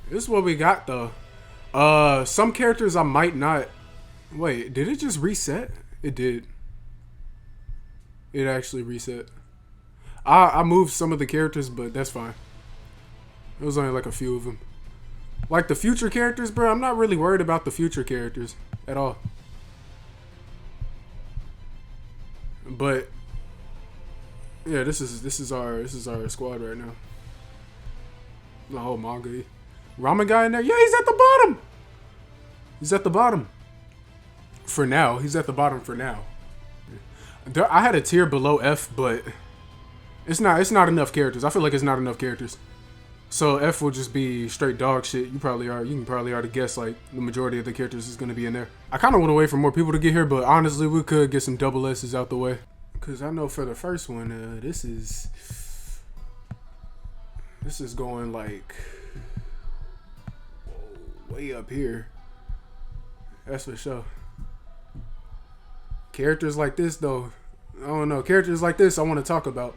This is what we got though. Some characters I might not. Wait, did it just reset? It did. It actually reset. I moved some of the characters, but that's fine. It was only like a few of them. Like the future characters, bro. I'm not really worried about the future characters at all. But yeah, this is our squad right now. The whole manga. Ramen guy in there. Yeah, he's at the bottom. He's at the bottom. For now, he's at the bottom for now. I had a tier below F, but it's not enough characters. I feel like it's not enough characters. So F will just be straight dog shit. You can probably already guess like the majority of the characters is gonna be in there. I kind of want to wait for more people to get here, but honestly, we could get some double S's out the way. Cause I know for the first one, this is going like way up here. That's for sure. Characters like this though, I don't know. Characters like this I want to talk about.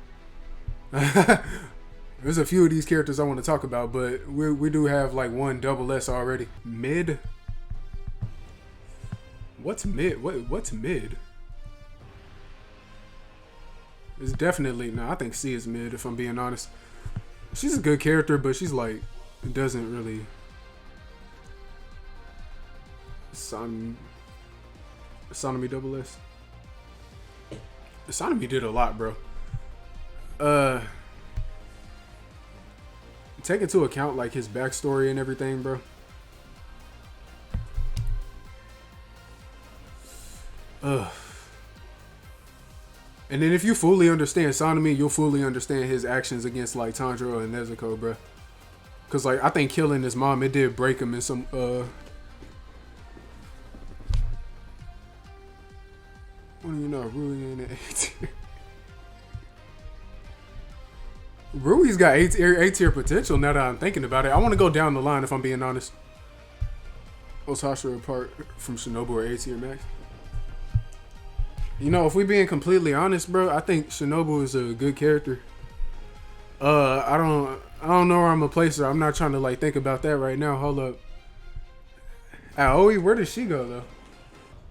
There's a few of these characters I want to talk about, but we do have like one double S already. Mid. What's mid? What's mid? It's definitely no. I think C is mid. If I'm being honest, she's a good character, but she's like doesn't really. Sonomy double S. Sonomy did a lot, bro. Take into account like his backstory and everything, bro. Ugh. And then if you fully understand Sonomy, you'll fully understand his actions against like Tanjiro and Nezuko, bro. Cause like I think killing his mom, it did break him in some What do you know? Rui in the A tier. Rui's got A tier potential now that I'm thinking about it. I want to go down the line if I'm being honest. What's Hashira apart from Shinobu or A tier max? You know, if we being completely honest, bro, I think Shinobu is a good character. I don't know where I'm gonna place her. I'm not trying to like think about that right now. Hold up. Aoi, where did she go though?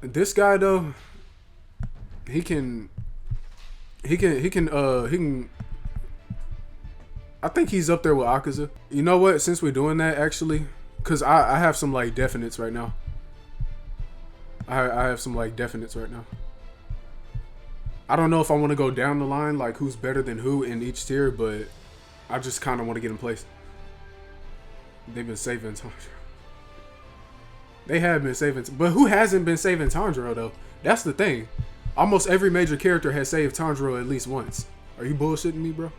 This guy though, he can. I think he's up there with Akaza. You know what? Since we're doing that, actually, cause I have some like definites right now. I have some like definites right now. I don't know if I want to go down the line, like who's better than who in each tier, but I just kind of want to get in place. They've been saving Tanjiro. They have been saving, but who hasn't been saving Tanjiro though? That's the thing. Almost every major character has saved Tanjiro at least once. Are you bullshitting me, bro?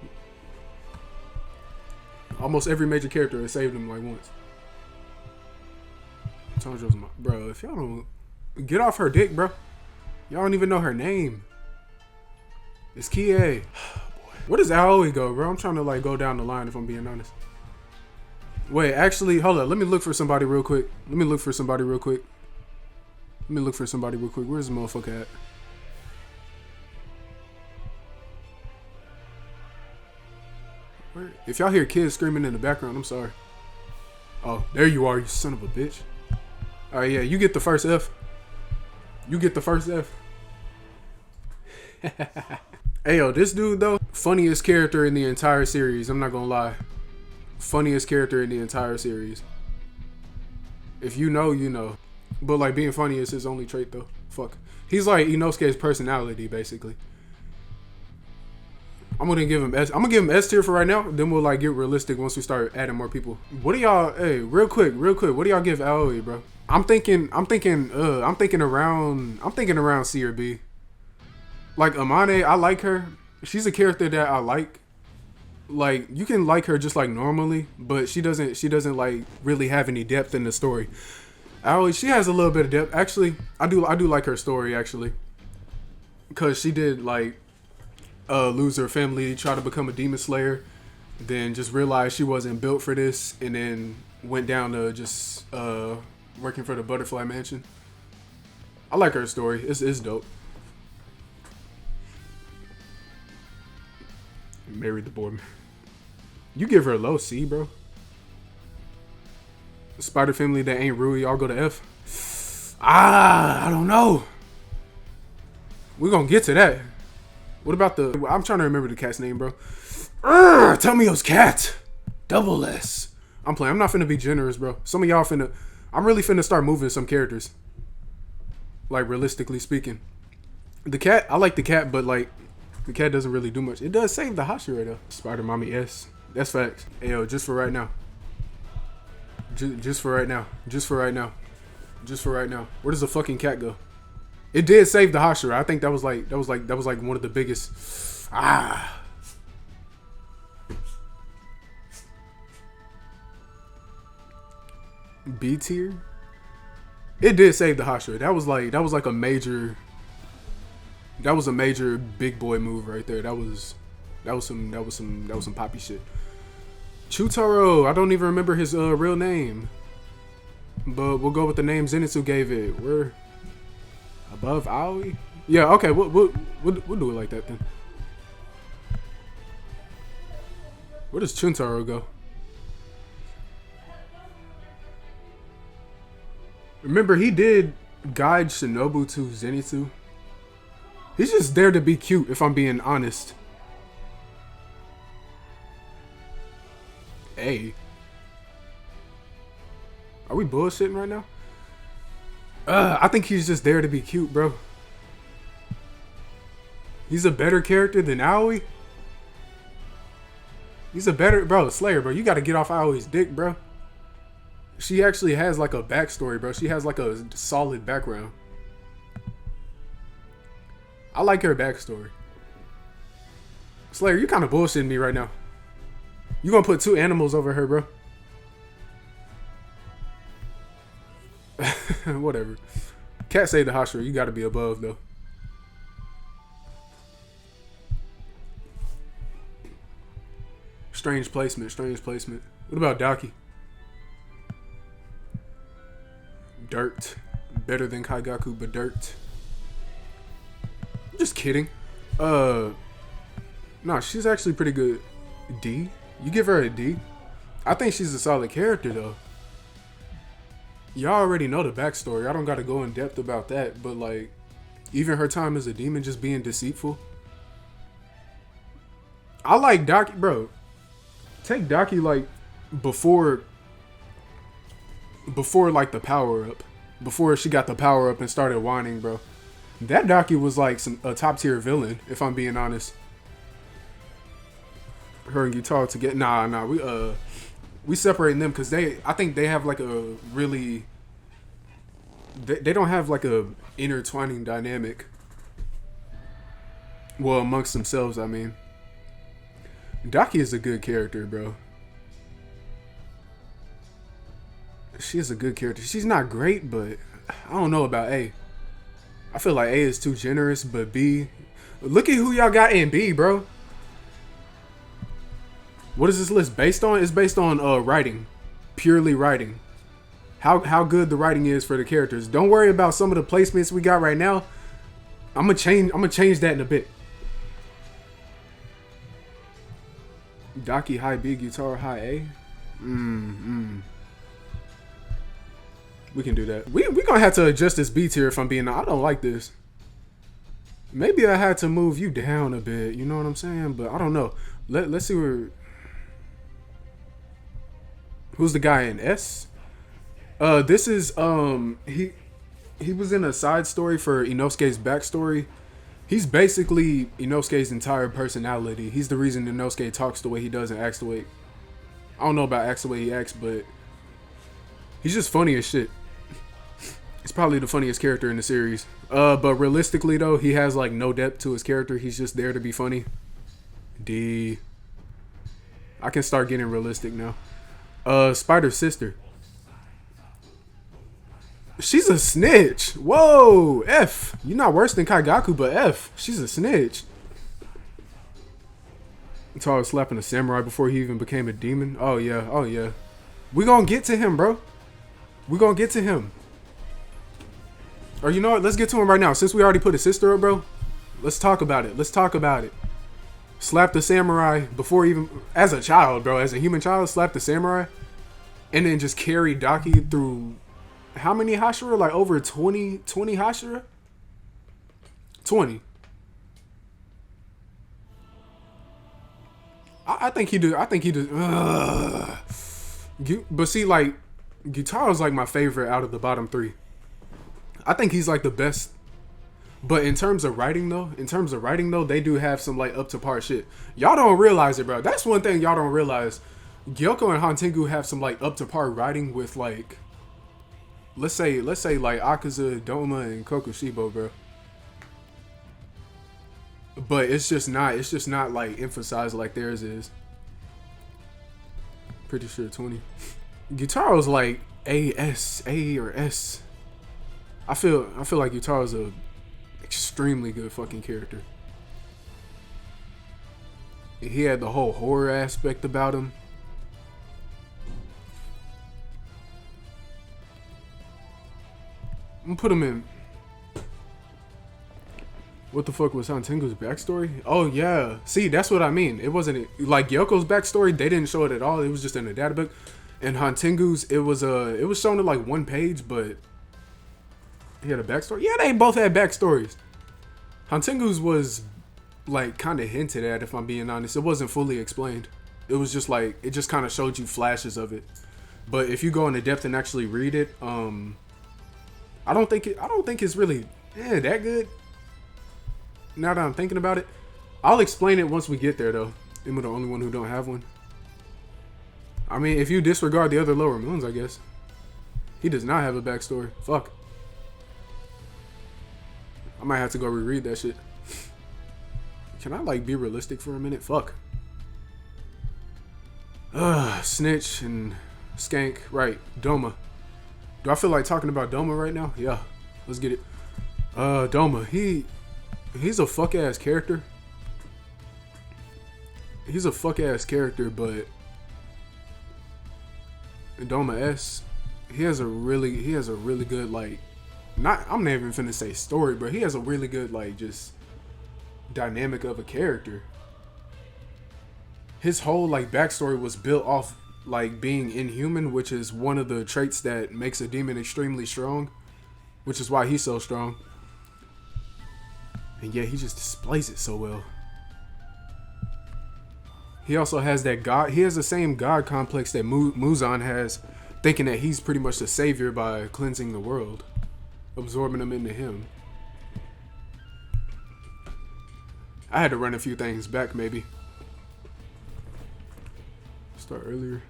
Almost every major character has saved him like once. Tanjiro's my bro. If y'all don't get off her dick, bro. Y'all don't even know her name. It's Kie. Where does Aoi go, bro? I'm trying to like go down the line if I'm being honest. Wait, actually, hold up. Let me look for somebody real quick. Where's the motherfucker at? Where? If y'all hear kids screaming in the background, I'm sorry. Oh, there you are, you son of a bitch. Alright, yeah, you get the first F. Hey, yo, this dude, though, funniest character in the entire series. I'm not gonna lie. Funniest character in the entire series. If you know, you know. But, like, being funny is his only trait, though. Fuck. He's like Inosuke's personality, basically. I'm gonna give him S tier for right now. Then we'll, like, get realistic once we start adding more people. What do y'all, hey, real quick. What do y'all give Aoi, bro? I'm thinking around C or B. Like Amane, I like her. She's a character that I like. Like you can like her just like normally, but she doesn't like really have any depth in the story. She has a little bit of depth. Actually, I do like her story actually, cause she did like lose her family, try to become a demon slayer, then just realized she wasn't built for this, and then went down to just working for the Butterfly Mansion. I like her story. It's dope. Married the boy. You give her a low C, bro. Spider family that ain't Rui, y'all go to F. I don't know. We're gonna get to that. What about the... I'm trying to remember the cat's name, bro. Tell me it was cat. Double S. I'm playing. I'm not finna be generous, bro. Some of y'all finna... I'm really finna start moving some characters. Like, realistically speaking. The cat, I like the cat, but, like, the cat doesn't really do much. It does save the Hashira, though. Spider Mommy S. That's facts. Hey, yo, just for right now. Just for right now. Just for right now. Just for right now. Where does the fucking cat go? It did save the Hashira. I think that was like one of the biggest. B tier. It did save the Hashira. That was like a major. That was a major big boy move right there. That was some poppy shit. Chutaro. I don't even remember his real name. But we'll go with the name Zenitsu gave it. We're above Aoi? Yeah, okay, we'll do it like that then. Where does Chuntaro go? Remember, he did guide Shinobu to Zenitsu. He's just there to be cute, if I'm being honest. Hey. Are we bullshitting right now? I think he's just there to be cute, bro. He's a better character than Aoi. He's a better... Bro, Slayer, bro. You got to get off Aoi's dick, bro. She actually has, like, a backstory, bro. She has, like, a solid background. I like her backstory. Slayer, you kind of bullshitting me right now. You gonna put 2 animals over her, bro. Whatever. Cat saved the Hashira. You gotta be above, though. Strange placement. Strange placement. What about Daki? Dirt. Better than Kaigaku, but dirt. Just kidding. Nah, she's actually pretty good. D? You give her a D? I think she's a solid character, though. Y'all already know the backstory. I don't gotta go in depth about that, but like, even her time as a demon just being deceitful. I like Daki, bro. Take Daki like before like the power up. Before she got the power up and started whining, bro. That Daki was like a top tier villain, if I'm being honest. Her and Gyutaro together. Nah, we separating them because I think they have like a really, they don't have like a intertwining dynamic. Well, amongst themselves, I mean. Daki is a good character, bro. She is a good character. She's not great, but I don't know about A. I feel like A is too generous, but B, look at who y'all got in B, bro. What is this list based on? It's based on writing. Purely writing. How good the writing is for the characters. Don't worry about some of the placements we got right now. I'm gonna change that in a bit. Daki high B, Gyutaro high A. We can do that. We gonna have to adjust this B tier if I'm being. I don't like this. Maybe I had to move you down a bit. You know what I'm saying? But I don't know. Let's see where. Who's the guy in S? This is he was in a side story for Inosuke's backstory. He's basically Inosuke's entire personality. He's the reason Inosuke talks the way he does and acts the way. I don't know about acts the way he acts, but he's just funny as shit. He's probably the funniest character in the series. But realistically though, he has like no depth to his character. He's just there to be funny. D. I can start getting realistic now. Spider's sister. She's a snitch. Whoa, F. You're not worse than Kaigaku, but F. She's a snitch. Gyutaro slapping a samurai before he even became a demon. Oh yeah, oh yeah. We gonna get to him, bro. We gonna get to him. Or you know what? Let's get to him right now. Since we already put his sister up, bro. Let's talk about it. Let's talk about it. Slap the samurai before even, as a child, bro. As a human child, slap the samurai. and then just carry Daki through how many Hashira? Like over 20 Hashira? 20. I think he do. I think he do. But see, like, Gyutaro's like my favorite out of the bottom three. I think he's like the best. But in terms of writing though, they do have some like up to par shit. Y'all don't realize it, bro. That's one thing y'all don't realize. Gyoko and Hantengu have some like up to par writing with like, let's say like Akaza, Doma, and Kokushibo, bro. But it's just not like emphasized like theirs is. Pretty sure 20. Gyutaro's like A or S. I feel like Gyutaro's a extremely good fucking character. He had the whole horror aspect about him. I'm gonna put him in. What the fuck was Hantengu's backstory? Oh yeah, see, that's what I mean. It wasn't like Gyoko's backstory. They didn't show it at all. It was just in the data book. And Hantengu's, it was shown in like one page, but he had a backstory. Yeah, they both had backstories. Hantengu's was like kind of hinted at, if I'm being honest. It wasn't fully explained. It was just like, it just kind of showed you flashes of it. But if you go into depth and actually read it, I don't think it's really that good. Now that I'm thinking about it, I'll explain it once we get there though. I'm the only one who don't have one. I mean, if you disregard the other lower moons, I guess. He does not have a backstory. Fuck. I might have to go reread that shit. Can I like be realistic for a minute? Fuck. Snitch and Skank. Right. Doma. Do I feel like talking about Doma right now? Yeah. Let's get it. Doma. He's a fuck ass character. He's a fuck ass character, but Doma S, he has a really good like, I'm not even finna say story, but he has a really good like just dynamic of a character. His whole like backstory was built off like being inhuman, which is one of the traits that makes a demon extremely strong, which is why he's so strong. And yet he just displays it so well. He also has that god. He has the same god complex that Muzan has, thinking that he's pretty much the savior by cleansing the world, absorbing them into him. I had to run a few things back, maybe. Start earlier.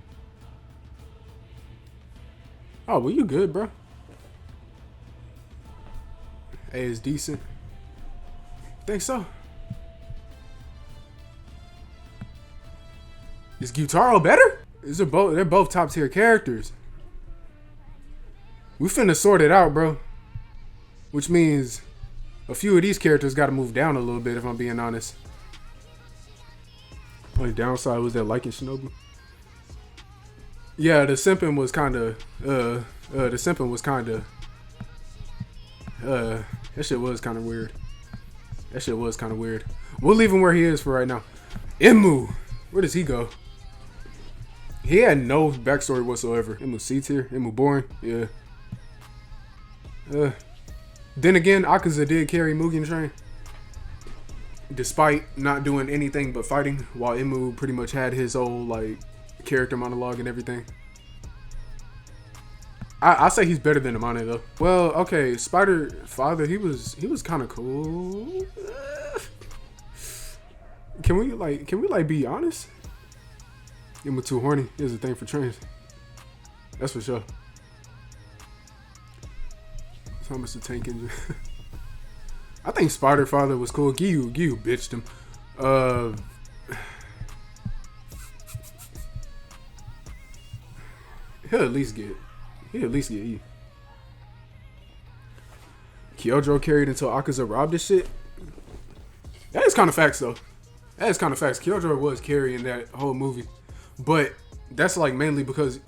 Oh, well, you good, bro. A is decent. Think so. Is Gyutaro better? They're both top tier characters. We finna sort it out, bro. Which means a few of these characters gotta move down a little bit, if I'm being honest. Only downside was that liking Shinobu. Yeah, the simping was kinda that shit was kinda weird. We'll leave him where he is for right now. Imu, where does he go? He had no backstory whatsoever. Imu C tier. Imu boring. Yeah. Then again, Akaza did carry Mugen Train, despite not doing anything but fighting, while Imu pretty much had his old like character monologue and everything. I say he's better than Amane though. Well, okay, Spider Father, he was kind of cool. Can we be honest? Imu too horny. He has a thing for trains. That's for sure. How much the tank engine? I think Spider Father was cool. Giyu bitched him. He'll at least get E. Kyojuro carried until Akaza robbed this shit. That is kind of facts though. Kyojuro was carrying that whole movie, but that's like mainly because.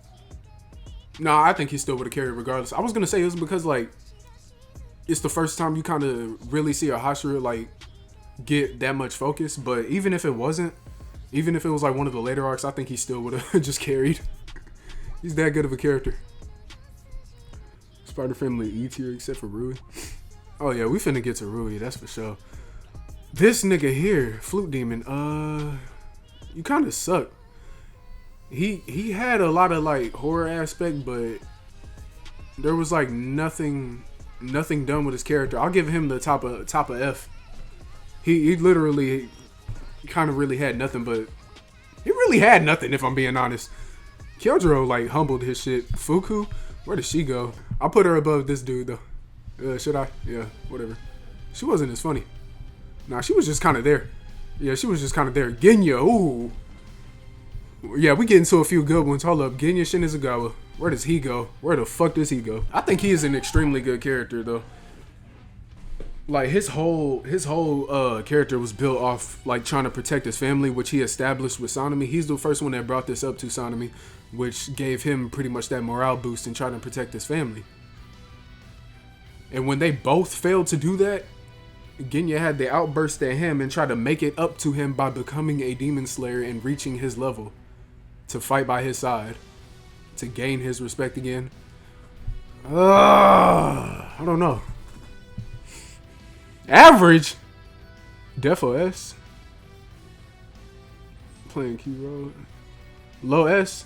Nah, I think he still would have carried regardless. I was gonna say it was because like it's the first time you kind of really see a Hashira like get that much focus. But even if it wasn't, even if it was like one of the later arcs, I think he still would have just carried. He's that good of a character. Spider Family E tier except for Rui. Oh yeah, we finna get to Rui, that's for sure. This nigga here, Flute Demon, you kind of suck. He had a lot of like horror aspect, but there was like nothing done with his character. I'll give him the top of F. He literally kind of really had nothing, but he really had nothing if I'm being honest. Kyojuro like humbled his shit. Fuku, where did she go? I'll put her above this dude though. Should I? Yeah, whatever. She wasn't as funny. Nah, she was just kind of there. Yeah, she was just kind of there. Genya, ooh. Yeah, we get into a few good ones. Hold up. Genya Shinizugawa. Where does he go? Where the fuck does he go? I think he is an extremely good character, though. Like, his whole character was built off, like, trying to protect his family, which he established with Sanemi. He's the first one that brought this up to Sanemi, which gave him pretty much that morale boost in trying to protect his family. And when they both failed to do that, Genya had the outburst at him and tried to make it up to him by becoming a demon slayer and reaching his level to fight by his side, to gain his respect again. I don't know. Average? Defo S. Playing key role. Low S.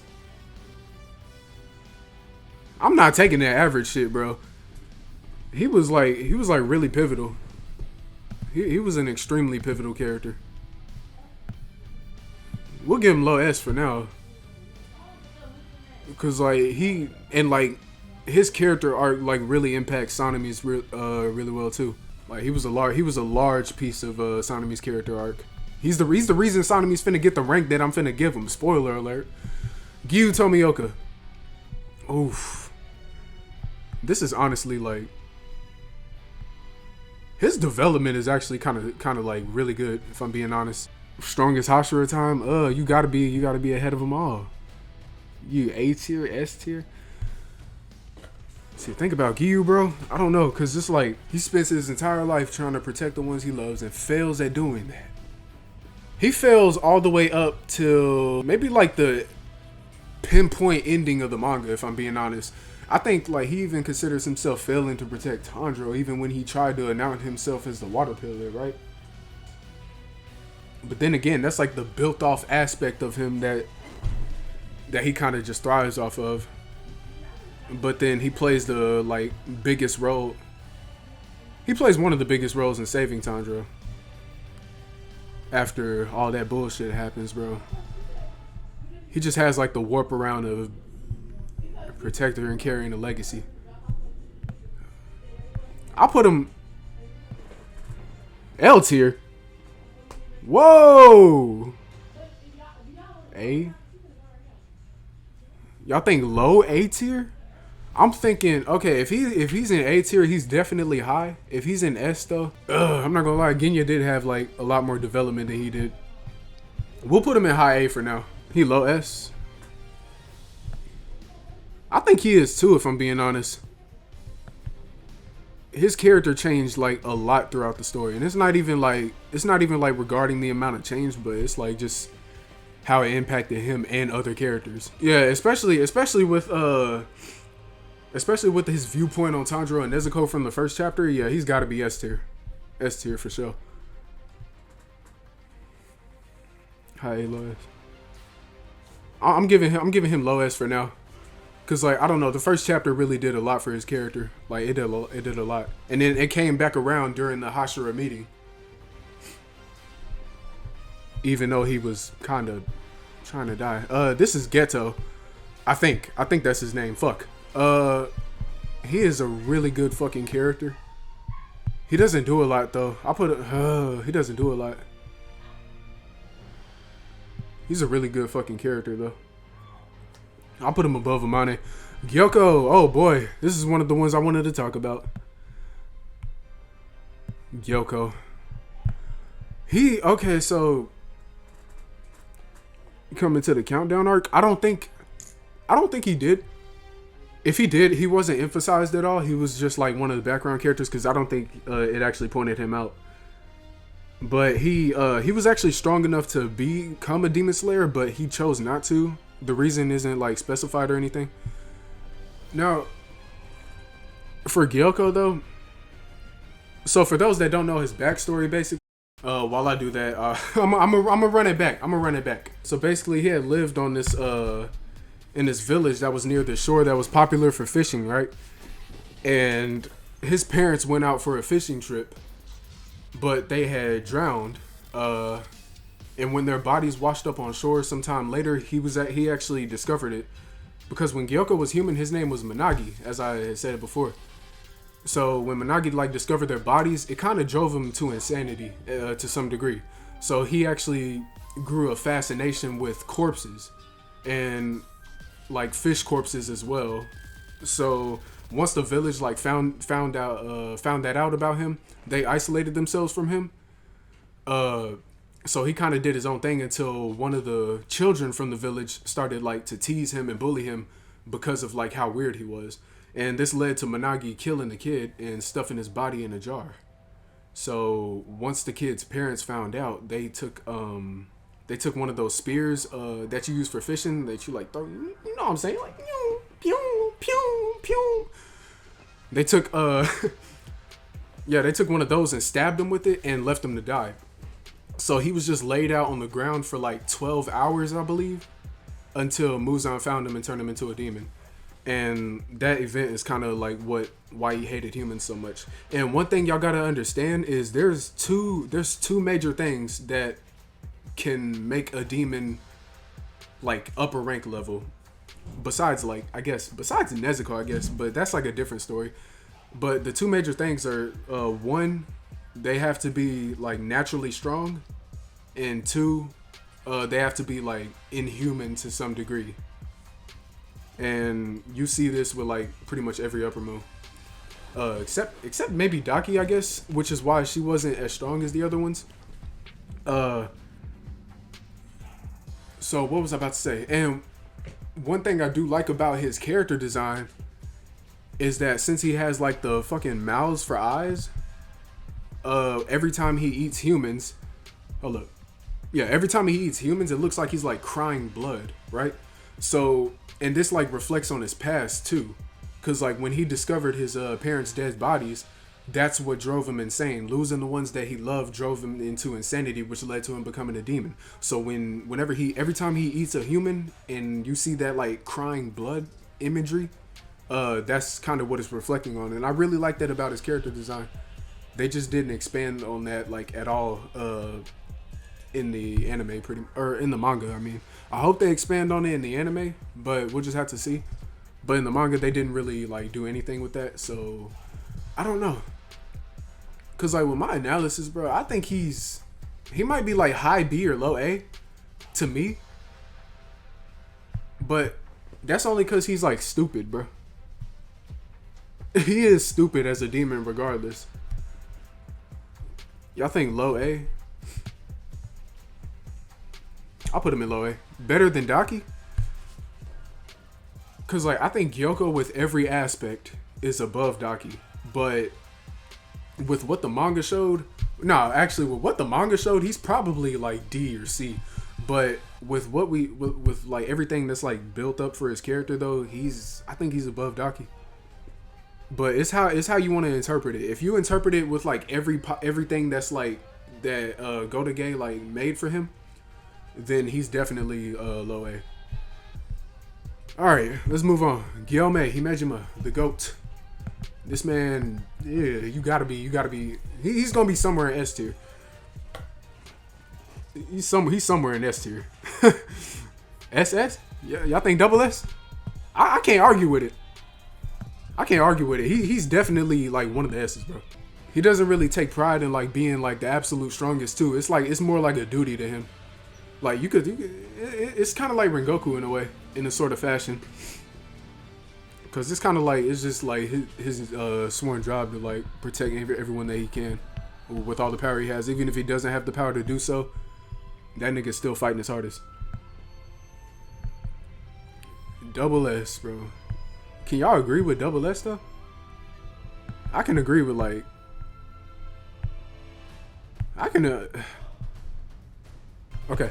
I'm not taking that average shit, bro. He was like really pivotal. He was an extremely pivotal character. We'll give him low S for now. Cause like his character arc like really impacts Sanemi's really well too. Like he was a large piece of Sanemi's character arc. He's the reason Sanemi's finna get the rank that I'm finna give him. Spoiler alert. Gyu Tomioka. Oof. This is honestly like his development is actually kind of like really good if I'm being honest. Strongest Hashira time. You gotta be ahead of them all. You A tier, S tier. See, think about Gyu, bro. I don't know, cause it's like he spends his entire life trying to protect the ones he loves and fails at doing that. He fails all the way up till maybe like the pinpoint ending of the manga, if I'm being honest. I think like he even considers himself failing to protect Tanjiro, even when he tried to announce himself as the water pillar, right? But then again, that's like the built-off aspect of him that he kind of just thrives off of. But then he plays the like biggest role. He plays one of the biggest roles in saving Tanjiro. After all that bullshit happens, bro. He just has like the warp around of protector and carrying a legacy. I'll put him L tier. Whoa. A. Y'all think low A tier? I'm thinking, okay, if he's in A tier, he's definitely high. If he's in S though, I'm not gonna lie, Genya did have like a lot more development than he did. We'll put him in high A for now. He low S. I think he is too, if I'm being honest. His character changed like a lot throughout the story, and it's not even like regarding the amount of change, but it's like just how it impacted him and other characters. Yeah, especially with his viewpoint on Tanjiro and Nezuko from the first chapter. Yeah, he's got to be S tier for sure. High A, low S. I'm giving him low S for now. Cause like I don't know, the first chapter really did a lot for his character. Like it did a lot, and then it came back around during the Hashira meeting. Even though he was kind of trying to die. This is Geto. I think that's his name. Fuck. He is a really good fucking character. He doesn't do a lot though. He doesn't do a lot. He's a really good fucking character though. I'll put him above Amane. Gyoko, oh boy, this is one of the ones I wanted to talk about. Gyoko. Okay, so coming to the countdown arc, I don't think he did. If he did, he wasn't emphasized at all. He was just like one of the background characters because I don't think it actually pointed him out. But he was actually strong enough to become a demon slayer, but he chose not to The reason isn't like specified or anything. Now, for Gyoko though, so for those that don't know his backstory, basically, while I do that, I'm gonna run it back. I'm gonna run it back. So basically, he had lived on this in this village that was near the shore that was popular for fishing, right? And his parents went out for a fishing trip, but they had drowned. And when their bodies washed up on shore sometime later, he actually discovered it, because when Gyoko was human, his name was Managi, as I had said it before. So when Managi like discovered their bodies, it kind of drove him to insanity to some degree. So he actually grew a fascination with corpses and like fish corpses as well. So once the village like found that out about him, they isolated themselves from him. So he kind of did his own thing until one of the children from the village started like to tease him and bully him because of like how weird he was. And this led to Managi killing the kid and stuffing his body in a jar. So once the kid's parents found out, they took one of those spears that you use for fishing that you like throw. You know what I'm saying? Like pew pew pew pew. They took they took one of those and stabbed him with it and left him to die. So he was just laid out on the ground for like 12 hours, I believe, until Muzan found him and turned him into a demon. And that event is kind of like why he hated humans so much. And one thing y'all gotta understand is there's two major things that can make a demon like upper rank level. Besides Nezuko, I guess, but that's like a different story. But the two major things are one, they have to be like naturally strong, and two, they have to be like inhuman to some degree. And you see this with like pretty much every upper moon, except maybe Daki, I guess, which is why she wasn't as strong as the other ones. So what was I about to say? And one thing I do like about his character design is that since he has like the fucking mouths for eyes, every time he eats humans, every time he eats humans, it looks like he's like crying blood, right? So, and this like reflects on his past too, because like when he discovered his parents' dead bodies, that's what drove him insane. Losing the ones that he loved drove him into insanity, which led to him becoming a demon. So every time he eats a human and you see that like crying blood imagery, that's kind of what it's reflecting on. And I really like that about his character design. They just didn't expand on that like at all in the anime, in the manga. I mean, I hope they expand on it in the anime, but we'll just have to see. But in the manga, they didn't really like do anything with that, so I don't know. Cause like with my analysis, bro, I think he might be like high B or low A to me, but that's only cause he's like stupid, bro. He is stupid as a demon, regardless. Y'all think low A? I'll put him in low A. Better than Daki? Cause like I think Gyoko with every aspect is above Daki, but with what the manga showed, with what the manga showed, he's probably like D or C. But with what with like everything that's like built up for his character though, I think he's above Daki. But it's how you want to interpret it. If you interpret it with like everything that's like that Gotege like made for him, then he's definitely low A. All right, let's move on. Gyome Himejima, the GOAT. This man, yeah, you gotta be. He's gonna be somewhere in S tier. He's somewhere in S tier. SS? Yeah, y'all think double S? I can't argue with it. He's definitely like one of the S's, bro. He doesn't really take pride in like being like the absolute strongest too. It's more like a duty to him. Like it's kind of like Rengoku in a way, in a sort of fashion. Cause it's kind of like it's just like his sworn job to like protect everyone that he can with all the power he has. Even if he doesn't have the power to do so, that nigga's still fighting his hardest. Double S, bro. Can y'all agree with double S though? I can agree with like. I can. Okay,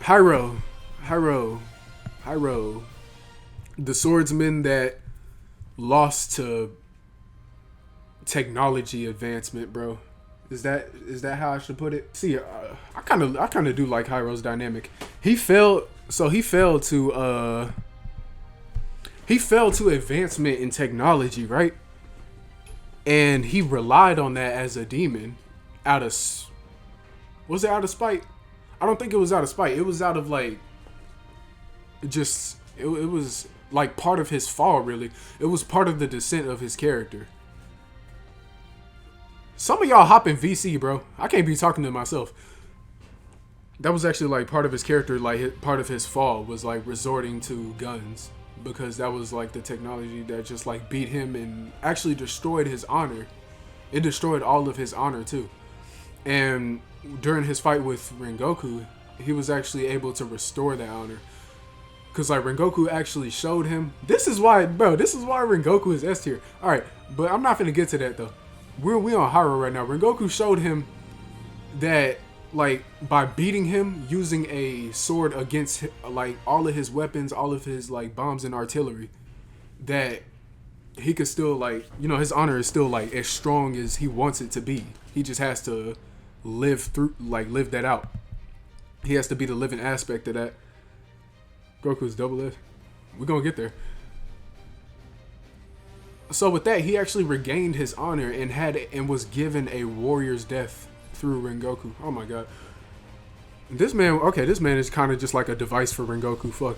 Hyro. Hyro, the swordsman that lost to technology advancement, bro. Is that how I should put it? See, I kind of do like Hyro's dynamic. He fell to advancement in technology, right? And he relied on that as a demon was it out of spite? I don't think it was out of spite. It was out of like it was like part of his fall, really. It was part of the descent of his character. Some of y'all hopping VC, bro. I can't be talking to myself. That was actually like part of his character, like part of his fall was like resorting to guns, because that was like the technology that just like beat him and actually destroyed his honor. It destroyed all of his honor too. And during his fight with Rengoku, he was actually able to restore that honor. Cause like Rengoku actually showed him. This is why Rengoku is S tier. Alright, but I'm not gonna get to that though. We on Hyro right now. Rengoku showed him that like by beating him using a sword against like all of his weapons, all of his like bombs and artillery, that he could still like, you know, his honor is still like as strong as he wants it to be. He just has to live that out. He has to be the living aspect of that. Goku's double F. We're gonna get there. So with that, he actually regained his honor and was given a warrior's death through Rengoku. Oh my god. This man is kind of just like a device for Rengoku. Fuck.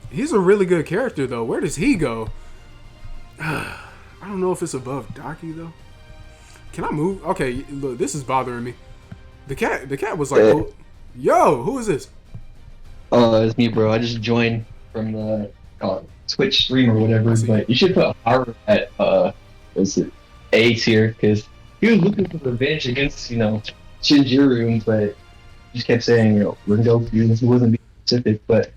He's a really good character though. Where does he go? I don't know if it's above Daki though. Can I move? Okay, look, this is bothering me. The cat was like, oh, yo, who is this? It's me, bro. I just joined from the Twitch stream or whatever, but you should put Haru at what's it, A tier, because he was looking for revenge against, you know, Shinjiro, but he just kept saying, you know, Rengoku. He wasn't being specific, but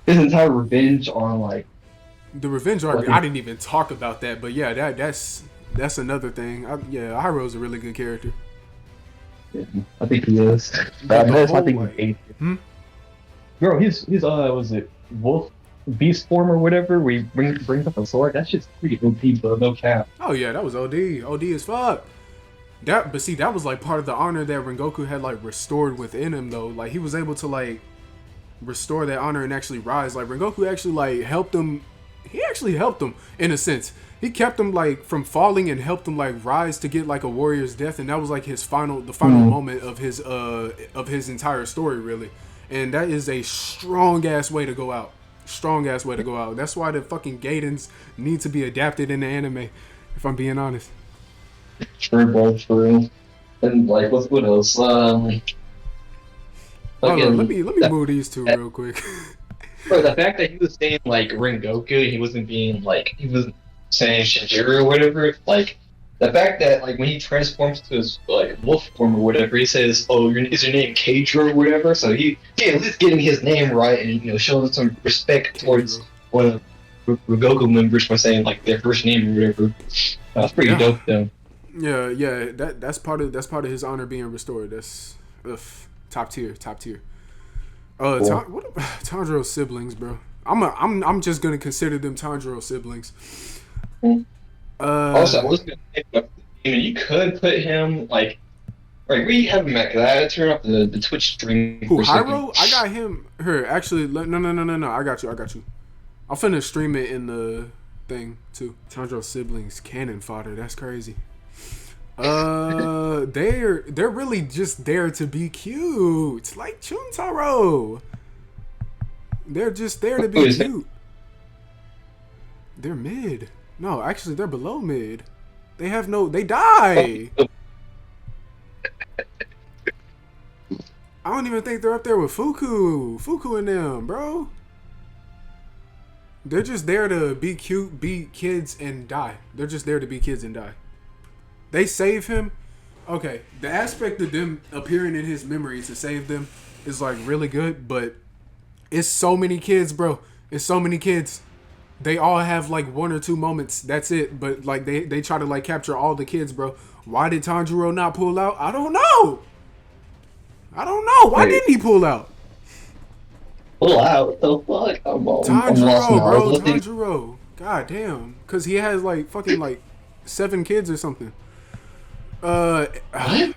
his entire revenge on like the revenge arc. I didn't even talk about that, but yeah, that's another thing. Hyro's a really good character. Yeah, I think he is. I think he's A tier. Bro, his was it Wolf Beast form or whatever, where he brings up a sword? That's just pretty OP, bro. No cap. Oh yeah, that was OD as fuck. But see, that was like part of the honor that Rengoku had like restored within him though. Like he was able to like restore that honor and actually rise. Like Rengoku actually like helped him. He actually helped him in a sense. He kept him like from falling and helped him like rise to get like a warrior's death, and that was like the final moment of his entire story really. And that is a strong ass way to go out. That's why the fucking Gaidens need to be adapted in the anime, if I'm being honest. True, bro, true. And like, what else? Hold on, let me move these two real quick. Bro, the fact that he was saying like Rengoku, he wasn't saying Shinjiro or whatever. Like the fact that like when he transforms to his like wolf form or whatever, he says, "Oh, is your name Keidro or whatever?" So he at least getting his name right and, you know, showing some respect towards one of the Rengoku members for saying like their first name or whatever. That's pretty dope though. Yeah. That's part of his honor being restored. That's top tier. Cool. Tanjiro's siblings, bro. I'm just gonna consider them Tanjiro siblings. Also, I was gonna say, you could put him like where you have him at? Cause I had to turn off the Twitch stream. Who, Hyro? I got him. Here, actually, no. I got you. I'm finna stream it in the thing too. Tanjiro's siblings, cannon fodder. That's crazy. They're really just there to be cute, like Chuntaro. They're just there to be cute. They're mid. No, actually, they're below mid. They die. I don't even think they're up there with Fuku and them, bro. They're just there to be cute, be kids, and die. They're just there to be kids and die. They save him. Okay, the aspect of them appearing in his memory to save them is like really good, but it's so many kids, bro. It's so many kids. They all have like one or two moments. That's it. But like they try to like capture all the kids, bro. Why did Tanjiro not pull out? I don't know. Why didn't he pull out? pull out. What the fuck? I'm lost Tanjiro, now. Like, bro, what they, Tanjiro. God damn, cause he has like fucking like 7 kids or something. Uh, what?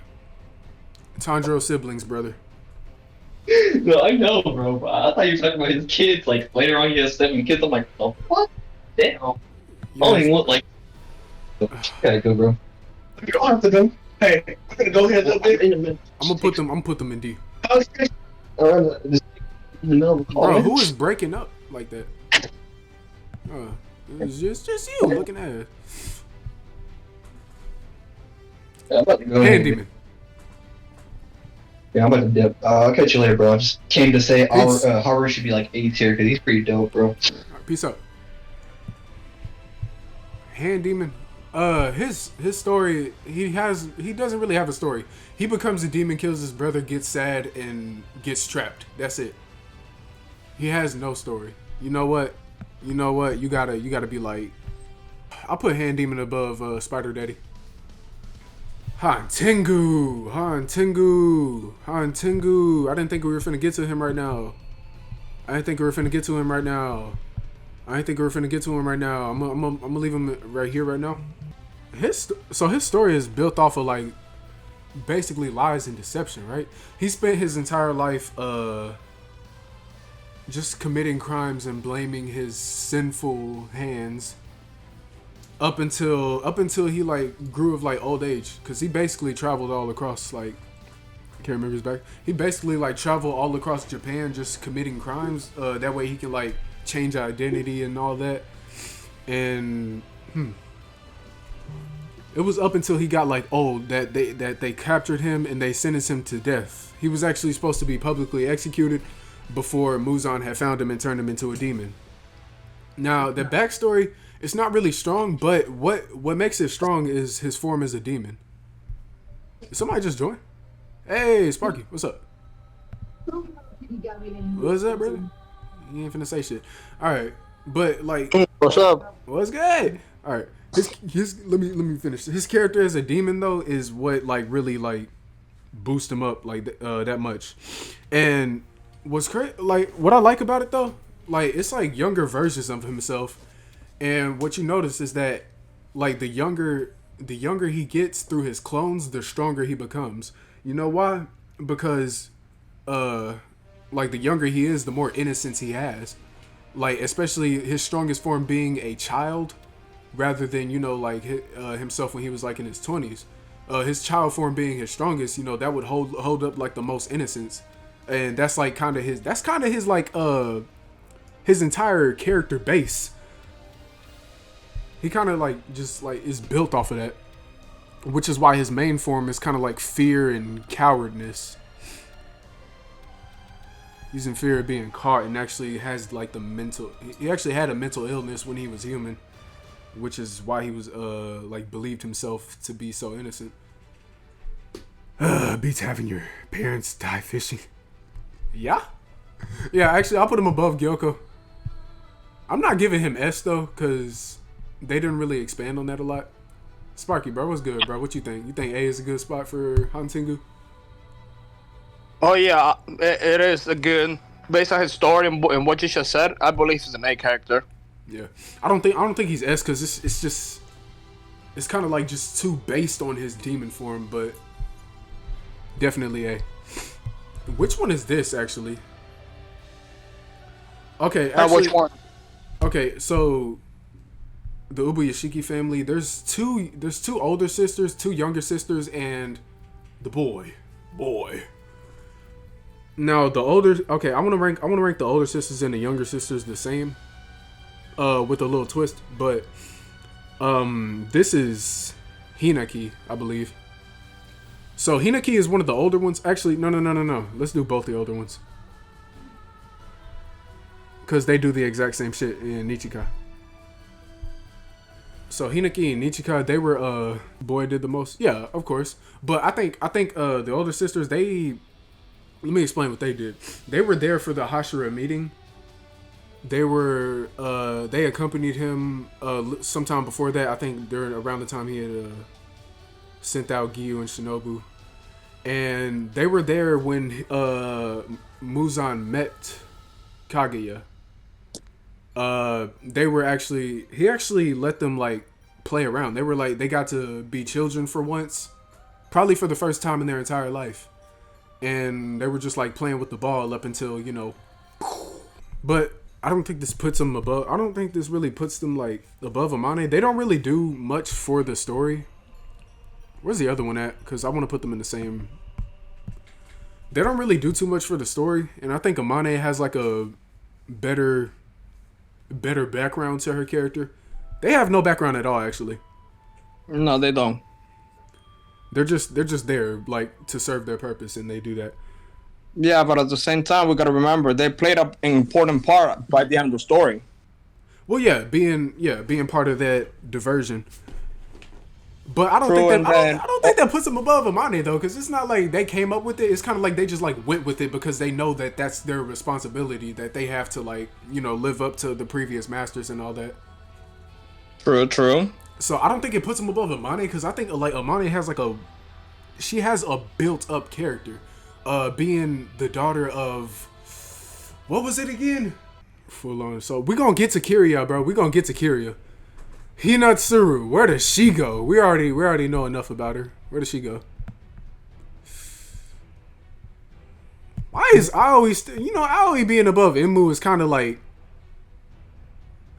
Tanjiro siblings, brother. No, I know, bro. But I thought you were talking about his kids. Like later on, he has 7 kids. I'm like, oh, what? Damn. Yes. Only one like. Gotta go, bro. You don't have to go. Hey, I'm gonna go here a little bit in a minute. I'm gonna put them. I'm gonna put them in D. Just in the middle of a call. Bro, who is breaking up like that? It's just you looking at it. Yeah, I'm about to go. Hand demon. Yeah, I'm about to dip. I'll catch you later, bro. I just came to say Peace. Haru should be like A tier because he's pretty dope, bro. Alright, peace out. Hand demon. His story. He doesn't really have a story. He becomes a demon, kills his brother, gets sad, and gets trapped. That's it. He has no story. You know what? You gotta be like. I'll put Hand Demon above Spider Daddy. Han Tengu. I didn't think we were finna get to him right now. I'm gonna leave him right here right now. His story is built off of like basically lies and deception, right? He spent his entire life just committing crimes and blaming his sinful hands up until he like grew of like old age, because he basically traveled all across like I can't remember his back. He basically like traveled all across Japan just committing crimes. That way he can like change identity and all that. And it was up until he got like old that they captured him and they sentenced him to death. He was actually supposed to be publicly executed before Muzan had found him and turned him into a demon. Now the backstory, it's not really strong, but what makes it strong is his form as a demon. Did somebody just join? Hey, Sparky, what's up? What's up, brother? You ain't finna say shit. All right, but like, What's up? what's good? All right, his let me finish. His character as a demon though is what like really like boost him up like that much. And what's like what I like about it though, like it's like younger versions of himself. And what you notice is that like the younger he gets through his clones, the stronger he becomes. You know why? Because like the younger he is, the more innocence he has. Like especially his strongest form being a child rather than, you know, like himself when he was like in his 20s. His child form being his strongest, you know, that would hold up like the most innocence. And that's like kind of his like his entire character base. He kind of like just like is built off of that, which is why his main form is kind of like fear and cowardness. He's in fear of being caught and actually has like he actually had a mental illness when he was human, which is why he was like believed himself to be so innocent. Beats having your parents die fishing. Yeah, actually I'll put him above Gyoko. I'm not giving him S though, cause they didn't really expand on that a lot. Sparky, bro, what's good, bro? What you think? You think A is a good spot for Hantengu? Oh yeah, it is a good. Based on his story and what you just said, I believe he's an A character. Yeah, I don't think he's S because it's kind of like just too based on his demon form, but definitely A. Which one is this actually? Okay, actually, Which one? Okay, so the Ubuyashiki family, there's two older sisters, 2 younger sisters, and the boy. Now the older, okay, I want to rank the older sisters and the younger sisters the same, with a little twist. But this is Hinaki, I believe. So Hinaki is one of the older ones. Actually, no. Let's do both the older ones, because they do the exact same shit in Nichika. So Hinaki and Nichika, they were boy did the most. Yeah, of course. But I think the older sisters, let me explain what they did. They were there for the Hashira meeting. They accompanied him sometime before that. I think around the time he had sent out Giyu and Shinobu. And they were there when Muzan met Kaguya. They were he actually let them like play around. They were like they got to be children for once, probably for the first time in their entire life, and they were just like playing with the ball up until But I don't think this puts them above. I don't think this really puts them like above Amane. They don't really do much for the story. Where's the other one at? Because I want to put them in the same. They don't really do too much for the story, and I think Amane has like a better background to her character. They have no background at all, actually. No, they don't. They're just there like to serve their purpose, and they do that. Yeah, but at the same time, we gotta remember they played an important part by the end of the story. Well, being part of that diversion. But I don't think that puts them above Amane though, because it's not like they came up with it. It's kind of like they just like went with it because they know that that's their responsibility, that they have to like live up to the previous masters and all that. True. So I don't think it puts them above Amane because I think like Amane has she has a built up character, being the daughter of what was it again? Full on. So we're gonna get to Kiria, bro. We're gonna get to Kiria. Hinatsuru, where does she go? We already know enough about her. Where does she go? Why is Aoi being above Imu is kind of like,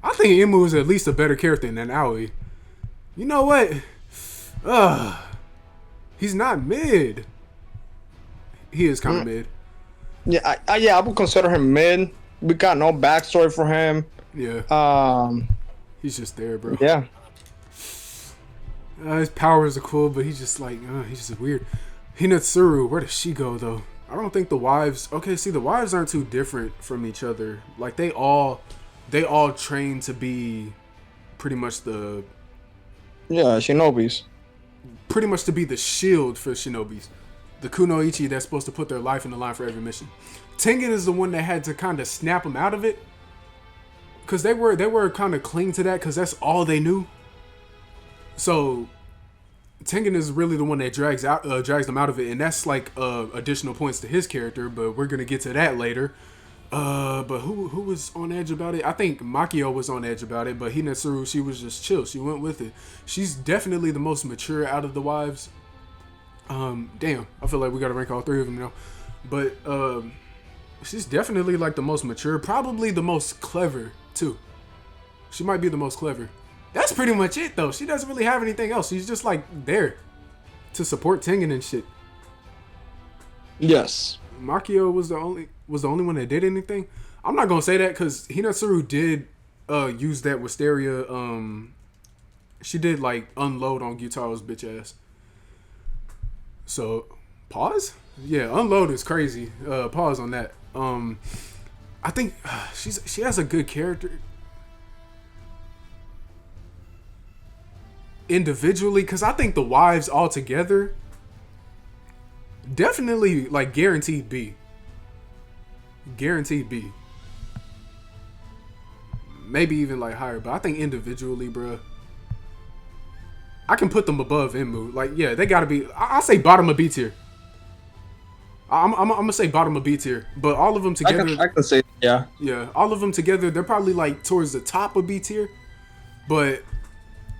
I think Imu is at least a better character than Aoi. You know what? He's not mid. He is kind of mid. Yeah, I would consider him mid. We got no backstory for him. Yeah. He's just there, bro. Yeah. His powers are cool, but he's just like, he's just weird. Hinatsuru, where does she go, though? I don't think the wives... Okay, see, the wives aren't too different from each other. Like, they all train to be pretty much the... Yeah, shinobis. Pretty much to be the shield for shinobis. The kunoichi that's supposed to put their life in the line for every mission. Tengen is the one that had to kind of snap them out of it. Because they were kind of cling to that because that's all they knew. So Tengen is really the one that drags them out of it, and that's like additional points to his character. But we're gonna get to that later. But who was on edge about it? I think Makio was on edge about it, but Hinatsuru, she was just chill. She went with it. She's definitely the most mature out of the wives. Damn, I feel like we gotta rank all three of them now. But she's definitely like the most mature, probably the most clever too. She might be the most clever. That's pretty much it though. She doesn't really have anything else. She's just like there to support Tengen and shit. Yes. Makio was the only one that did anything. I'm not gonna say that because Hinatsuru did use that wisteria. She did like unload on Gyutaro's bitch ass. So pause? Yeah, unload is crazy. Pause on that. I think she has a good character individually, because I think the wives all together definitely like guaranteed B. Maybe even like higher, but I think individually, bruh, I can put them above Enmu. Like, yeah, they gotta be. I'll say bottom of B tier. I'm gonna say bottom of B tier, but all of them together. I can say yeah. Yeah, all of them together, they're probably like towards the top of B tier, but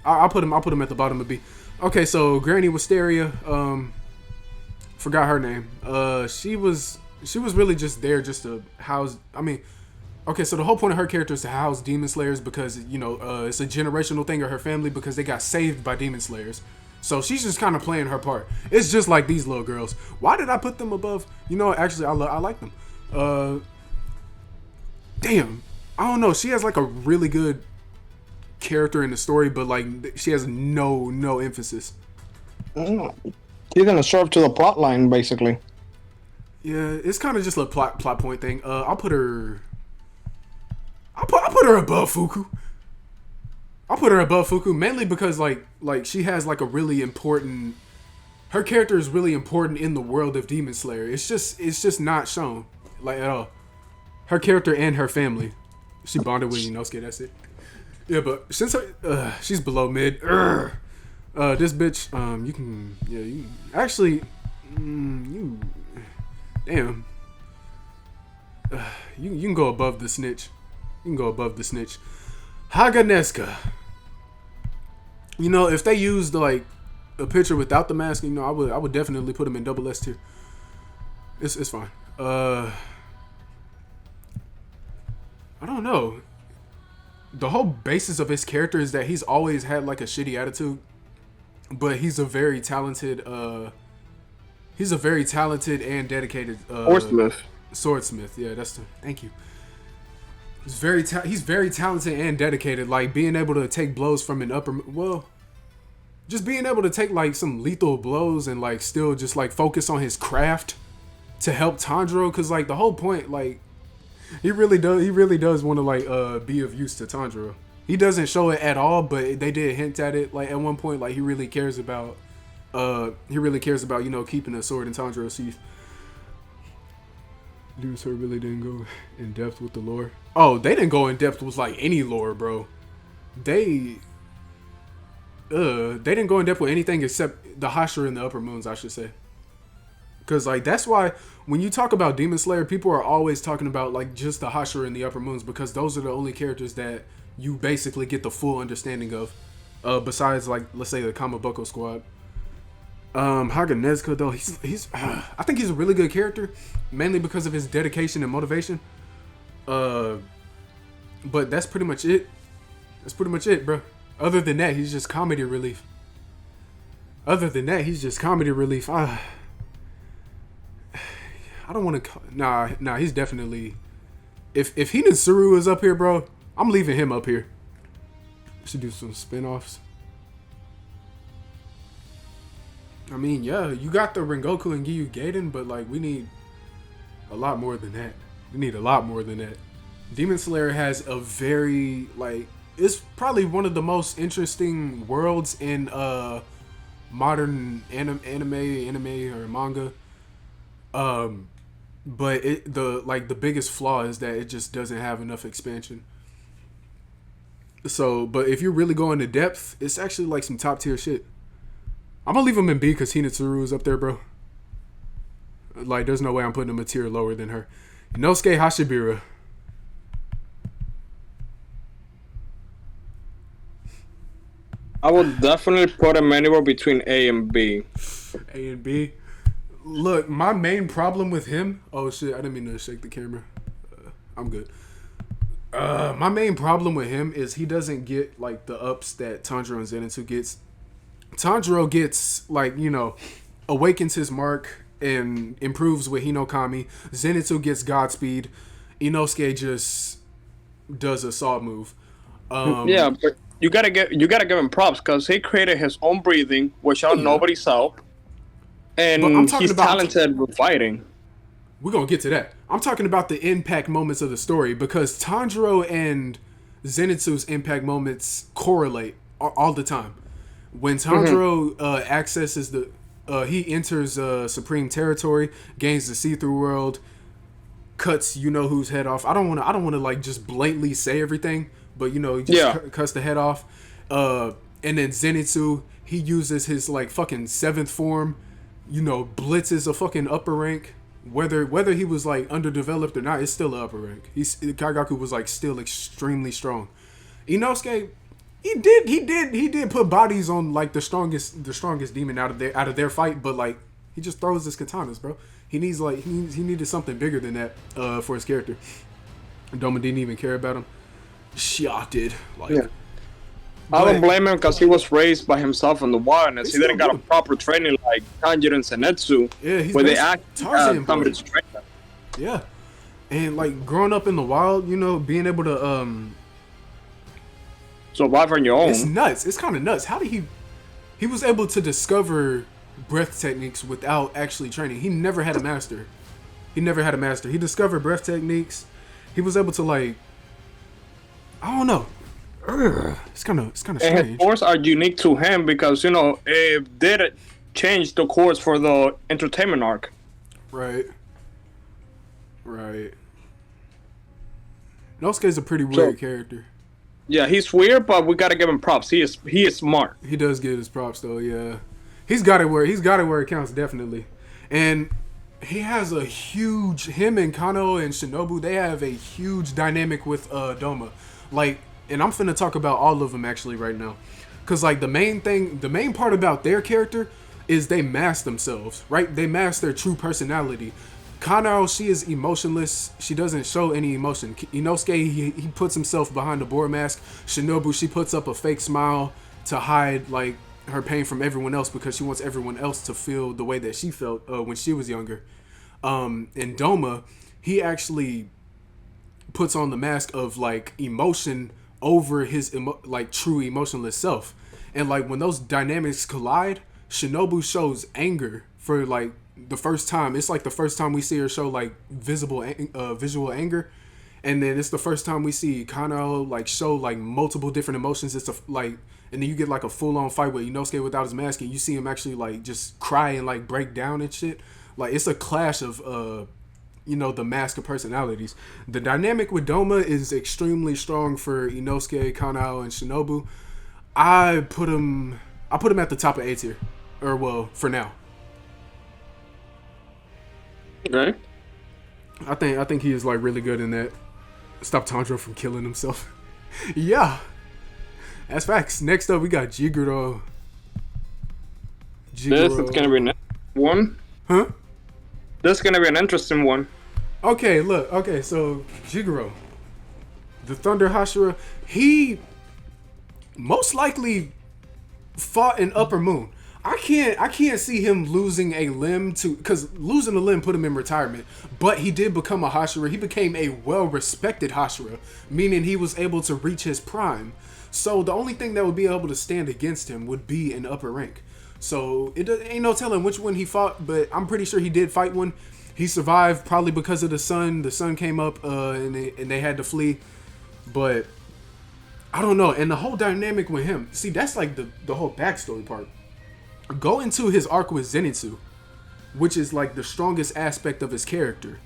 I'll put them at the bottom of B. Okay, so Granny Wisteria, forgot her name. She was really just there just to house. I mean, okay, so the whole point of her character is to house demon slayers because it's a generational thing of her family because they got saved by demon slayers. So she's just kind of playing her part. It's just like these little girls. Why did I put them above? Actually, I like them. Damn, I don't know. She has like a really good character in the story, but like she has no emphasis. She's gonna serve to the plot line, basically. Yeah, it's kind of just a plot point thing. I'll put her above Fuku. I'll put her above Fuku mainly because like she has like a really important. Her character is really important in the world of Demon Slayer. It's just not shown like at all. Her character and her family. She bonded with Inosuke. That's it. Yeah, but since she's below mid. This bitch. You can actually. Damn. You can go above the snitch. You can go above the snitch. Haganeska. You know, if they used like a picture without the mask, you know, I would definitely put him in double S tier. It's fine. I don't know. The whole basis of his character is that he's always had like a shitty attitude, but he's a very talented and dedicated swordsmith. Yeah, thank you. He's very talented and dedicated. Like being able to take blows from an just being able to take like some lethal blows and like still just like focus on his craft to help Tanjiro, because like the whole point, like he really does want to like be of use to Tanjiro. He doesn't show it at all, but they did hint at it like at one point. Like he really cares about you know, keeping a sword in Tanjiro's sheath. Dude, so really didn't go in depth with the lore. Oh, they didn't go in depth with like any lore, bro. They didn't go in depth with anything except the Hashira and the Upper Moons, I should say. Because like that's why when you talk about Demon Slayer, people are always talking about like just the Hashira and the Upper Moons, because those are the only characters that you basically get the full understanding of. Besides like, let's say the Kamaboko squad. Haganezuka though, he's I think he's a really good character, mainly because of his dedication and motivation. But that's pretty much it. Bro. Other than that, he's just comedy relief. I don't want to. Nah. He's definitely. If Hinetsuru is up here, bro, I'm leaving him up here. We should do some spin-offs. I mean, yeah, you got the Rengoku and Giyu Gaiden, but like we need a lot more than that. Demon Slayer has a very like, it's probably one of the most interesting worlds in modern anime or manga. But the biggest flaw is that it just doesn't have enough expansion. So, but if you really go into depth, it's actually like some top tier shit. I'm gonna leave him in B because Hinetsuru is up there, bro. Like, there's no way I'm putting him a tier lower than her. Inosuke Hashibira. I would definitely put him anywhere between A and B. A and B. Look, my main problem with him. Oh shit! I didn't mean to shake the camera. I'm good. My main problem with him is he doesn't get like the ups that Tanjiro and Zenitsu gets. Tanjiro gets like, you know, awakens his mark and improves with Hinokami. Zenitsu gets Godspeed. Inosuke just does a saw move. Yeah, but you gotta give him props because he created his own breathing, which nobody saw. And he's talented with fighting. We're going to get to that. I'm talking about the impact moments of the story, because Tanjiro and Zenitsu's impact moments correlate all the time. When Tanjiro accesses he enters Supreme Territory, gains the see-through world, cuts you-know-who's head off. I don't want to like just blatantly say everything, but you know, he just cuts the head off. And then Zenitsu, he uses his like fucking 7th form, you know, blitzes a fucking upper rank. Whether he was like underdeveloped or not, it's still an upper rank. Kagaku was like still extremely strong. Inosuke, he did put bodies on like the strongest demon out of their fight, but like he just throws his katanas, bro. He needed something bigger than that for his character. Doma didn't even care about him. Xia did. Like, yeah. I don't blame him because he was raised by himself in the wilderness. He didn't got a proper training like Tanjiro and Zenitsu, where they actually somebody to train them. Yeah, and like growing up in the wild, you know, being able to survive on your own. It's nuts. It's kind of nuts. How did he was able to discover breath techniques without actually training? He never had a master. He discovered breath techniques. He was able to like, I don't know. It's kind of strange. And his cores are unique to him because, you know, it did change the cores for the entertainment arc. Right. Inosuke's a pretty weird character. Yeah, he's weird, but we gotta give him props. He is smart. He does get his props though. Yeah, he's got it where it counts, definitely. And he has a huge, him and Kano and Shinobu, they have a huge dynamic with Doma. Like, and I'm finna talk about all of them actually right now. Cause like the main part about their character is they mask themselves, right? They mask their true personality. Kano, she is emotionless. She doesn't show any emotion. Inosuke, he puts himself behind a boar mask. Shinobu, she puts up a fake smile to hide like her pain from everyone else because she wants everyone else to feel the way that she felt when she was younger. And Doma, he actually puts on the mask of like emotion over his like true emotionless self. And like when those dynamics collide, Shinobu shows anger for like the first time. It's like the first time we see her show like visual anger, and then it's the first time we see Kano like show like multiple different emotions. It's like, and then you get like a full on fight with Inosuke without his mask, and you see him actually like just cry and like break down and shit. Like it's a clash of the mask of personalities. The dynamic with Doma is extremely strong for Inosuke, Kano, and Shinobu. I put him at the top of A tier, or well, for now. Okay. I think he is like really good in that. Stop Tanjiro from killing himself. Yeah, that's facts. Next up, we got Jigoro. This is gonna be an one. Huh? This is gonna be an interesting one. Okay, look. Okay, so Jigoro, the Thunder Hashira, he most likely fought in Upper Moon. I can't see him losing a limb because losing a limb put him in retirement. But he did become a Hashira. He became a well-respected Hashira, meaning he was able to reach his prime. So the only thing that would be able to stand against him would be an upper rank. So it ain't no telling which one he fought, but I'm pretty sure he did fight one. He survived probably because of the sun. The sun came up and they had to flee. But I don't know. And the whole dynamic with him, see, that's like the whole backstory part. Go into his arc with Zenitsu, which is like the strongest aspect of his character.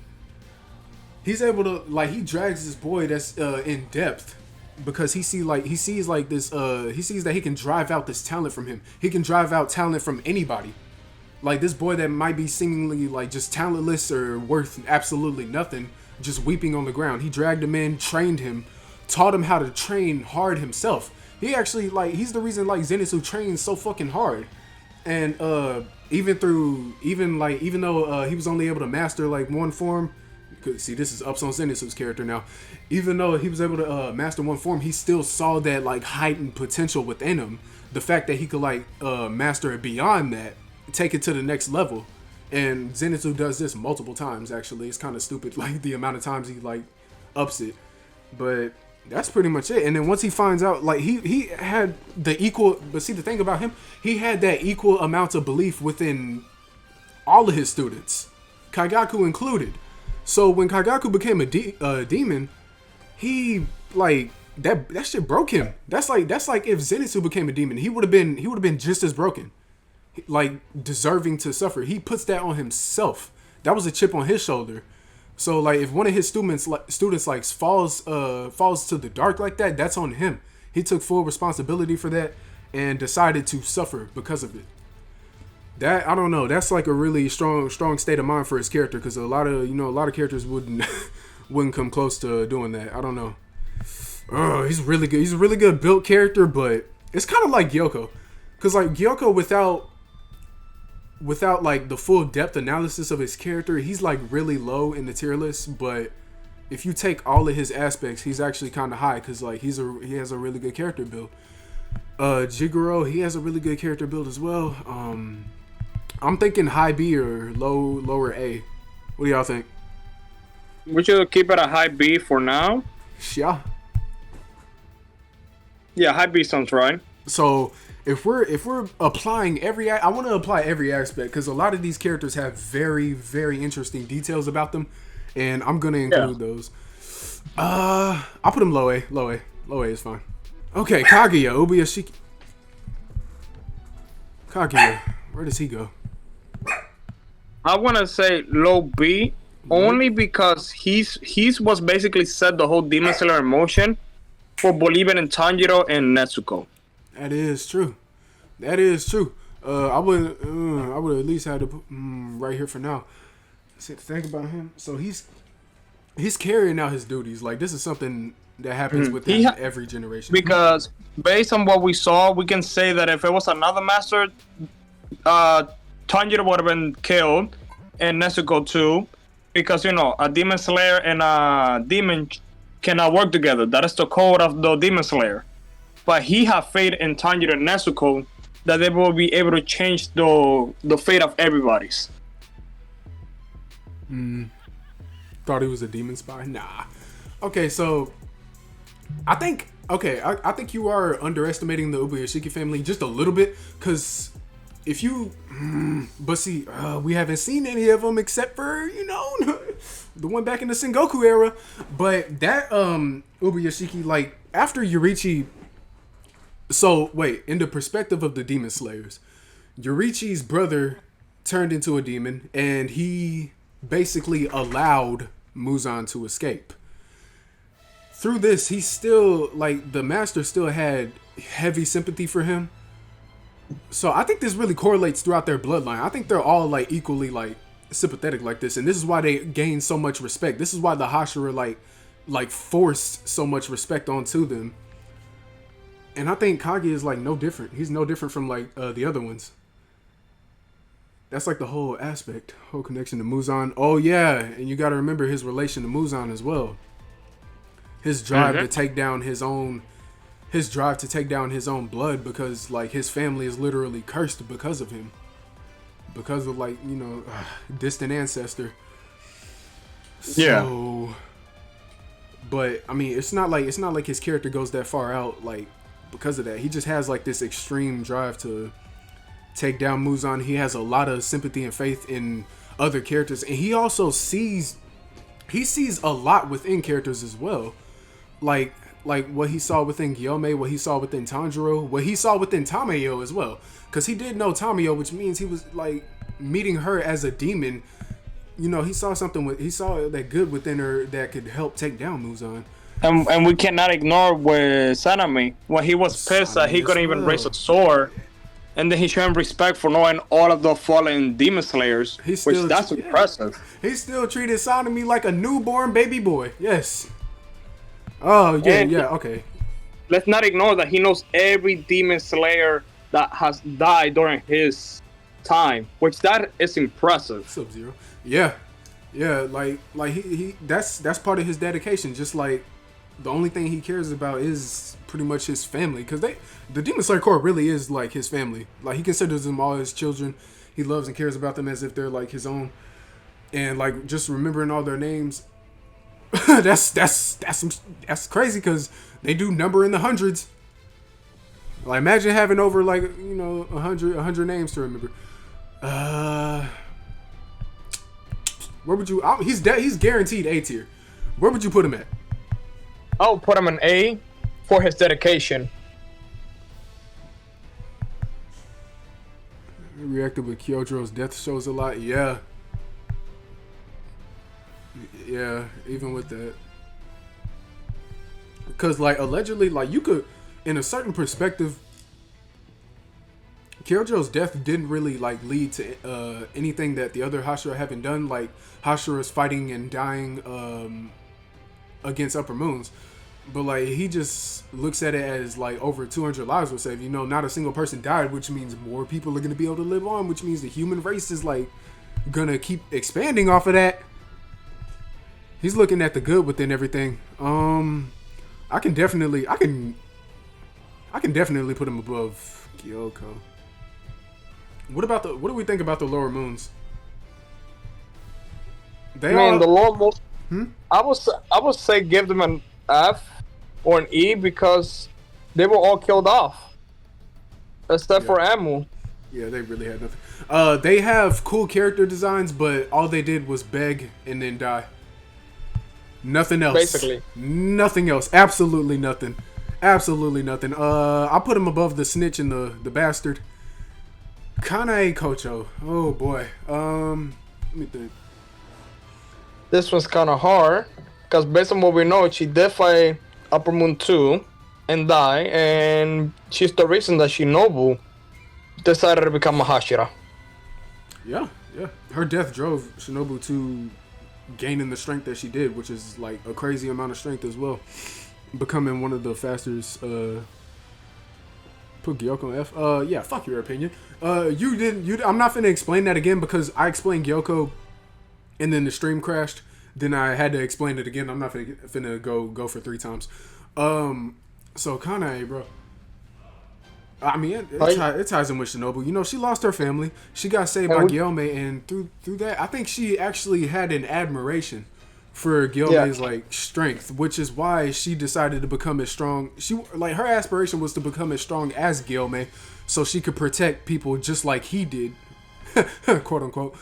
He's able to like he drags this boy that's in depth because he sees that he can drive out this talent from him. He can drive out talent from anybody. Like this boy that might be seemingly like just talentless or worth absolutely nothing, just weeping on the ground. He dragged him in, trained him, taught him how to train hard himself. He actually he's the reason like Zenitsu trains so fucking hard. And even though he was only able to master like one form, see this is ups on Zenitsu's character now. Even though he was able to master one form, he still saw that like heightened potential within him. The fact that he could master it beyond that, take it to the next level. And Zenitsu does this multiple times actually. It's kind of stupid like the amount of times he like ups it. But that's pretty much it. And then once he finds out, like he had the equal, but see the thing about him, he had that equal amount of belief within all of his students, Kagaku included. So when Kagaku became a demon, he like that shit broke him. That's like if Zenitsu became a demon, he would have been just as broken, like deserving to suffer. He puts that on himself. That was a chip on his shoulder. So like if one of his students falls to the dark like that, that's on him. He took full responsibility for that and decided to suffer because of it. That I don't know. That's like a really strong state of mind for his character because a lot of characters wouldn't come close to doing that. I don't know. Oh, he's really good. He's a really good built character, but it's kind of like Gyoko, because like Gyoko without like the full depth analysis of his character, he's like really low in the tier list. But if you take all of his aspects, he's actually kind of high because like he has a really good character build. Jigoro, he has a really good character build as well. I'm thinking high B or lower A. What do y'all think? We should keep it a high B for now. Yeah. Yeah, high B sounds right. So if we're applying I want to apply every aspect because a lot of these characters have very, very interesting details about them, and I'm gonna include those. I'll put them low A. Low A is fine. Okay, Kaguya, Ubuyashiki. Kaguya, where does he go? I want to say low B, only because he's was basically set the whole Demon Slayer in motion for believing in Tanjiro and Nezuko. That is true. I would at least have to put right here for now. see, think about him. So he's carrying out his duties. Like this is something that happens within every generation. Because based on what we saw, we can say that if it was another master, Tanjiro would have been killed, and Nezuko too, because a demon slayer and a demon cannot work together. That is the code of the demon slayer. But he had faith in Tanjiro and Nezuko that they will be able to change the fate of everybody's. Thought he was a demon spy? Nah. Okay, so I think you are underestimating the Ubuyashiki family just a little bit, because if you, but see, we haven't seen any of them except for the one back in the Sengoku era. But that Ubuyashiki, like after Yurichi. So wait, in the perspective of the demon slayers, Yurichi's brother turned into a demon, and he basically allowed Muzan to escape. Through this, he still, like, the master still had heavy sympathy for him. So I think this really correlates throughout their bloodline. I think they're all, like, equally, like, sympathetic like this, and this is why they gain so much respect. This is why the Hashira, like forced so much respect onto them. And I think Kage is, like, no different. He's no different from, like, the other ones. That's, like, the whole aspect. Whole connection to Muzan. Oh, yeah. And you got to remember his relation to Muzan as well. His drive to take down his own... His drive to take down his own blood, because, like, his family is literally cursed because of him. Because of, like, distant ancestor. Yeah. So... But, I mean, it's not like his character goes that far out, like... Because of that, he just has like this extreme drive to take down Muzan. He has a lot of sympathy and faith in other characters, and he also sees a lot within characters as well, like what he saw within Gyome, what he saw within Tanjiro, what he saw within Tamayo as well, because he did know Tamayo, which means he was like meeting her as a demon. He saw he saw that good within her that could help take down Muzan. And we cannot ignore with Sanami, when he was pissed that he couldn't even raise a sword, and then he showed him respect for knowing all of the fallen demon slayers, that's impressive. He still treated Sanami like a newborn baby boy. Yes. Oh yeah, okay. Let's not ignore that he knows every demon slayer that has died during his time, which that is impressive. Sub-Zero. Yeah, like he that's part of his dedication. Just like. The only thing he cares about is pretty much his family, because the Demon Slayer Corps really is like his family. Like he considers them all his children. He loves and cares about them as if they're like his own. And like just remembering all their names, that's crazy, because they do number in the hundreds. Like imagine having over like 100 names to remember. Where would you? He's guaranteed A tier. Where would you put him at? I'll put him an A for his dedication. Reacted with Kyojiro's death shows a lot. Yeah, even with that. Because, like, allegedly, like, you could, in a certain perspective, Kyojiro's death didn't really, like, lead to anything that the other Hashira haven't done. Like, Hashira's fighting and dying against Upper Moons. But, like, he just looks at it as, like, over 200 lives were saved. Not a single person died, which means more people are going to be able to live on, which means the human race is, like, going to keep expanding off of that. He's looking at the good within everything. I can definitely put him above Gyoko. What do we think about the lower moons? The lower moons. I would say give them an F or an E, because they were all killed off, except for Amu. Yeah, they really had nothing. They have cool character designs, but all they did was beg and then die. Nothing else. Basically. Nothing else. Absolutely nothing. Absolutely nothing. I'll put him above the snitch and the bastard. Kanae Kocho. Oh boy. Let me think. This one's kind of hard, because based on what we know, she did fight Upper Moon 2 and die, and she's the reason that Shinobu decided to become a Hashira. Yeah, Yeah, her death drove Shinobu to gaining the strength that she did, which is like a crazy amount of strength as well, becoming one of the fastest. Put Gyoko on F. Yeah, fuck your opinion. You didn't. You. I'm not finna explain that again because I explained Gyoko, and then the stream crashed. Then I had to explain it again. I'm not finna go for 3 times. So Kanae, bro. I mean, it ties in with Shinobu. You know, she lost her family. She got saved by Gyome, and through that, I think she actually had an admiration for Gyome's like strength, which is why she decided to become as strong. She like her aspiration was to become as strong as Gyome, so she could protect people just like he did, quote unquote,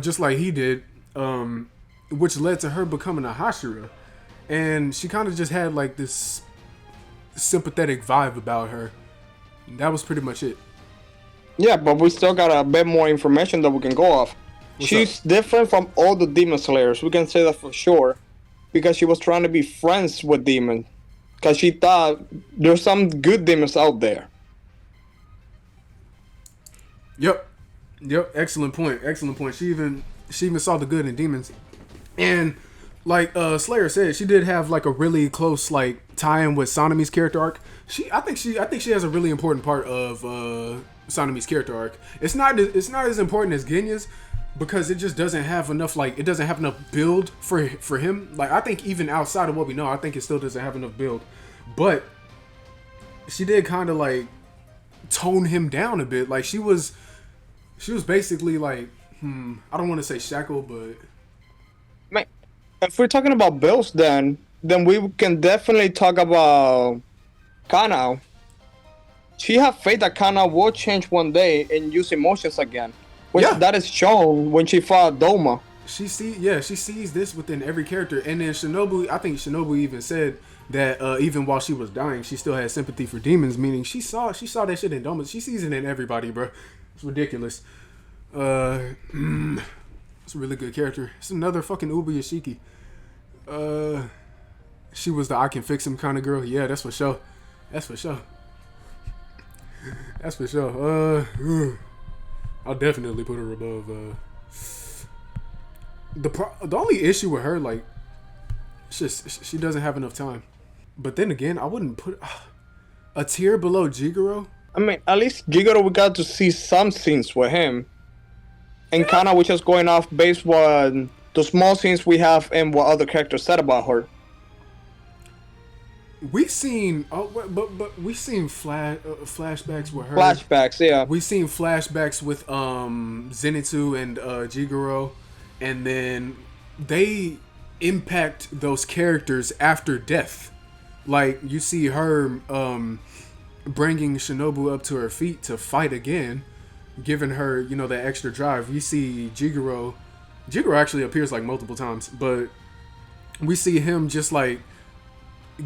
just like he did, which led to her becoming a Hashira, and she kind of just had like this sympathetic vibe about her. That was pretty much it. Yeah, but we still got a bit more information that we can go off. She's different from all the Demon Slayers. We can say that for sure. Because she was trying to be friends with demons. Because she thought there's some good demons out there. Yep. Excellent point. She even saw the good in demons. And like Slayer said, she did have like a really close like tie-in with Sonami's character arc. I think she has a really important part of Sonami's character arc. It's not as important as Genya's because it just doesn't have enough build for him. Like I think even outside of what we know, I think it still doesn't have enough build. But she did kind of like tone him down a bit. Like she was basically like I don't want to say shackled, but Man, if we're talking about builds, then we can definitely talk about Kanao. She had faith that Kanao will change one day and use emotions again. Which that is shown when she fought Doma. She sees this within every character. And then Shinobu, I think Shinobu even said that even while she was dying, she still had sympathy for demons, meaning she saw that shit in Doma. She sees it in everybody, bro. It's ridiculous. It's a really good character. It's another fucking Ubi Yashiki. She was the I can fix him kind of girl. Yeah, that's for sure. I'll definitely put her above. The only issue with her, like, it's just she doesn't have enough time. But then again, I wouldn't put a tier below Jigoro. I mean, at least Jigoro, we got to see some scenes with him. And Kana, we're just going off based on the small scenes we have and what other characters said about her. We've seen, but we've seen flashbacks with her. Flashbacks, yeah. We've seen flashbacks with Zenitsu and Jigoro, and then they impact those characters after death. Like you see her bringing Shinobu up to her feet to fight again, giving her that extra drive. We see Jigoro actually appears like multiple times, but we see him just like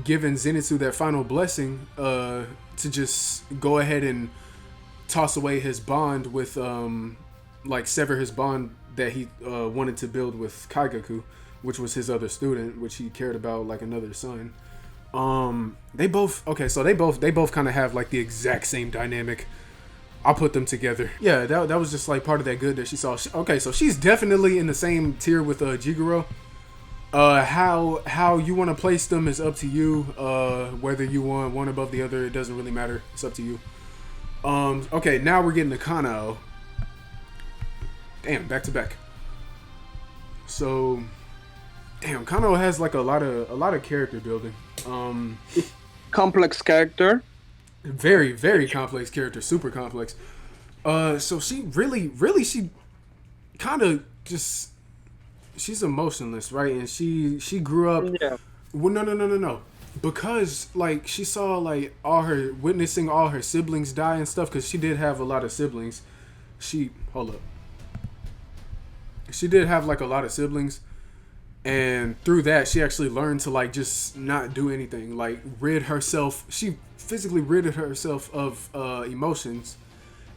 giving Zenitsu that final blessing to just go ahead and toss away his bond with like sever his bond that he wanted to build with Kaigaku, which was his other student, which he cared about like another son. They both kind of have like the exact same dynamic. I'll put them together. Yeah, that was just like part of that good that she saw. Okay, so she's definitely in the same tier with Jigoro. How you want to place them is up to you. Whether you want one above the other, it doesn't really matter. It's up to you. Okay, now we're getting to Kanao. Damn, back to back. So, damn, Kanao has like a lot of character building. Complex character. Very, very complex character. Super complex. So she really, she kind of just. She's emotionless, right? And she grew up. Yeah. Well, no. Because like she saw like witnessing all her siblings die and stuff. Because she did have a lot of siblings. She did have like a lot of siblings, and through that she actually learned to like just not do anything. Like she physically ridded herself of emotions,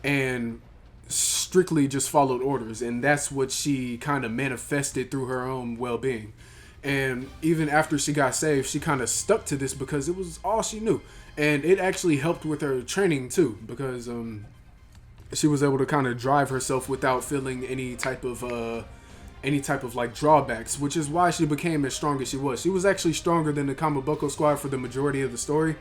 and strictly just followed orders, and that's what she kind of manifested through her own well-being. And even after she got saved, she kind of stuck to this because it was all she knew, and it actually helped with her training too, because able to kind of drive herself without feeling any type of like drawbacks, which is why she became as strong as she was. She was actually stronger than the Kamaboko squad for the majority of the story.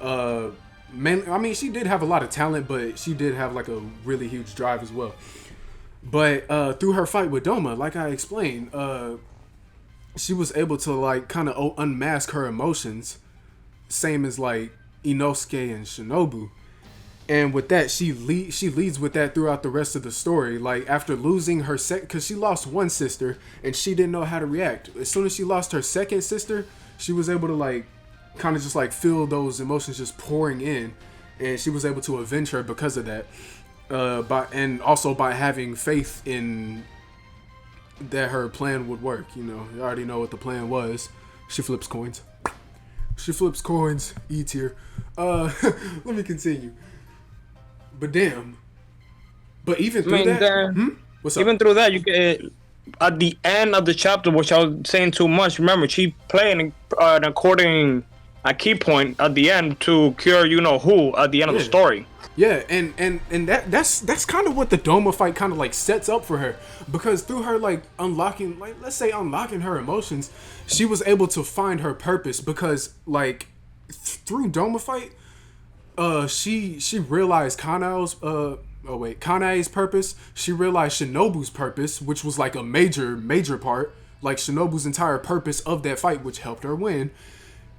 I mean, she did have a lot of talent, but she did have like a really huge drive as well. But through her fight with Doma, like I explained, she was able to like kind of unmask her emotions, same as like Inosuke and Shinobu. And with that, she leads with that throughout the rest of the story. Like after losing her because she lost one sister and she didn't know how to react. As soon as she lost her second sister, she was able to like kind of just like feel those emotions just pouring in, and she was able to avenge her because of that. And also by having faith in that her plan would work. You know, you already know what the plan was. She flips coins. E tier. Let me continue. But damn. But even through what's up? Even through that, you get at the end of the chapter, which I was saying too much. Remember, she played according a key point at the end to cure you know who at the end of the story. Yeah, and that's kind of what the Doma fight kind of like sets up for her, because through her like unlocking, like let's say unlocking her emotions, she was able to find her purpose, because like through Doma fight, she realized Kanae's purpose. She realized Shinobu's purpose, which was like a major part, like Shinobu's entire purpose of that fight, which helped her win.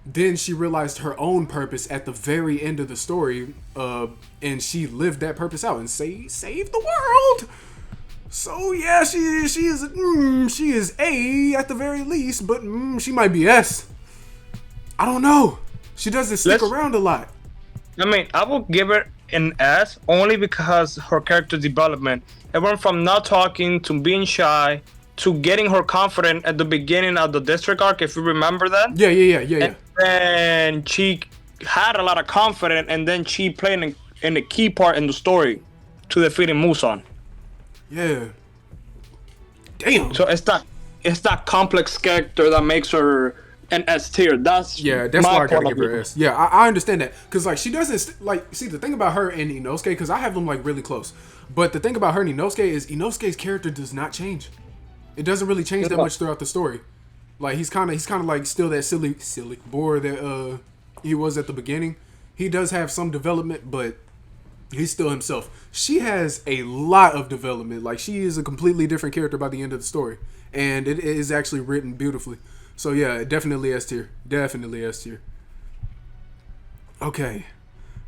Then she realized her own purpose at the very end of the story, and she lived that purpose out and saved the world. So yeah, she is A at the very least, but she might be S. I don't know. She doesn't stick around a lot. I mean, I will give her an S only because her character development. It went from not talking to being shy to getting her confident at the beginning of the district arc, if you remember that. Yeah. And she had a lot of confidence, and then she played in a key part in the story to defeating Musan. Yeah. Damn. So it's that complex character that makes her an S tier. That's why I gotta give her S. Yeah, I understand that, because like she doesn't like see the thing about her and Inosuke, because I have them like really close. But the thing about her and Inosuke is Inosuke's character does not change. It doesn't really change that much throughout the story. Like he's kind of like still that silly boy that he was at the beginning. He does have some development, but he's still himself. She has a lot of development. Like she is a completely different character by the end of the story, and it is actually written beautifully. So yeah, definitely S tier. Definitely S tier. Okay,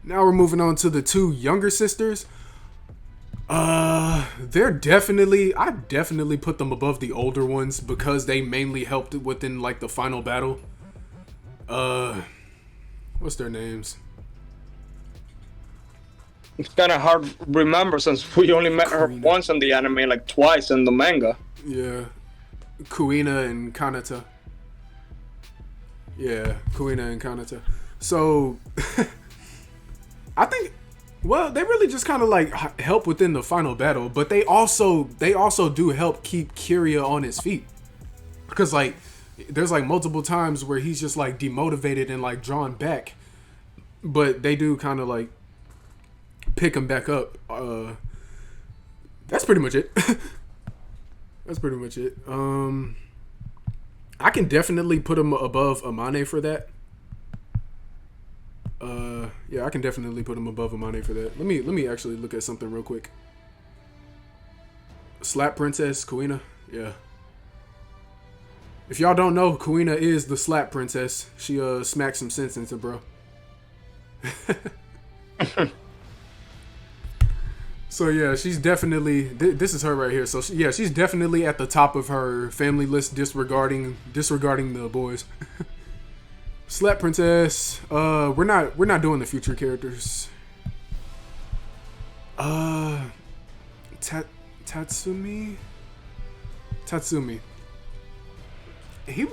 now we're moving on to the two younger sisters. I definitely put them above the older ones because they mainly helped within like the final battle. What's their names? It's kind of hard to remember since we only met her once in the anime, like twice in the manga. Yeah, Kuina and Kanata. So, I think, well, they really just kind of like help within the final battle, but they also do help keep Kiryu on his feet, because like there's like multiple times where he's just like demotivated and like drawn back, but they do kind of like pick him back up. That's pretty much it. I can definitely put him above Amane for that. Yeah, I can definitely put him above Amane for that. Let me actually look at something real quick. Slap Princess, Kuina. Yeah. If y'all don't know, Kuina is the Slap Princess. She smacks some sense into bro. So yeah, she's definitely, this is her right here. So she's definitely at the top of her family list, disregarding the boys. Slap Princess. We're not doing the future characters. Tatsumi. He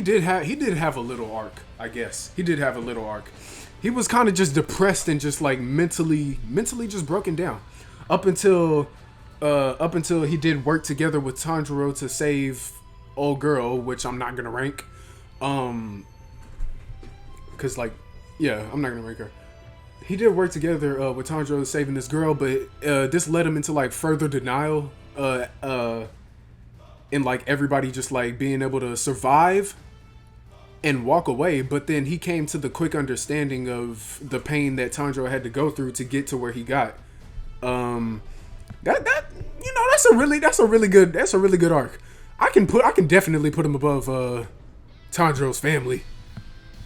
did have a little arc, I guess. He did have a little arc. He was kind of just depressed and just like mentally just broken down up until he did work together with Tanjiro to save old girl, which I'm not gonna rank, cause like, yeah, I'm not gonna rank her. he did work together with Tanjiro saving this girl, but this led him into like further denial. And like everybody just like being able to survive and walk away, but then he came to the quick understanding of the pain that Tanjiro had to go through to get to where he got. That you know, that's a really good arc. I can definitely put him above Tanjiro's family.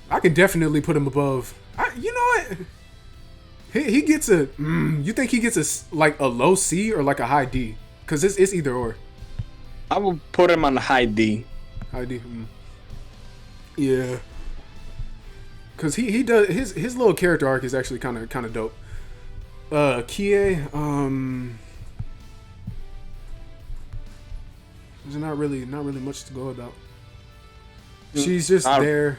I can definitely put him above. You know what? He gets a. You think he gets a low C or like a high D? Because it's either or. I would put him on high D. High D. Yeah. Cause he does his little character arc is actually kind of dope. Kie, there's not really much to go about. She's just there.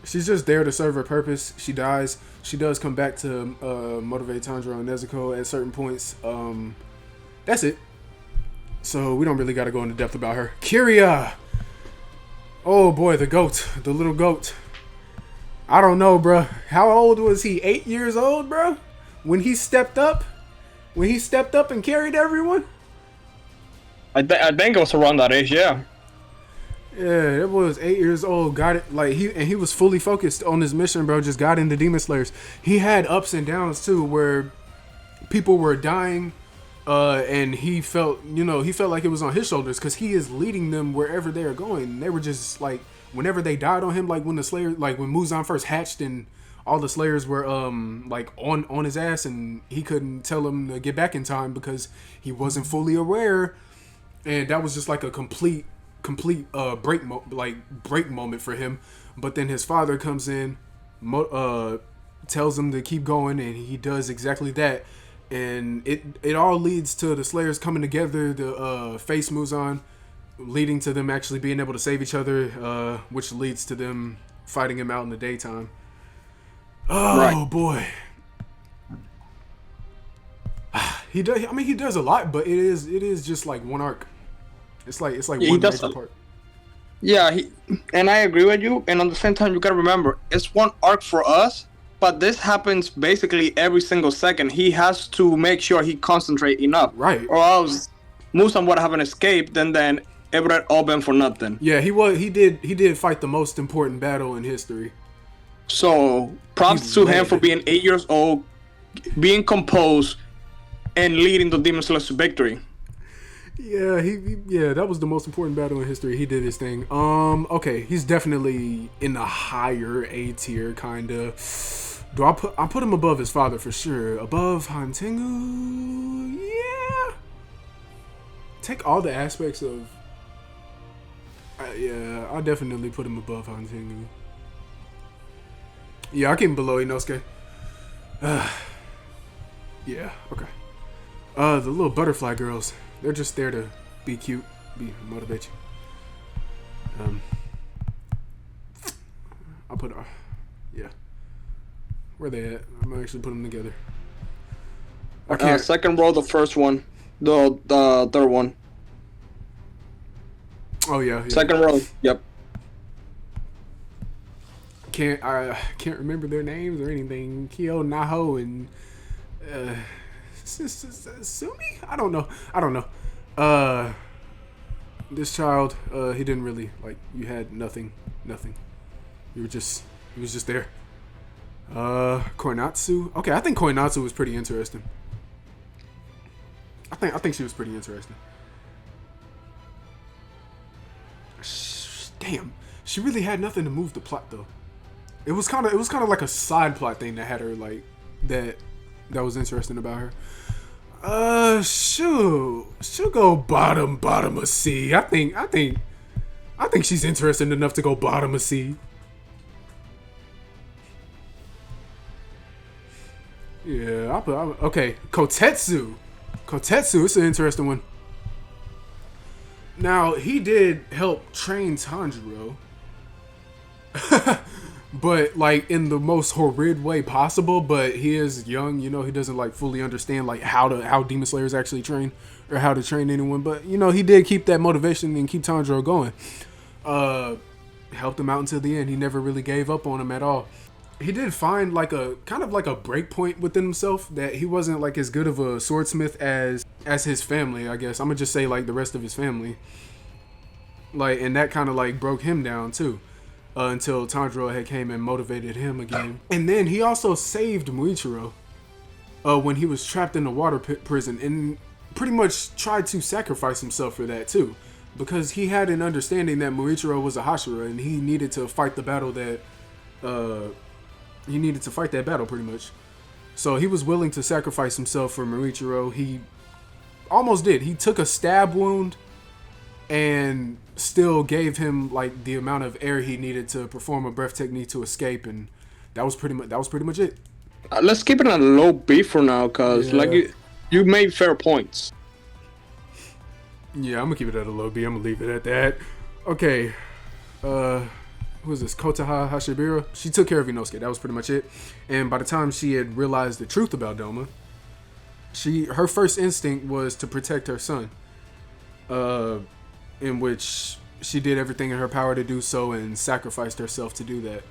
She's just there to serve her purpose. She dies. She does come back to motivate Tanjiro and Nezuko at certain points. That's it. So we don't really got to go into depth about her. Kiria. Oh boy, the goat, the little goat. I don't know, bro. How old was he? 8 years old, bro? When he stepped up? When he stepped up and carried everyone? I think it was around that age, yeah. Yeah, it was 8 years old. Got it. Like he was fully focused on his mission, bro. Just got into Demon Slayers. He had ups and downs too, where people were dying, and he felt like it was on his shoulders because he is leading them wherever they are going. They were just like, whenever they died on him, like when the Slayer, like when Muzan first hatched and all the Slayers were like on his ass, and he couldn't tell them to get back in time because he wasn't fully aware, and that was just like a complete break moment for him. But then his father comes in, tells him to keep going, and he does exactly that. And it all leads to the Slayers coming together to face Muzan, leading to them actually being able to save each other, which leads to them fighting him out in the daytime. Oh right. Boy, he does. I mean, he does a lot, but it is just like one arc. It's like one major part. Yeah, and I agree with you. And at the same time, you gotta remember, it's one arc for us, but this happens basically every single second. He has to make sure he concentrate enough, right? Or else Muzan would have an escape. Then it would have all been for nothing. Yeah, he did fight the most important battle in history. So props to him for being 8 years old, being composed, and leading the Demon Slayers to victory. Yeah, yeah, that was the most important battle in history. He did his thing. Okay, he's definitely in the higher A tier, kinda. I put him above his father for sure. Above Han Tengu, yeah. Take all the aspects of. Yeah, I definitely put him above Han Tengu. Yeah, I keep him below Inosuke. Yeah, okay. The little butterfly girls. They're just there to be cute, motivate you. I'll put, yeah. Where they at? I'm gonna actually put them together. Second row, the first one, the third one. Oh yeah. Second row. Yep. I can't remember their names or anything. Kyo, Naho, and Sumi? I don't know. This child, he didn't really like. You had nothing. He was just there. Koinatsu. Okay, I think Koinatsu was pretty interesting. I think she was pretty interesting. Damn, she really had nothing to move the plot though. It was kind of like a side plot thing that had her like that was interesting about her. She'll go bottom of C. I think she's interesting enough to go bottom of C. Yeah, okay. Kotetsu. It's an interesting one. Now, he did help train Tanjiro. But like in the most horrid way possible, but he is young, he doesn't like fully understand like how Demon Slayers actually train or how to train anyone, but he did keep that motivation and keep Tanjiro going. Helped him out until the end. He never really gave up on him at all. he did find like a kind of like a break point within himself that he wasn't like as good of a swordsmith as his family, I guess. I'm gonna just say like the rest of his family. Like, and that kind of like broke him down too. Until Tanjiro had came and motivated him again. And then he also saved Muichiro when he was trapped in the water prison, and pretty much tried to sacrifice himself for that too, because he had an understanding that Muichiro was a Hashira and he needed to fight the battle that pretty much. So he was willing to sacrifice himself for Muichiro. He almost did. He took a stab wound and still gave him like the amount of air he needed to perform a breath technique to escape, and that was pretty much it. Let's keep it on a low B for now, cause like you made fair points. Yeah, I'm gonna keep it at a low B. I'm gonna leave it at that. Okay, who is this? Kotaha Hashibira. She took care of Inosuke. That was pretty much it. And by the time she had realized the truth about Doma, her first instinct was to protect her son. In which she did everything in her power to do so and sacrificed herself to do that.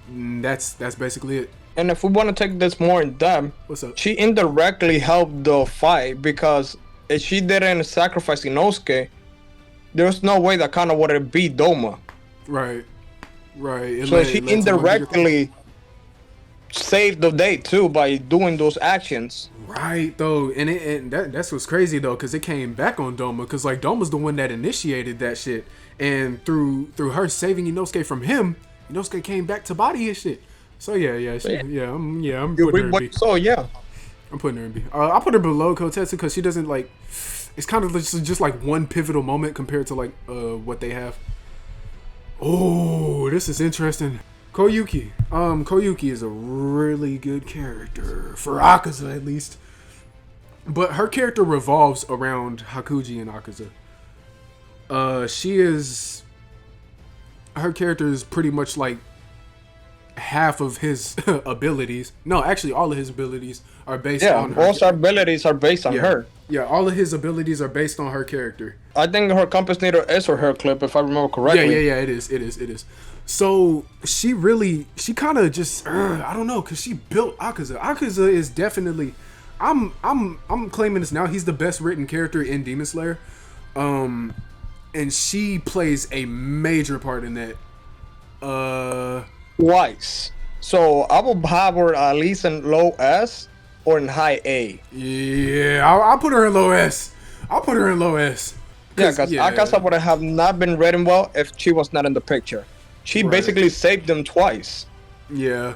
And that's basically it. And if we want to take this more in depth, What's up? she indirectly helped the fight, because if she didn't sacrifice Inosuke, there's no way that Kana would have beat Doma. Right. So she indirectly saved the day too by doing those actions. Right, though, and that's what's crazy though, because it came back on Doma, because like Doma's the one that initiated that shit, and through her saving Inosuke from him, Inosuke came back to body his shit. So I'm putting her in B. So yeah, I'm putting her in B. I'll put her below Kotetsu because she doesn't like. It's kind of just like one pivotal moment compared to like what they have. Oh, this is interesting. Koyuki. Koyuki is a really good character for Akaza at least, but her character revolves around Hakuji and Akaza. Her character is pretty much like half of his abilities. No, actually, all of his abilities are based on her. All her abilities are based on her. Yeah, all of his abilities are based on her character. I think her compass needle is her hair clip, if I remember correctly. Yeah, it is. So she kind of just I don't know, cause she built Akaza. Akaza is definitely, I'm claiming this now. He's the best written character in Demon Slayer, and she plays a major part in that. Twice. So I will have her at least in low S or in high A. Yeah, I'll put her in low S. Yeah, because Akaza would have not been written well if she was not in the picture. She basically saved them twice. Yeah,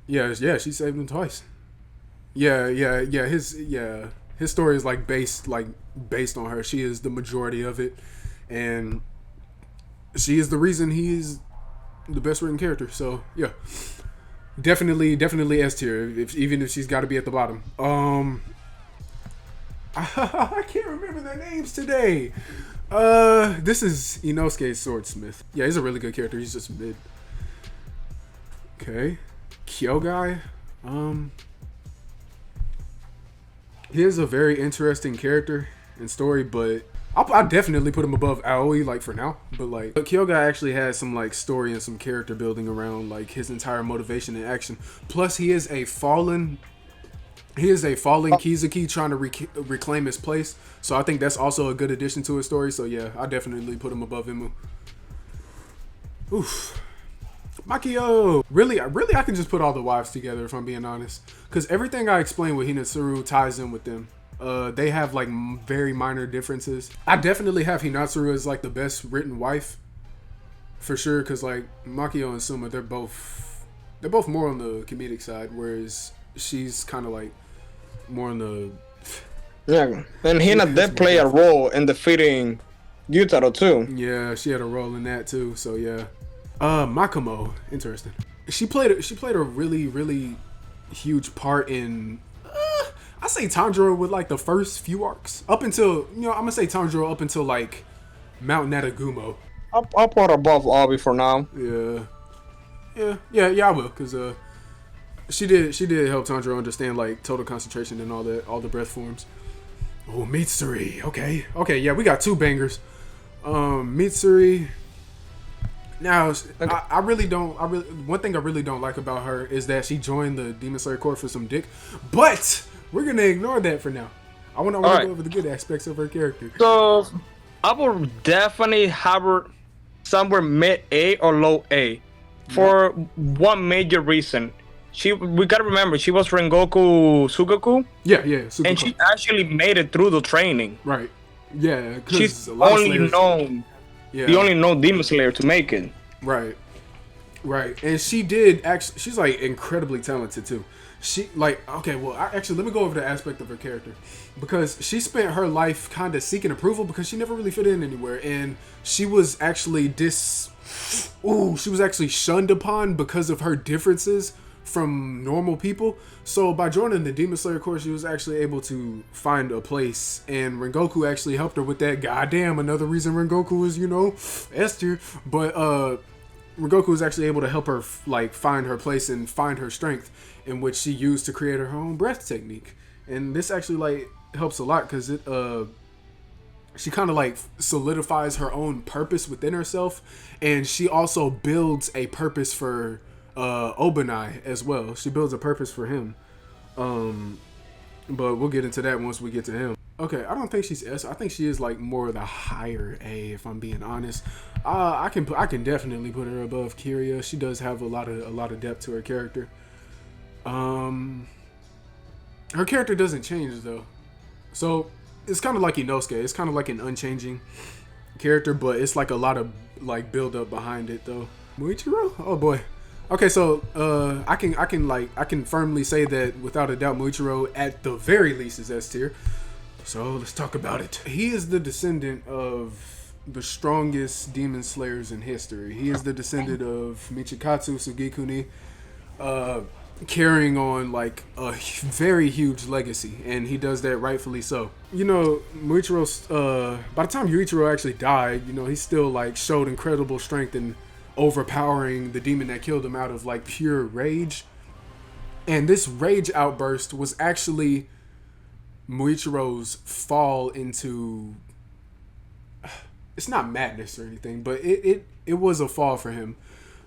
she saved him twice. Yeah. His story is like based on her. She is the majority of it, and she is the reason he's the best written character. So yeah, definitely S tier. Even if she's got to be at the bottom. I can't remember their names today. This is Inosuke's swordsmith. Yeah, he's a really good character. He's just mid. Okay, Kyogai. He is a very interesting character and story, but I'll definitely put him above Aoi, like for now. But like, Kyogai actually has some like story and some character building around like his entire motivation and action. Plus, he is a fallen Kizuki trying to reclaim his place. So I think that's also a good addition to his story. So yeah, I definitely put him above Imu. Oof. Makio. Really, I can just put all the wives together if I'm being honest. Because everything I explained with Hinatsuru ties in with them. They have like very minor differences. I definitely have Hinatsuru as like the best written wife. For sure, because like Makio and Suma, they're both more on the comedic side. Whereas she's kind of like more on the... Yeah, and Hina did play a role in defeating Gyutaro too. Yeah, she had a role in that too. So yeah, Makomo, interesting. She played a really, really huge part in. I say Tanjiro with like the first few arcs up until I'm gonna say Tanjiro up until like Mount Natagumo. I'll put her above Abi for now. Yeah, I will, cause she did help Tanjiro understand like total concentration and all the breath forms. Oh, Mitsuri. Okay, yeah, we got two bangers. Mitsuri. Now, I really don't. One thing I really don't like about her is that she joined the Demon Slayer Corps for some dick. But we're gonna ignore that for now. I want to Alright. go over the good aspects of her character. So I will definitely have her somewhere mid A or low A for one major reason. We gotta remember she was Rengoku Sugaku, Yeah, super and cool. she actually made it through the training. Right. Yeah, 'cause She's a lot of only Slayers- known. Yeah. The only known Demon Slayer to make it. Right. And she did actually. She's like incredibly talented too. She like okay. Well, actually, let me go over the aspect of her character because she spent her life kind of seeking approval because she never really fit in anywhere, and she was actually she was actually shunned upon because of her differences from normal people. So by joining the Demon Slayer Corps, she was actually able to find a place, and Rengoku actually helped her with that. Goddamn, another reason Rengoku was, S tier. But Rengoku was actually able to help her like find her place and find her strength, in which she used to create her own breath technique. And this actually like helps a lot because it she kind of like solidifies her own purpose within herself, and she also builds a purpose for Obanai as well. She builds a purpose for him. But we'll get into that once we get to him. Okay, I don't think she's S. I think she is like more the higher A, if I'm being honest. I can definitely put her above Kiria. She does have a lot of depth to her character. Her character doesn't change though, so it's kind of like Inosuke. It's kind of like an unchanging character, but it's like a lot of like build up behind it though. Muichiro? Oh boy. Okay, so I can firmly say that without a doubt Muichiro at the very least is S tier. So let's talk about it. He is the descendant of the strongest demon slayers in history. He is the descendant of Michikatsu Sugikuni, carrying on like a very huge legacy, and he does that rightfully so. Muichiro, by the time Yuichiro actually died, he still like showed incredible strength and overpowering the demon that killed him out of like pure rage. And this rage outburst was actually Muichiro's fall into, it's not madness or anything, but it was a fall for him,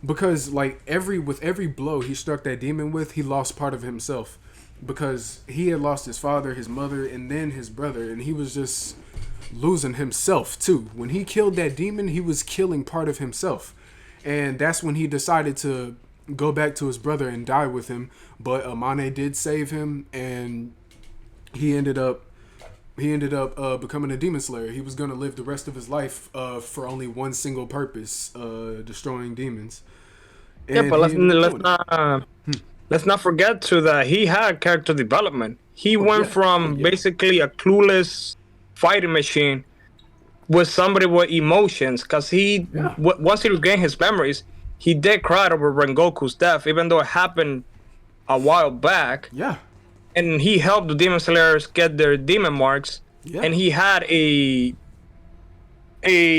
because like with every blow he struck that demon with, he lost part of himself, because he had lost his father, his mother, and then his brother, and he was just losing himself too. When he killed that demon, he was killing part of himself, and that's when he decided to go back to his brother and die with him. But Amane did save him, and he ended up becoming a demon slayer. He was going to live the rest of his life for only one single purpose, destroying demons. Yeah, And but he let's not forget to that he had character development. He went from basically a clueless fighting machine with somebody with emotions, because once he regained his memories, he did cry over Rengoku's death, even though it happened a while back. Yeah. And he helped the demon slayers get their demon marks. Yeah. And he had a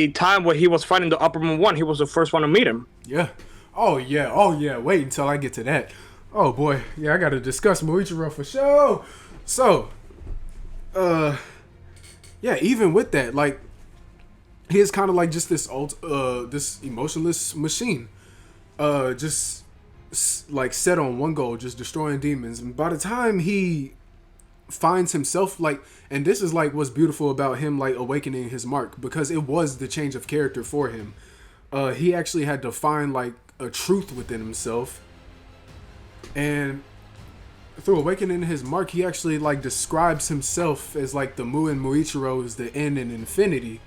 time where he was fighting the Upper Moon 1. He was the first one to meet him. Yeah. Oh yeah. Wait until I get to that. Oh boy. Yeah, I gotta discuss Muichiro for sure. So, yeah, even with that, like, he is kind of like just this this emotionless machine, just like set on one goal, just destroying demons. And by the time he finds himself, like, and this is like what's beautiful about him like awakening his mark, because it was the change of character for him. He actually had to find like a truth within himself, and through awakening his mark, he actually like describes himself as like the Mu and Muichiro is the end in infinity.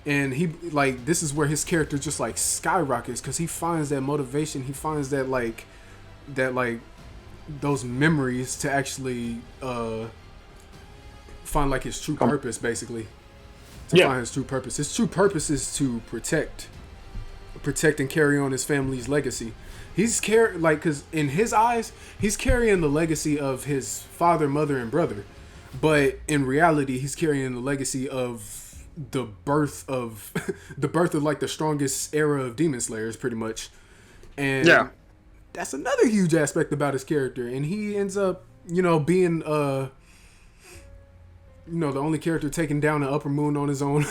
And he like, this is where his character just like skyrockets, because he finds that motivation, he finds that like those memories to actually find like his true purpose, basically. Find his true purpose. His true purpose is to protect and carry on his family's legacy. He's because in his eyes, he's carrying the legacy of his father, mother, and brother, but in reality, he's carrying the legacy of the birth of like the strongest era of demon slayers, pretty much. And that's another huge aspect about his character, and he ends up being the only character taking down the Upper Moon on his own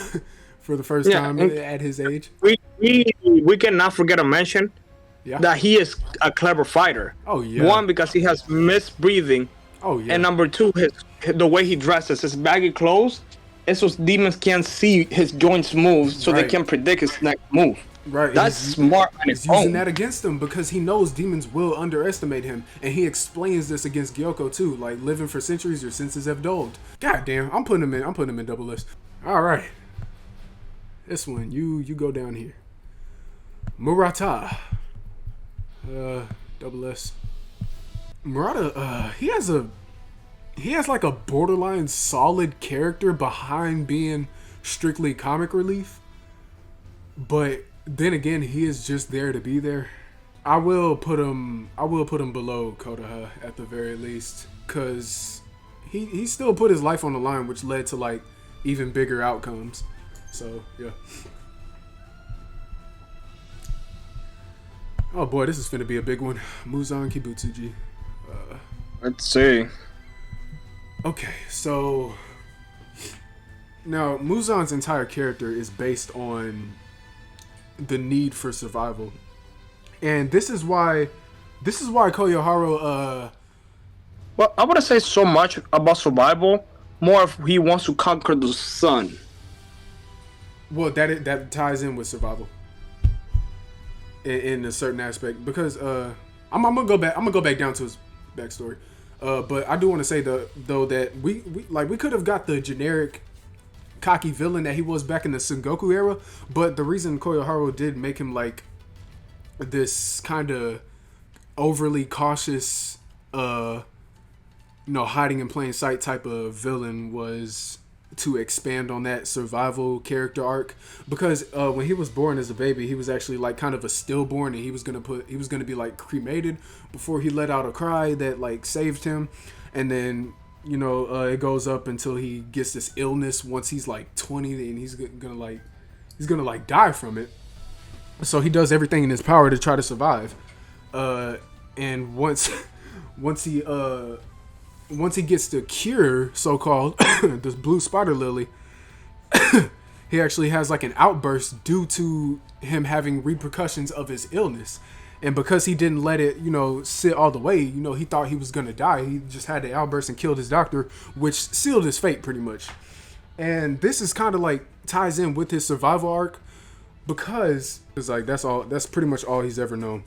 for the first time and at his age. we cannot forget to mention Yeah. that he is a clever fighter. Oh yeah. One, because he has missed breathing, Oh yeah. and number two, the way he dresses, his baggy clothes, esos demons can't see his joints move, so they Right. can predict his next move. Right. That's smart on He's its using own. that against him because he knows demons will underestimate him, and he explains this against Gyoko too. Like, living for centuries, your senses have dulled. God damn, I'm putting him in double list. All right, this one, you go down here. Murata, double S. Murata, he has like a borderline solid character behind being strictly comic relief, but then again, he is just there to be there. I will put him below Konoha at the very least, cause he still put his life on the line, which led to like even bigger outcomes. So yeah. Oh boy, this is finna be a big one. Muzan Kibutsuji. Let's see. Okay, so now Muzan's entire character is based on the need for survival, and this is why Koyoharu Well, I wouldn't say so much about survival. More if he wants to conquer the sun. well that ties in with survival in a certain aspect, because I'm gonna go back down to his backstory, but I do want to say though that we could have got the generic cocky villain that he was back in the Sengoku era, but the reason Koyoharu did make him like this kind of overly cautious, hiding in plain sight type of villain was to expand on that survival character arc, because when he was born as a baby, he was actually like kind of a stillborn, and he was gonna be like cremated before he let out a cry that like saved him, and then it goes up until he gets this illness once he's like 20, and he's gonna like die from it. So he does everything in his power to try to survive. And once he gets the cure, so-called, this blue spider lily, he actually has like an outburst due to him having repercussions of his illness. And because he didn't let it, sit all the way, he thought he was going to die. He just had the outburst and killed his doctor, which sealed his fate pretty much. And this is kind of like ties in with his survival arc, because it's like that's pretty much all he's ever known.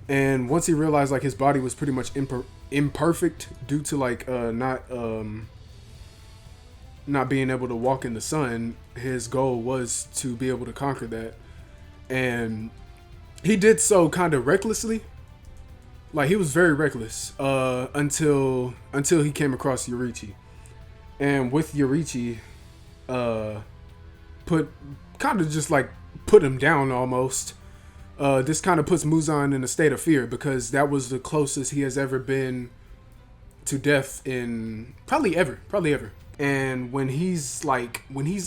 And once he realized like his body was pretty much imperfect due to like not being able to walk in the sun, his goal was to be able to conquer that. And he did so kind of recklessly. Like, he was very reckless until he came across Yorichi. And with Yorichi, put him down almost. This kind of puts Muzan in a state of fear, because that was the closest he has ever been to death in probably ever. And when he's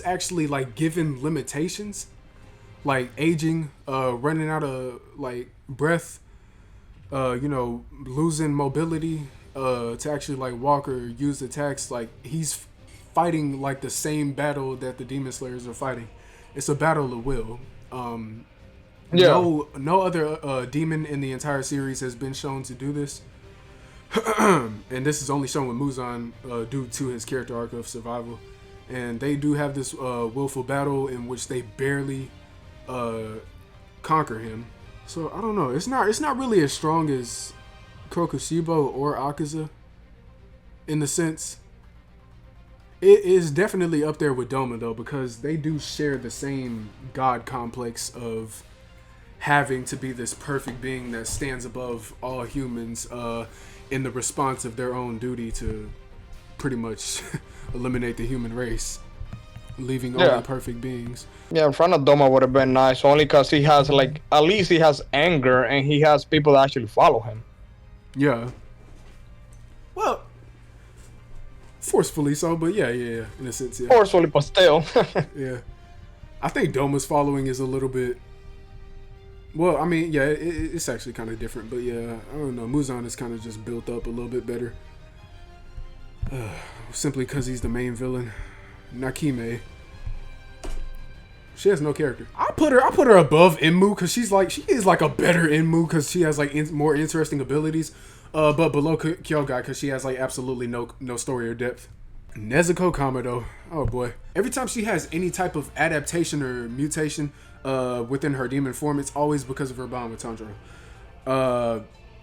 actually like given limitations, like aging, running out of like breath, losing mobility, to actually like walk or use attacks, like he's fighting like the same battle that the Demon Slayers are fighting. It's a battle of will. No other demon in the entire series has been shown to do this. And this is only shown with Muzan due to his character arc of survival. And they do have this willful battle in which they barely conquer him. So I don't know. It's not really as strong as Kokushibo or Akaza in the sense. It is definitely up there with Doma though, because they do share the same god complex of having to be this perfect being that stands above all humans in the response of their own duty to pretty much eliminate the human race, leaving only perfect beings. Yeah, in front of Doma would have been nice, only because he has like, at least he has anger and he has people that actually follow him. Yeah. Well, forcefully so, but yeah, in a sense, yeah. Forcefully, but still. Yeah. I think Doma's following is a little bit. Well, I mean, yeah, it's actually kind of different, but yeah, I don't know. Muzan is kind of just built up a little bit better. Simply because he's the main villain. Nakime. She has no character. I put her above Enmu because she is like a better Enmu because she has like more interesting abilities. But below Kyogai because she has like absolutely no story or depth. Nezuko Kamado. Oh boy. Every time she has any type of adaptation or mutation within her demon form, it's always because of her bond with Tanjiro.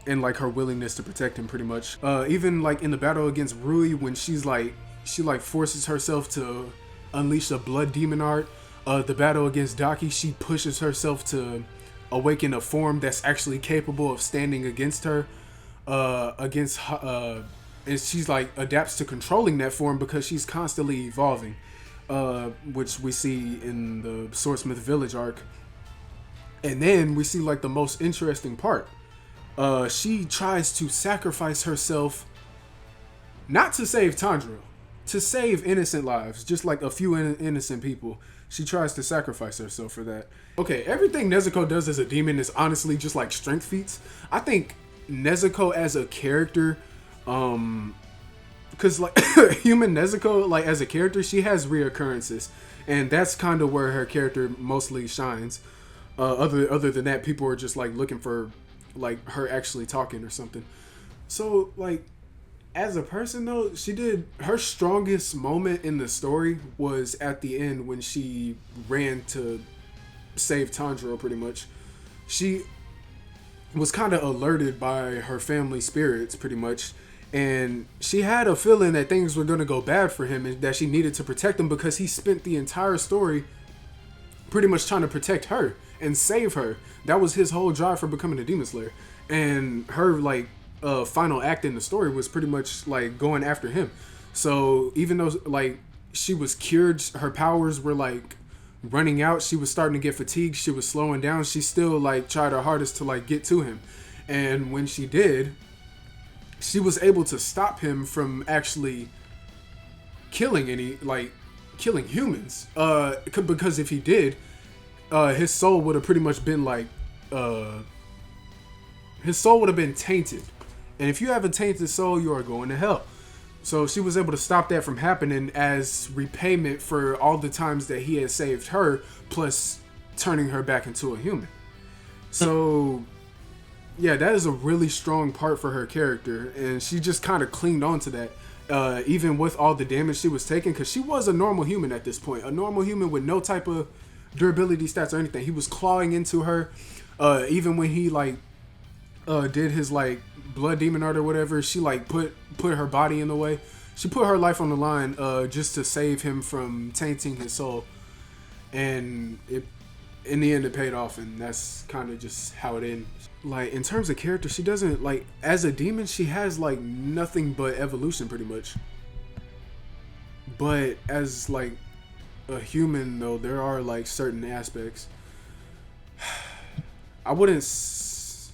And like her willingness to protect him pretty much. Even like in the battle against Rui when she forces herself to unleash the blood demon art. The battle against Daki, she pushes herself to awaken a form that's actually capable of standing against her. And she's like adapts to controlling that form because she's constantly evolving, which we see in the Swordsmith Village arc. And then we see like the most interesting part. She tries to sacrifice herself, not to save Tanjiro, to save innocent lives, just like a few innocent people. She tries to sacrifice herself for that. Okay, everything Nezuko does as a demon is honestly just like strength feats. I think Nezuko as a character, because like human Nezuko, like as a character, she has reoccurrences, and that's kind of where her character mostly shines. Other than that, people are just like looking for like her actually talking or something. So like as a person though, her strongest moment in the story was at the end when she ran to save Tanjiro pretty much. She was kind of alerted by her family spirits pretty much, and she had a feeling that things were going to go bad for him and that she needed to protect him because he spent the entire story pretty much trying to protect her and save her. That was his whole drive for becoming a Demon Slayer, and her like final act in the story was pretty much like going after him. So even though like she was cured, her powers were like running out, she was starting to get fatigued, she was slowing down, she still like tried her hardest to like get to him. And when she did, she was able to stop him from actually killing humans. Because if he did, his soul would have pretty much been like his soul would have been tainted. And if you have a tainted soul, you are going to hell. So she was able to stop that from happening as repayment for all the times that he had saved her, plus turning her back into a human. So yeah, that is a really strong part for her character, and she just kind of clinged on to that, even with all the damage she was taking, because she was a normal human at this point, a normal human with no type of durability stats or anything. He was clawing into her, even when he like did his like blood demon art or whatever. She like put her body in the way. She put her life on the line just to save him from tainting his soul, and in the end it paid off, and that's kind of just how it ends. Like in terms of character, she doesn't like, as a demon she has like nothing but evolution pretty much, but as like a human though, there are like certain aspects. I wouldn't say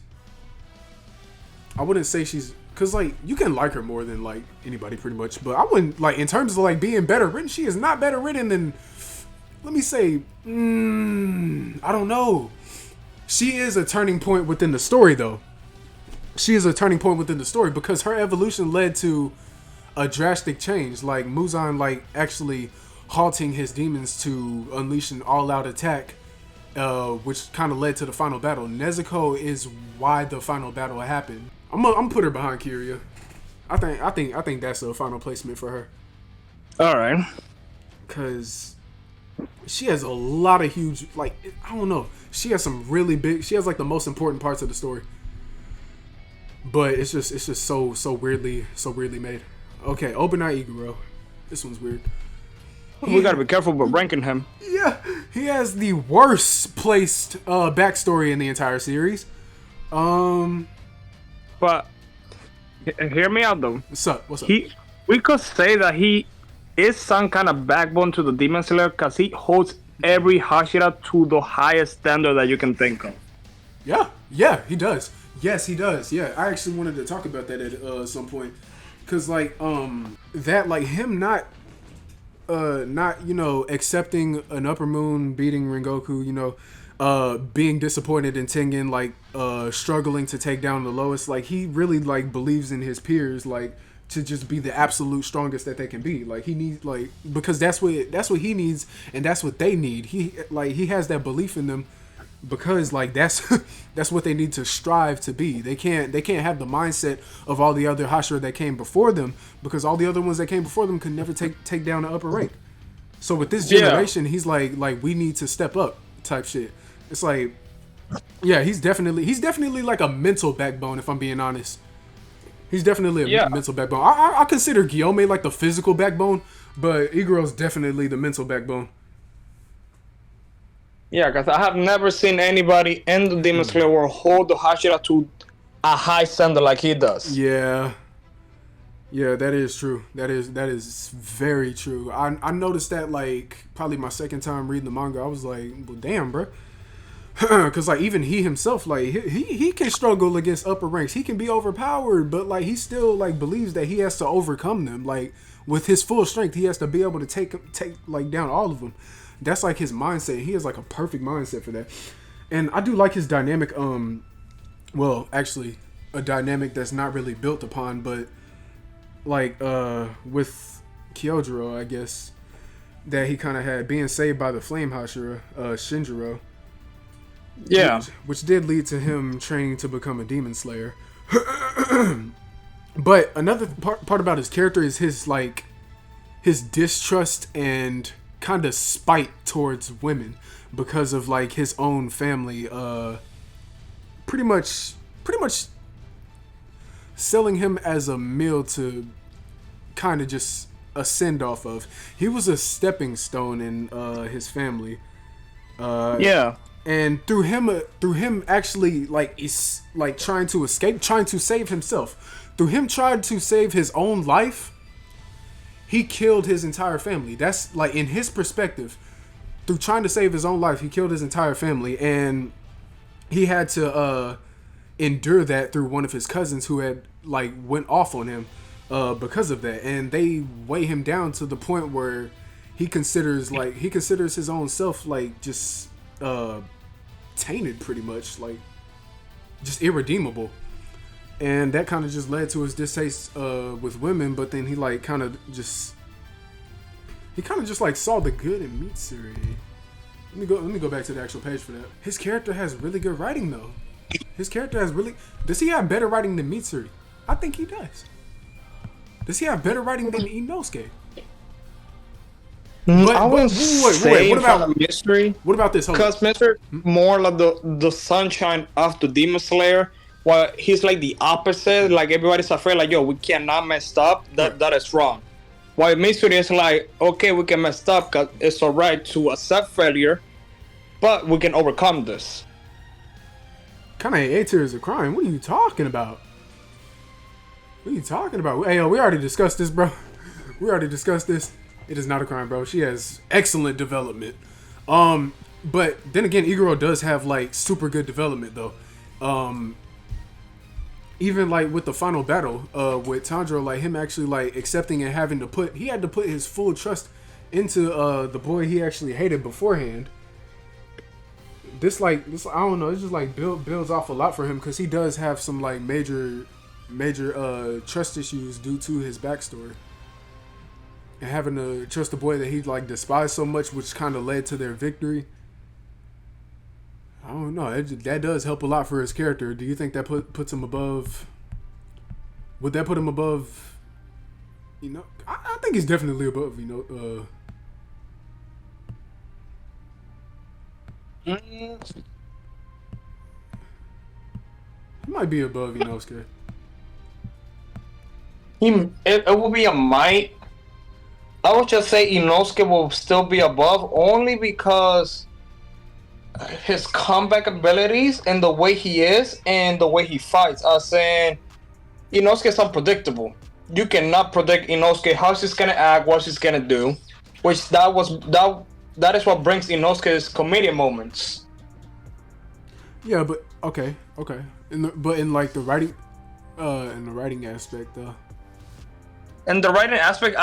she's, because like you can like her more than like anybody pretty much, but I wouldn't like, in terms of like being better written, she is not better written than, let me say, I don't know. She is a turning point within the story though. She is a turning point within the story because her evolution led to a drastic change, like Muzan like actually halting his demons to unleash an all-out attack, which kind of led to the final battle. Nezuko is why the final battle happened. I'm gonna put her behind Kiria. I think that's a final placement for her. All right. Cause she has a lot of huge, like, I don't know. She has some really big. She has like the most important parts of the story. But it's just so weirdly made. Okay, Obinai Iguro. This one's weird. We gotta be careful with ranking him. Yeah, he has the worst placed backstory in the entire series. But hear me out though. What's up? We could say that he is some kind of backbone to the Demon Slayer because he holds every Hashira to the highest standard that you can think of. Yeah, he does. Yes, he does. Yeah, I actually wanted to talk about that at some point, because like that, like him not accepting an Upper Moon beating Rengoku, being disappointed in Tengen, like struggling to take down the lowest, like he really like believes in his peers, like to just be the absolute strongest that they can be. Like he needs like because that's what he needs and that's what they need. He has that belief in them because like that's that's what they need to strive to be. They can't have the mindset of all the other Hashira that came before them because all the other ones that came before them could never take down the upper rank. So with this generation, he's like we need to step up type shit. It's like yeah, he's definitely like a mental backbone if I'm being honest. He's definitely a mental backbone. I consider Guillaume like the physical backbone, but Iguro's definitely the mental backbone. Yeah, because I have never seen anybody in the Demon Slayer world hold the Hashira to a high standard like he does. Yeah, that is true. That is very true. I noticed that like probably my second time reading the manga. I was like, well, damn, bro. Because like even he himself like he can struggle against upper ranks. He can be overpowered, but like he still like believes that he has to overcome them. Like with his full strength, he has to be able to take like down all of them. That's like his mindset. He has like a perfect mindset for that. And I do like his dynamic. Well, actually, a dynamic that's not really built upon, but like with Kyojuro, I guess that he kind of had being saved by the Flame Hashira, Shinjiro. Yeah, which did lead to him training to become a demon slayer. But another part about his character is his like his distrust and kind of spite towards women because of like his own family pretty much selling him as a meal to kind of just ascend off of. He was a stepping stone in his family. And through him actually like is like trying to escape, trying to save himself, through him trying to save his own life, he killed his entire family. That's like in his perspective, through trying to save his own life, he killed his entire family, and he had to endure that through one of his cousins who had like went off on him because of that, and they weigh him down to the point where he considers his own self like just tainted, pretty much like just irredeemable. And that kind of just led to his distaste with women, but then he kind of just like saw the good in Mitsuri. Let me go back to the actual page for that. His character has really good writing though. Does he have better writing than Mitsuri? I think he does. Does he have better writing than Inosuke? I wouldn't say what about Mystery? What about this? Because Mystery more like the sunshine of the Demon Slayer, while he's like the opposite. Like everybody's afraid, like yo, we cannot mess up. That is wrong. While Mystery is like, okay, we can mess up because it's alright to accept failure, but we can overcome this. Kind of A tier is a crime. What are you talking about? Hey, yo, we already discussed this, bro. It is not a crime, bro. She has excellent development. But then again, Iguro does have like super good development though. Even like with the final battle with Tanjiro, like him actually like accepting and having to put his full trust into the boy he actually hated beforehand. This I don't know, it's just like builds off a lot for him because he does have some like major trust issues due to his backstory. And having to trust the boy that he like despised so much, which kind of led to their victory. I don't know. That does help a lot for his character. Do you think that puts him above? Would that put him above? I think he's definitely above. He might be above Inosuke. It will be a might. I would just say Inosuke will still be above only because his comeback abilities and the way he is and the way he fights are saying Inosuke is unpredictable. You cannot predict Inosuke, how she's gonna act, what she's gonna do, which that is what brings Inosuke's comedic moments. Yeah, but okay. But in like the writing, in the writing aspect, though. In the writing aspect,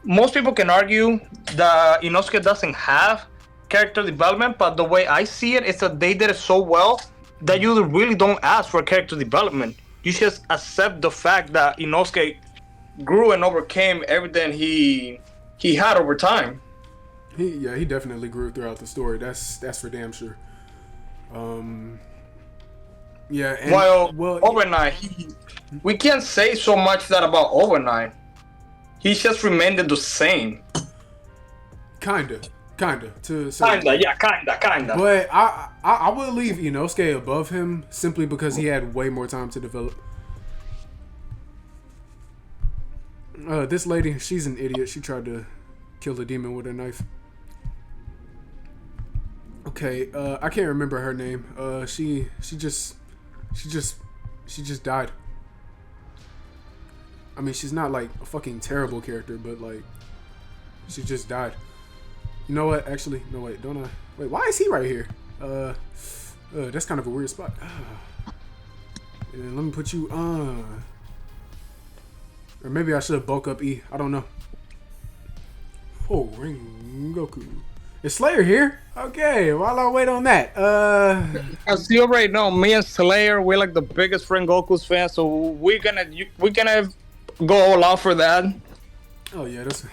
most people can argue that Inosuke doesn't have character development, but the way I see it is that they did it so well that you really don't ask for character development. You just accept the fact that Inosuke grew and overcame everything he had over time. He definitely grew throughout the story. That's for damn sure. Yeah. And, While Over Knight, we can't say so much that about Over Knight. He just remained the same. Kinda. Kinda. But I will leave Inosuke above him simply because he had way more time to develop. This lady, she's an idiot. She tried to kill the demon with a knife. Okay, I can't remember her name. She just died. I mean, she's not like a fucking terrible character, but like, she just died. You know what? Actually, no, wait, don't I? Wait, why is he right here? That's kind of a weird spot. And let me put you on. Or maybe I should bulk up E. I don't know. Oh, Rengoku. Is Slayer here? Okay, while I wait on that. As you already know, me and Slayer, we're like the biggest Rengoku's fans, so we're gonna go all out for that. Oh yeah, that's.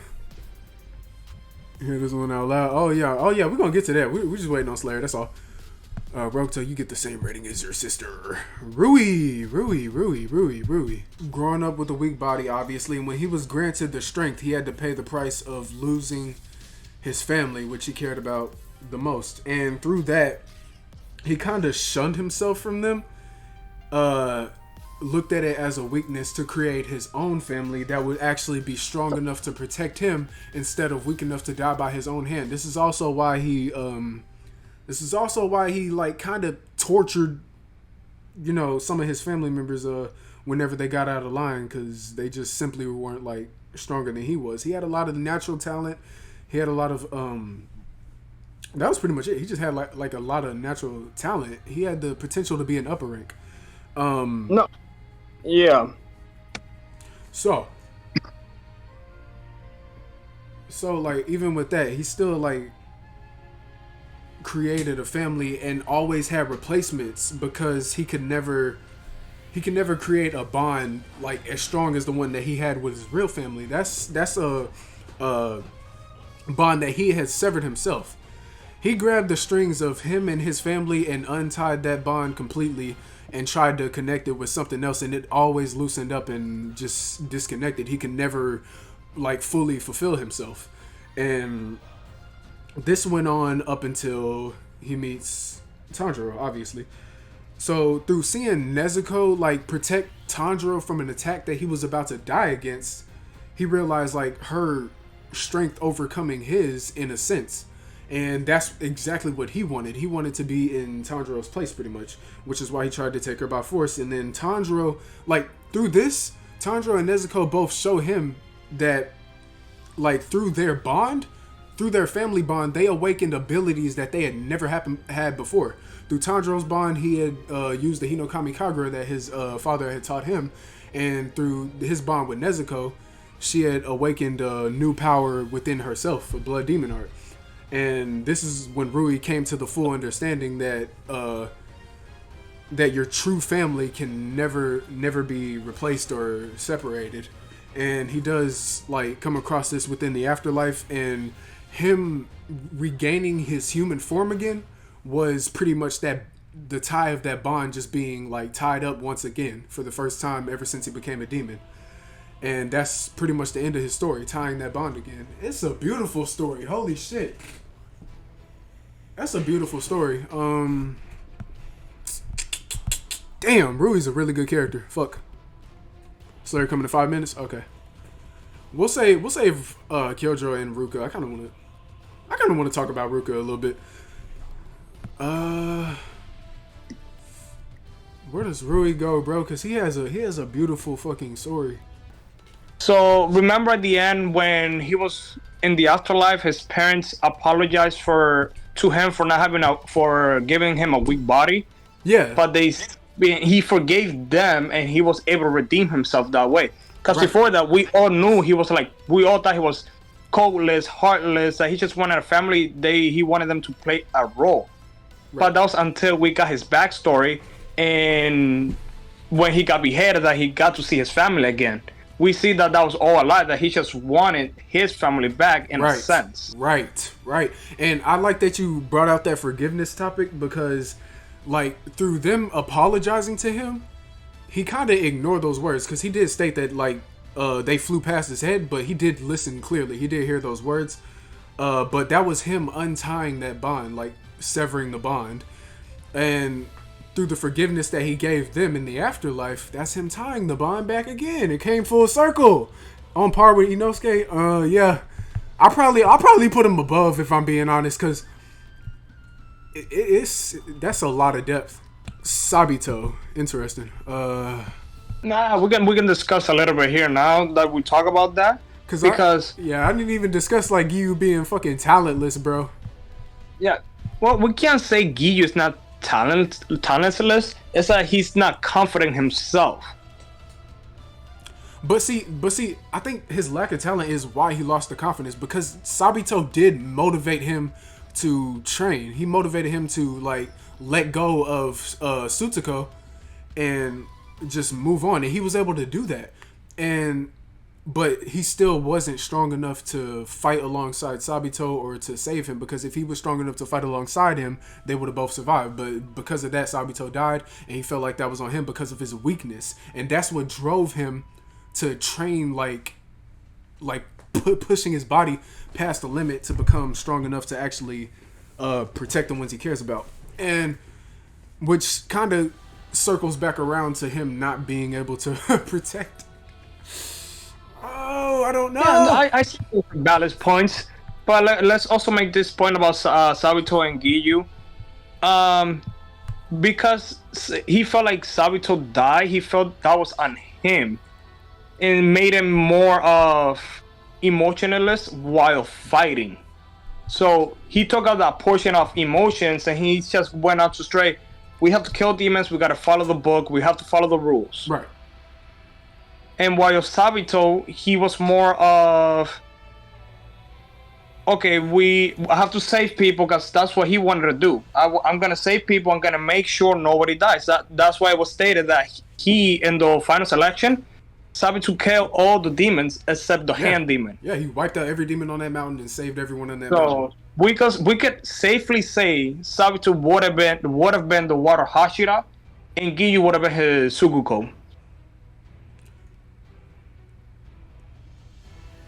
Hear this one out loud. Oh yeah, we're gonna get to that. We're just waiting on Slayer, that's all. Rokuto, you get the same rating as your sister. Rui. Growing up with a weak body, obviously, and when he was granted the strength, he had to pay the price of losing his family, which he cared about the most. And through that, he kind of shunned himself from them. Looked at it as a weakness to create his own family that would actually be strong enough to protect him instead of weak enough to die by his own hand. This is also why he like kind of tortured, some of his family members whenever they got out of line, because they just simply weren't like stronger than he was. He had a lot of natural talent. He had a lot of that was pretty much it. He just had like a lot of natural talent. He had the potential to be an upper rank. No. Yeah. So like, even with that, he still like created a family and always had replacements because he could never create a bond like as strong as the one that he had with his real family. That's a bond that he had severed himself. He grabbed the strings of him and his family and untied that bond completely and tried to connect it with something else, and it always loosened up and just disconnected. He can never like fully fulfill himself. And this went on up until he meets Tanjiro, obviously. So through seeing Nezuko like protect Tanjiro from an attack that he was about to die against, he realized like her strength overcoming his in a sense. And that's exactly what he wanted. He wanted to be in Tanjiro's place pretty much, which is why he tried to take her by force. And then Tanjiro, like through this, Tanjiro and Nezuko both show him that like through their bond, through their family bond, they awakened abilities that they had never had before. Through Tanjiro's bond, he had used the Hinokami Kagura that his father had taught him. And through his bond with Nezuko, she had awakened a new power within herself, a blood demon art. And this is when Rui came to the full understanding that that your true family can never be replaced or separated. And he does like come across this within the afterlife, and him regaining his human form again was pretty much that the tie of that bond just being like tied up once again for the first time ever since he became a demon. And that's pretty much the end of his story, tying that bond again. It's a beautiful story. Holy shit. That's a beautiful story. Damn, Rui's a really good character. Fuck. Slayer coming in 5 minutes? Okay. We'll save Kyojo and Ruka. I kinda wanna talk about Ruka a little bit. Where does Rui go, bro? Cause he has a beautiful fucking story. So remember at the end when he was in the afterlife, his parents apologized to him for giving him a weak body. Yeah. But he forgave them, and he was able to redeem himself that way. Because Right. before that, we all thought he was coldless, heartless, that he just wanted a family. He wanted them to play a role. Right. But that was until we got his backstory, and when he got beheaded, that he got to see his family again. we see that was all a lie, that he just wanted his family back in a sense. Right. And I like that you brought out that forgiveness topic because, like, through them apologizing to him, he kind of ignored those words because he did state that, like, they flew past his head, but he did listen clearly. He did hear those words. But that was him untying that bond, like, severing the bond. And through the forgiveness that he gave them in the afterlife, that's him tying the bond back again. It came full circle. On par with Inosuke. Yeah. I'll probably put him above if I'm being honest, because that's a lot of depth. Sabito, interesting. Nah, we can discuss a little bit here now that we talk about that. Because I didn't even discuss like Giyu being fucking talentless, bro. Yeah, well, we can't say Giyu is not talentless. It's that he's not confident himself. But see, I think his lack of talent is why he lost the confidence, because Sabito did motivate him to train. He motivated him to like let go of Tsutoku and just move on, and he was able to do that. But he still wasn't strong enough to fight alongside Sabito or to save him, because if he was strong enough to fight alongside him, they would have both survived. But because of that, Sabito died, and he felt like that was on him because of his weakness, and that's what drove him to train like pushing his body past the limit to become strong enough to actually protect the ones he cares about. And which kind of circles back around to him not being able to protect. Oh, I don't know. Yeah, I see valid points, but let's also make this point about Sabito and Giyu. Because he felt like Sabito died, he felt that was on him. It made him more of emotionless while fighting. So he took out that portion of emotions and he just went out to straight, we have to kill demons, we gotta follow the book, we have to follow the rules. Right. And while Sabito, he was more of, okay, I have to save people because that's what he wanted to do. I'm gonna save people, I'm gonna make sure nobody dies. That's why it was stated that he, in the final selection, Sabito killed all the demons except the hand demon. Yeah, he wiped out every demon on that mountain and saved everyone on that mountain. So we could safely say Sabito would have been the Water Hashira, and Giyu would have been his Suguko.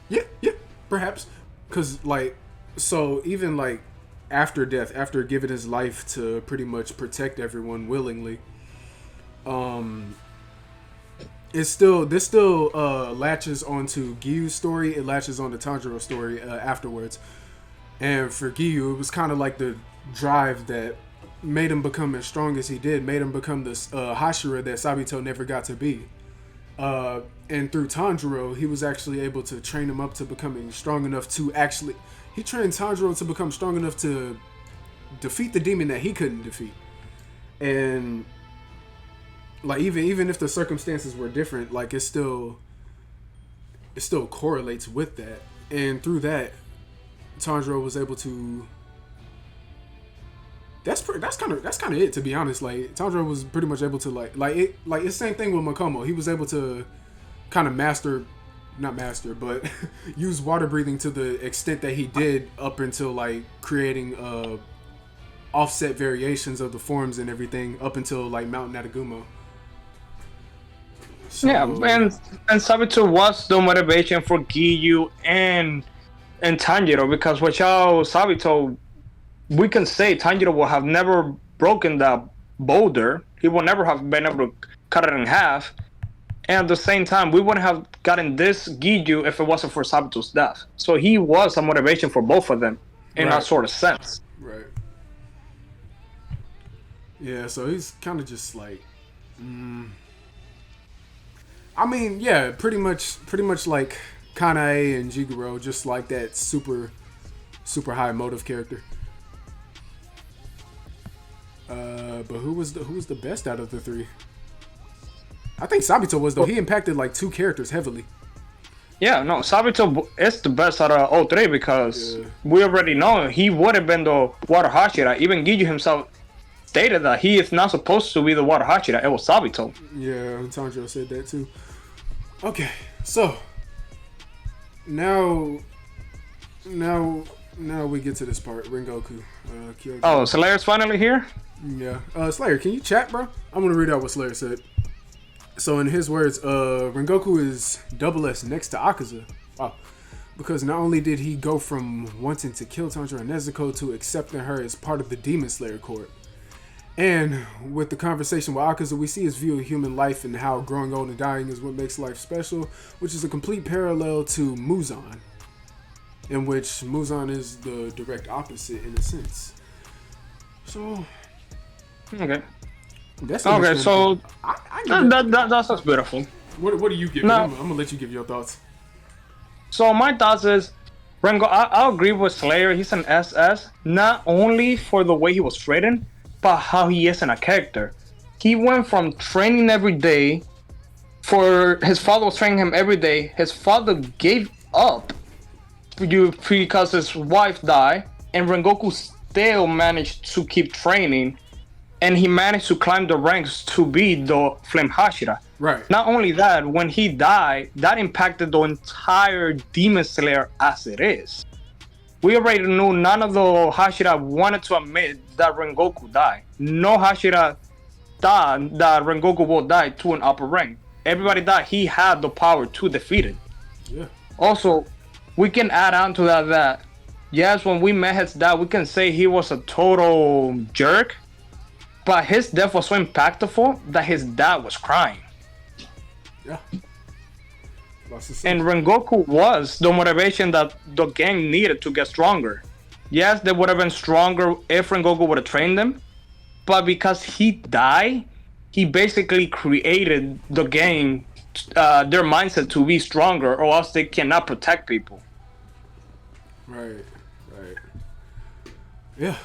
Yeah, perhaps. Because, like, so even, like, after death, after giving his life to pretty much protect everyone willingly, this still latches onto Giyu's story. It latches on to Tanjiro's story afterwards. And for Giyu, it was kind of like the drive that made him become as strong as he did, made him become this Hashira that Sabito never got to be. And through Tanjiro, he was actually able to train him up to becoming strong enough to actually... He trained Tanjiro to become strong enough to defeat the demon that he couldn't defeat. And... like, even if the circumstances were different, like, it still correlates with that. And through that, Tanjiro was able to... That's kind of it, to be honest. Like, Tanjiro was pretty much able to it's the same thing with Makomo. He was able to kind of but use water breathing to the extent that he did up until like creating offset variations of the forms and everything up until like Mount Natagumo. So, yeah, and Sabito was the motivation for Giyu and Tanjiro, because without Sabito, we can say Tanjiro would have never broken that boulder. He would never have been able to cut it in half. And at the same time, we wouldn't have gotten this Giyu if it wasn't for Sabito's death. So he was a motivation for both of them in that sort of sense. Right. Yeah, so he's kind of just like... I mean, yeah, pretty much like Kanae and Jigoro, just like that super high motive character. But who was the best out of the three? I think Sabito was, though. He impacted like two characters heavily. Yeah, no, Sabito is the best out of all three because we already know he would have been the Water Hashira. Even Giyu himself stated that he is not supposed to be the Water Hashira. It was Sabito. Yeah, Tanjiro said that too. Okay, So now we get to this part. Rengoku. Kyoji. Oh, Slayer's finally here? Yeah. Slayer, can you chat, bro? I'm gonna read out what Slayer said. So in his words, Rengoku is double S next to Akaza. Wow. Because not only did he go from wanting to kill Tanjiro and Nezuko to accepting her as part of the Demon Slayer Court. And with the conversation with Akaza, we see his view of human life and how growing old and dying is what makes life special, which is a complete parallel to Muzan, in which Muzan is the direct opposite in a sense. So, Okay. that's Okay, so I give it- that's beautiful. what do you give? No. I'm gonna let you give your thoughts. So my thoughts is, Rengo, I agree with Slayer. He's an SS, not only for the way he was written, but how he is in a character. He went from training every day, for his father was training him every day. His father gave up because his wife died, and Rengoku still managed to keep training, and he managed to climb the ranks to be the Flame Hashira. Right. Not only that, when he died, that impacted the entire Demon Slayer as it is. We already knew none of the Hashira wanted to admit that Rengoku died. No Hashira thought that Rengoku will die to an upper rank. Everybody thought he had the power to defeat it. Yeah. Also, we can add on to that yes, when we met his dad, we can say he was a total jerk, but his death was so impactful that his dad was crying. Yeah. Lots of sense. And Rengoku was the motivation that the gang needed to get stronger. Yes, they would have been stronger if Rengoku would have trained them, but because he died, he basically created the gang, their mindset to be stronger, or else they cannot protect people. Right. Yeah.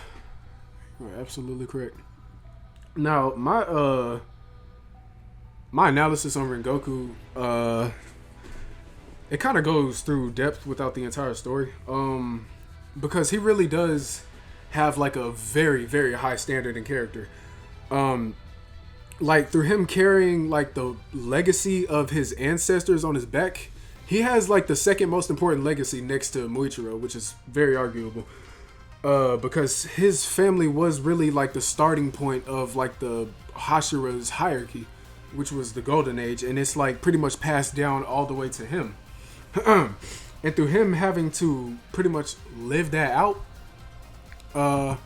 You're absolutely correct. Now, my analysis on Rengoku, it kind of goes through depth without the entire story. Because he really does have like a very, very high standard in character. Like through him carrying like the legacy of his ancestors on his back, he has like the second most important legacy next to Muichiro, which is very arguable. Because his family was really like the starting point of like the Hashira's hierarchy, which was the Golden Age, and it's like pretty much passed down all the way to him. And through him having to pretty much live that out, well,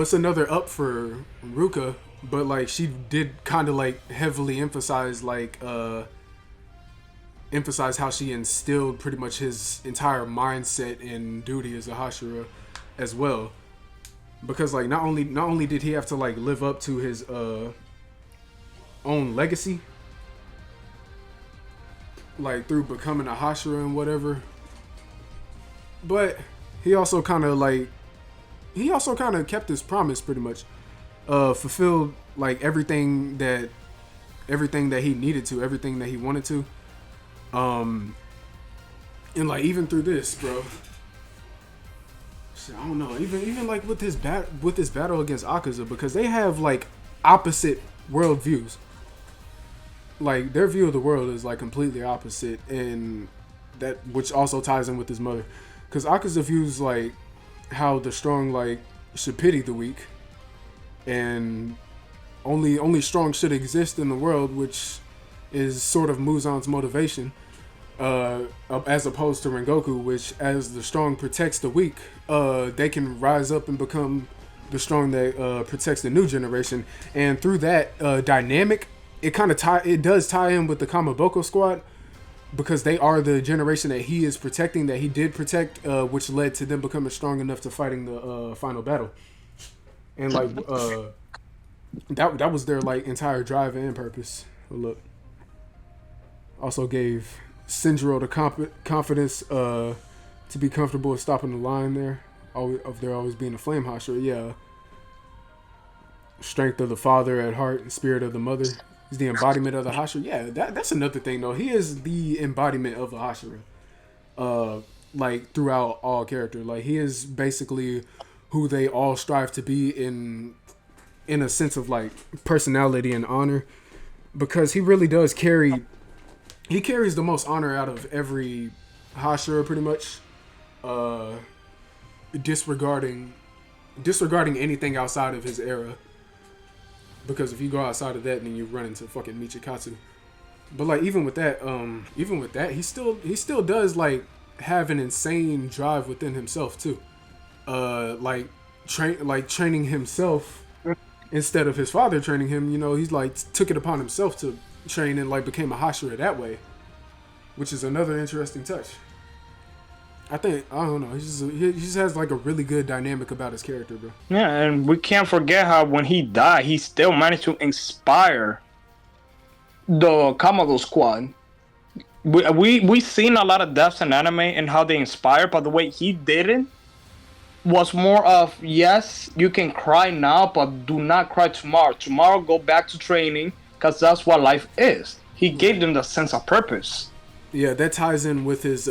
it's another up for Ruka, but like she did kind of like heavily emphasize how she instilled pretty much his entire mindset and duty as a Hashira as well, because like not only did he have to like live up to his own legacy, like through becoming a Hashira and whatever, but he also kind of kept his promise pretty much, fulfilled like everything that he needed to, everything that he wanted to. And like even through this, bro, shit, I don't know. Even like with this battle against Akaza, because they have like opposite worldviews. Like their view of the world is like completely opposite, and that which also ties in with his mother, because Akaza views like how the strong like should pity the weak, and only strong should exist in the world, which is sort of Muzan's motivation, as opposed to Rengoku, which as the strong protects the weak, they can rise up and become the strong that protects the new generation. And through that dynamic, it does tie in with the Kamaboko squad, because they are the generation that he is protecting, that he did protect, which led to them becoming strong enough to fighting the final battle. And like that was their like entire drive and purpose. Look, also gave Shinjiro the confidence to be comfortable with stopping the line there, of there always being a flame Hashira. Yeah, strength of the father at heart and spirit of the mother. He's the embodiment of the Hashira. Yeah, that's another thing though. He is the embodiment of the Hashira. Like throughout all character, like he is basically who they all strive to be in a sense of like personality and honor, because he really does carry he carries the most honor out of every Hashira, pretty much. Disregarding anything outside of his era. Because if you go outside of that, then you run into fucking Michikatsu. But like even with that, he still does like have an insane drive within himself too. Training himself instead of his father training him. You know, he's like took it upon himself to train and like became a Hashira that way, which is another interesting touch. I don't know. He just has like a really good dynamic about his character, bro. Yeah, and we can't forget how when he died, he still managed to inspire the Kamado squad. We seen a lot of deaths in anime and how they inspire, but the way he did it was more of, yes, you can cry now, but do not cry tomorrow. Tomorrow, go back to training, because that's what life is. He gave them the sense of purpose. Yeah, that ties in with his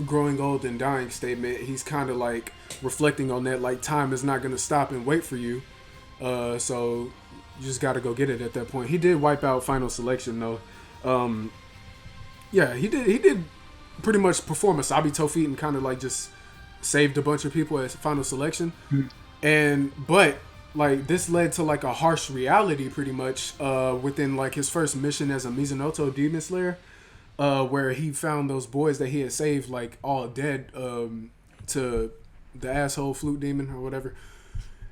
growing old and dying statement. He's kind of like reflecting on that, like time is not going to stop and wait for you. So you just got to go get it at that point. He did wipe out Final Selection though. Yeah, he did pretty much perform a Sabito feat and kind of like just saved a bunch of people at Final Selection. But like this led to like a harsh reality pretty much within like his first mission as a Mizunoto Demon Slayer. Where he found those boys that he had saved, like, all dead to the asshole flute demon or whatever.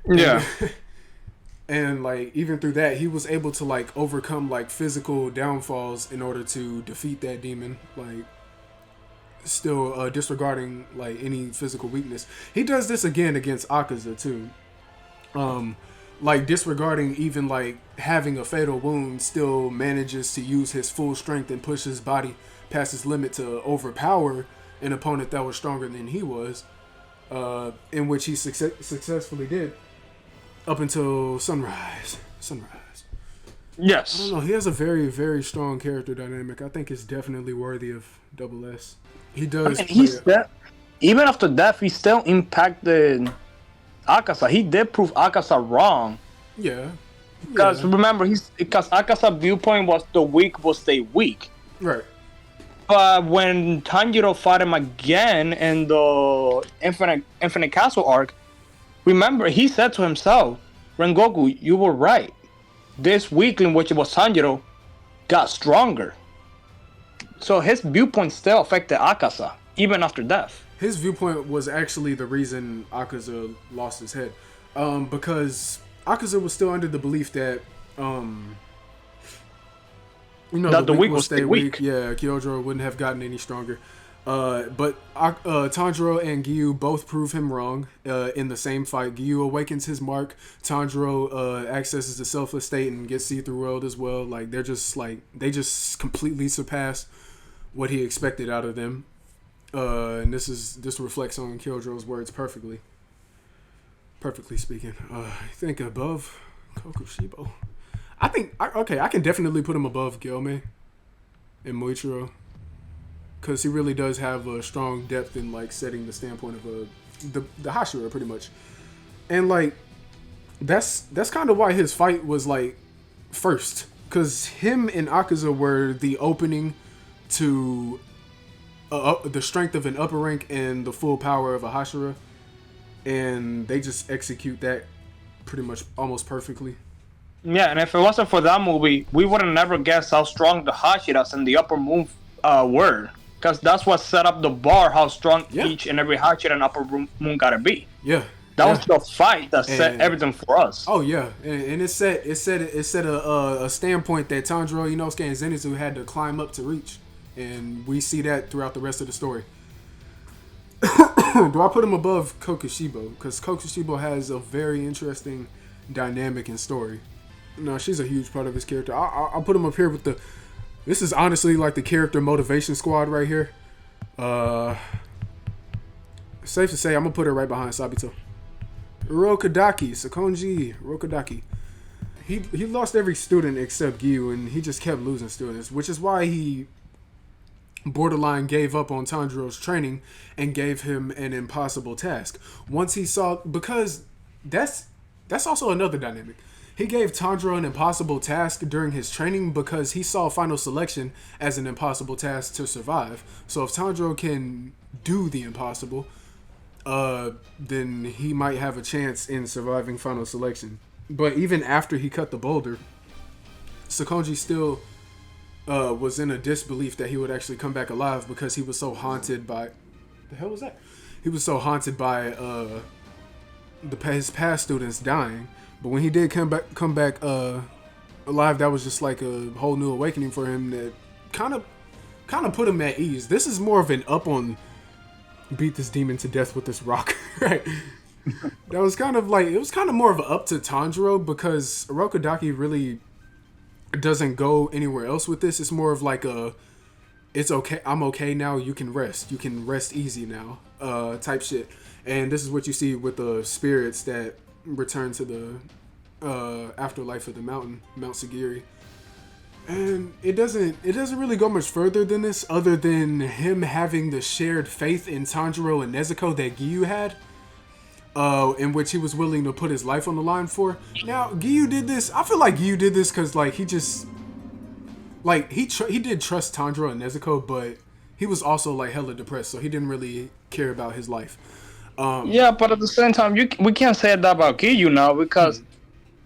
Yeah. And, like, even through that, he was able to, like, overcome, like, physical downfalls in order to defeat that demon. Like, still disregarding, like, any physical weakness. He does this again against Akaza, too. Like, disregarding even, like, having a fatal wound, still manages to use his full strength and push his body past his limit to overpower an opponent that was stronger than he was, in which he successfully did up until Sunrise. Yes. I don't know. He has a very, very strong character dynamic. I think it's definitely worthy of Double S. He does. Even after death, he still impacted Akaza. He did prove Akaza wrong. Yeah. Because remember, because Akaza's viewpoint was the weak will stay weak. Right. But when Tanjiro fought him again in the Infinite Castle arc, remember he said to himself, "Rengoku, you were right. This weakling, which was Tanjiro, got stronger." So his viewpoint still affected Akaza even after death. His viewpoint was actually the reason Akaza lost his head, because Akaza was still under the belief that, that the weak will stay weak. Yeah, Kyojuro wouldn't have gotten any stronger. But Tanjiro and Giyu both prove him wrong in the same fight. Giyu awakens his mark. Tanjiro accesses the selfless state and gets see-through world as well. Like they just completely surpass what he expected out of them. And this reflects on Kyojuro's words perfectly. Perfectly speaking. I think above Kokushibo. I can definitely put him above Gyome and Muichiro. Because he really does have a strong depth in like setting the standpoint of the Hashira pretty much. And like that's kind of why his fight was like first. Because him and Akaza were the opening to the strength of an upper rank and the full power of a Hashira. And they just execute that pretty much almost perfectly. Yeah, and if it wasn't for that movie, we would have never guessed how strong the Hashiras and the Upper Moon were. Because that's what set up the bar, how strong each and every Hashira and Upper Moon gotta be. Yeah. That was the fight that set everything for us. Oh yeah, and it set a standpoint that Tanjiro, Inosuke, and Zenitsu had to climb up to reach, and we see that throughout the rest of the story. Do I put him above Kokushibo? Because Kokushibo has a very interesting dynamic and story. No, she's a huge part of his character. I'll put him up here with the. This is honestly like the character motivation squad right here. Safe to say, I'm gonna put her right behind Sabito. Rokadaki, Sakonji Rokadaki. He lost every student except Giyu, and he just kept losing students, which is why he borderline gave up on Tanjiro's training and gave him an impossible task. Once he saw, because that's also another dynamic. He gave Tanjiro an impossible task during his training because he saw final selection as an impossible task to survive. So if Tanjiro can do the impossible, then he might have a chance in surviving final selection. But even after he cut the boulder, Sakonji still was in a disbelief that he would actually come back alive because he was so haunted by... The hell was that? He was so haunted by his past students dying. But when he did come back alive, that was just like a whole new awakening for him that kind of put him at ease. This is more of an up on beat this demon to death with this rock, right? That was kind of like, it was kind of more of an up to Tanjiro because Urokodaki really doesn't go anywhere else with this. It's more of like a, it's okay, I'm okay now, you can rest easy now, type shit. And this is what you see with the spirits that return to the afterlife of the mountain, Mount Sagiri. And it doesn't really go much further than this, other than him having the shared faith in Tanjiro and Nezuko that Giyu had, in which he was willing to put his life on the line for. Now, Giyu did this, I feel like Giyu did this because like he just, like he did trust Tanjiro and Nezuko, but he was also like hella depressed, so he didn't really care about his life. Yeah, but at the same time, we can't say that about Giyu now because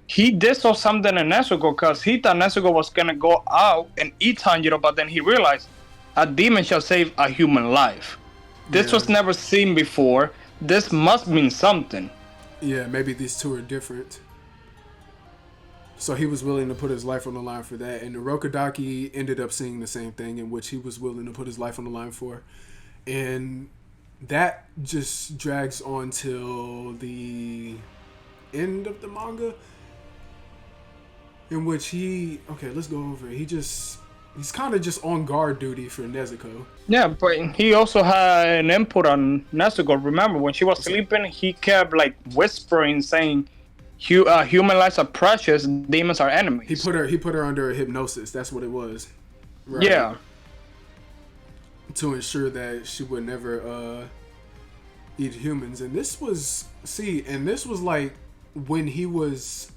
he did something in Nezuko because he thought Nezuko was gonna go out and eat Tanjiro, but then he realized a demon shall save a human life. This was never seen before. This must mean something. Yeah, maybe these two are different. So he was willing to put his life on the line for that, and Urokodaki ended up seeing the same thing, in which he was willing to put his life on the line for, and that just drags on till the end of the manga, in which let's go over it. He's kind of just on guard duty for Nezuko. Yeah, but he also had an input on Nezuko. Remember, when she was sleeping, he kept like whispering, saying, "Human lives are precious. Demons are enemies." He put her under hypnosis. That's what it was. Right? Yeah. To ensure that she would never eat humans. And this was like when he was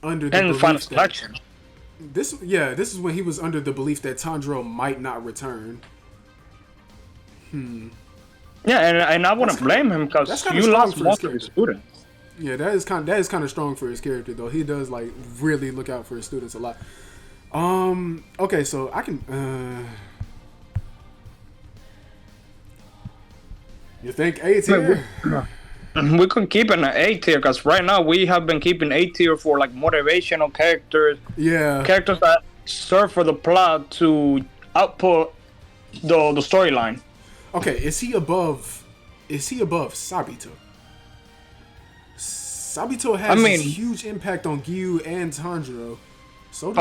under the and belief final that, selection. This is when he was under the belief that Tanjiro might not return. Yeah, and I wouldn't blame him because you lost most of his students. Yeah, that is kind of strong for his character though. He does like really look out for his students a lot. Okay, so I can you think A tier? We could keep it an A tier because right now we have been keeping A tier for like motivational characters. Yeah. Characters that serve for the plot to output the storyline. Okay, is he above Sabito? Sabito has this huge impact on Giyu and Tanjiro. So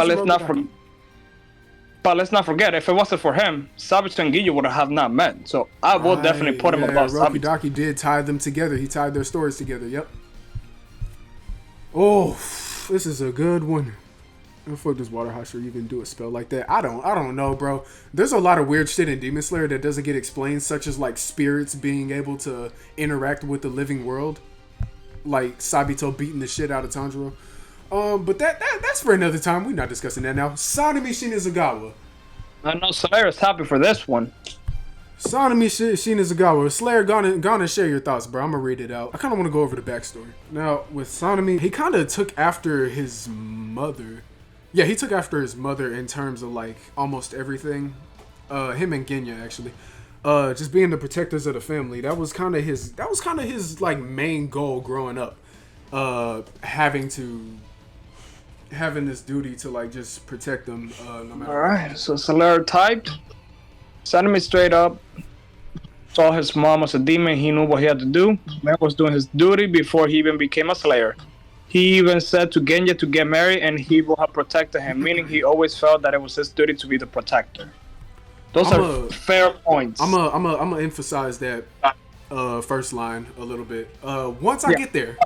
but let's not forget, if it wasn't for him, Sabito and Giyu would have not met. So I will definitely put him above Sabito. Urokodaki did tie them together. He tied their stories together. Yep. Oh, this is a good one. How the fuck does Water Hashira even do a spell like that? I don't know, bro. There's a lot of weird shit in Demon Slayer that doesn't get explained, such as like spirits being able to interact with the living world, like Sabito beating the shit out of Tanjiro. But that's for another time. We're not discussing that now. Sanemi Shinazugawa. I know Slayer is happy for this one. Sanemi Shinazugawa. Slayer, gonna share your thoughts, bro. I'm gonna read it out. I kind of want to go over the backstory. Now, with Sanemi, he kind of took after his mother. Yeah, he took after his mother in terms of like almost everything. Him and Genya actually. Just being the protectors of the family. That was kind of his like main goal growing up. Having this duty to like just protect them no matter. Alright, so Slayer typed. Sanemi straight up. Saw his mom was a demon. He knew what he had to do. Man was doing his duty before he even became a Slayer. He even said to Genya to get married and he will have protected him, meaning he always felt that it was his duty to be the protector. Those are fair points. I'm gonna emphasize that first line a little bit. Once I get there.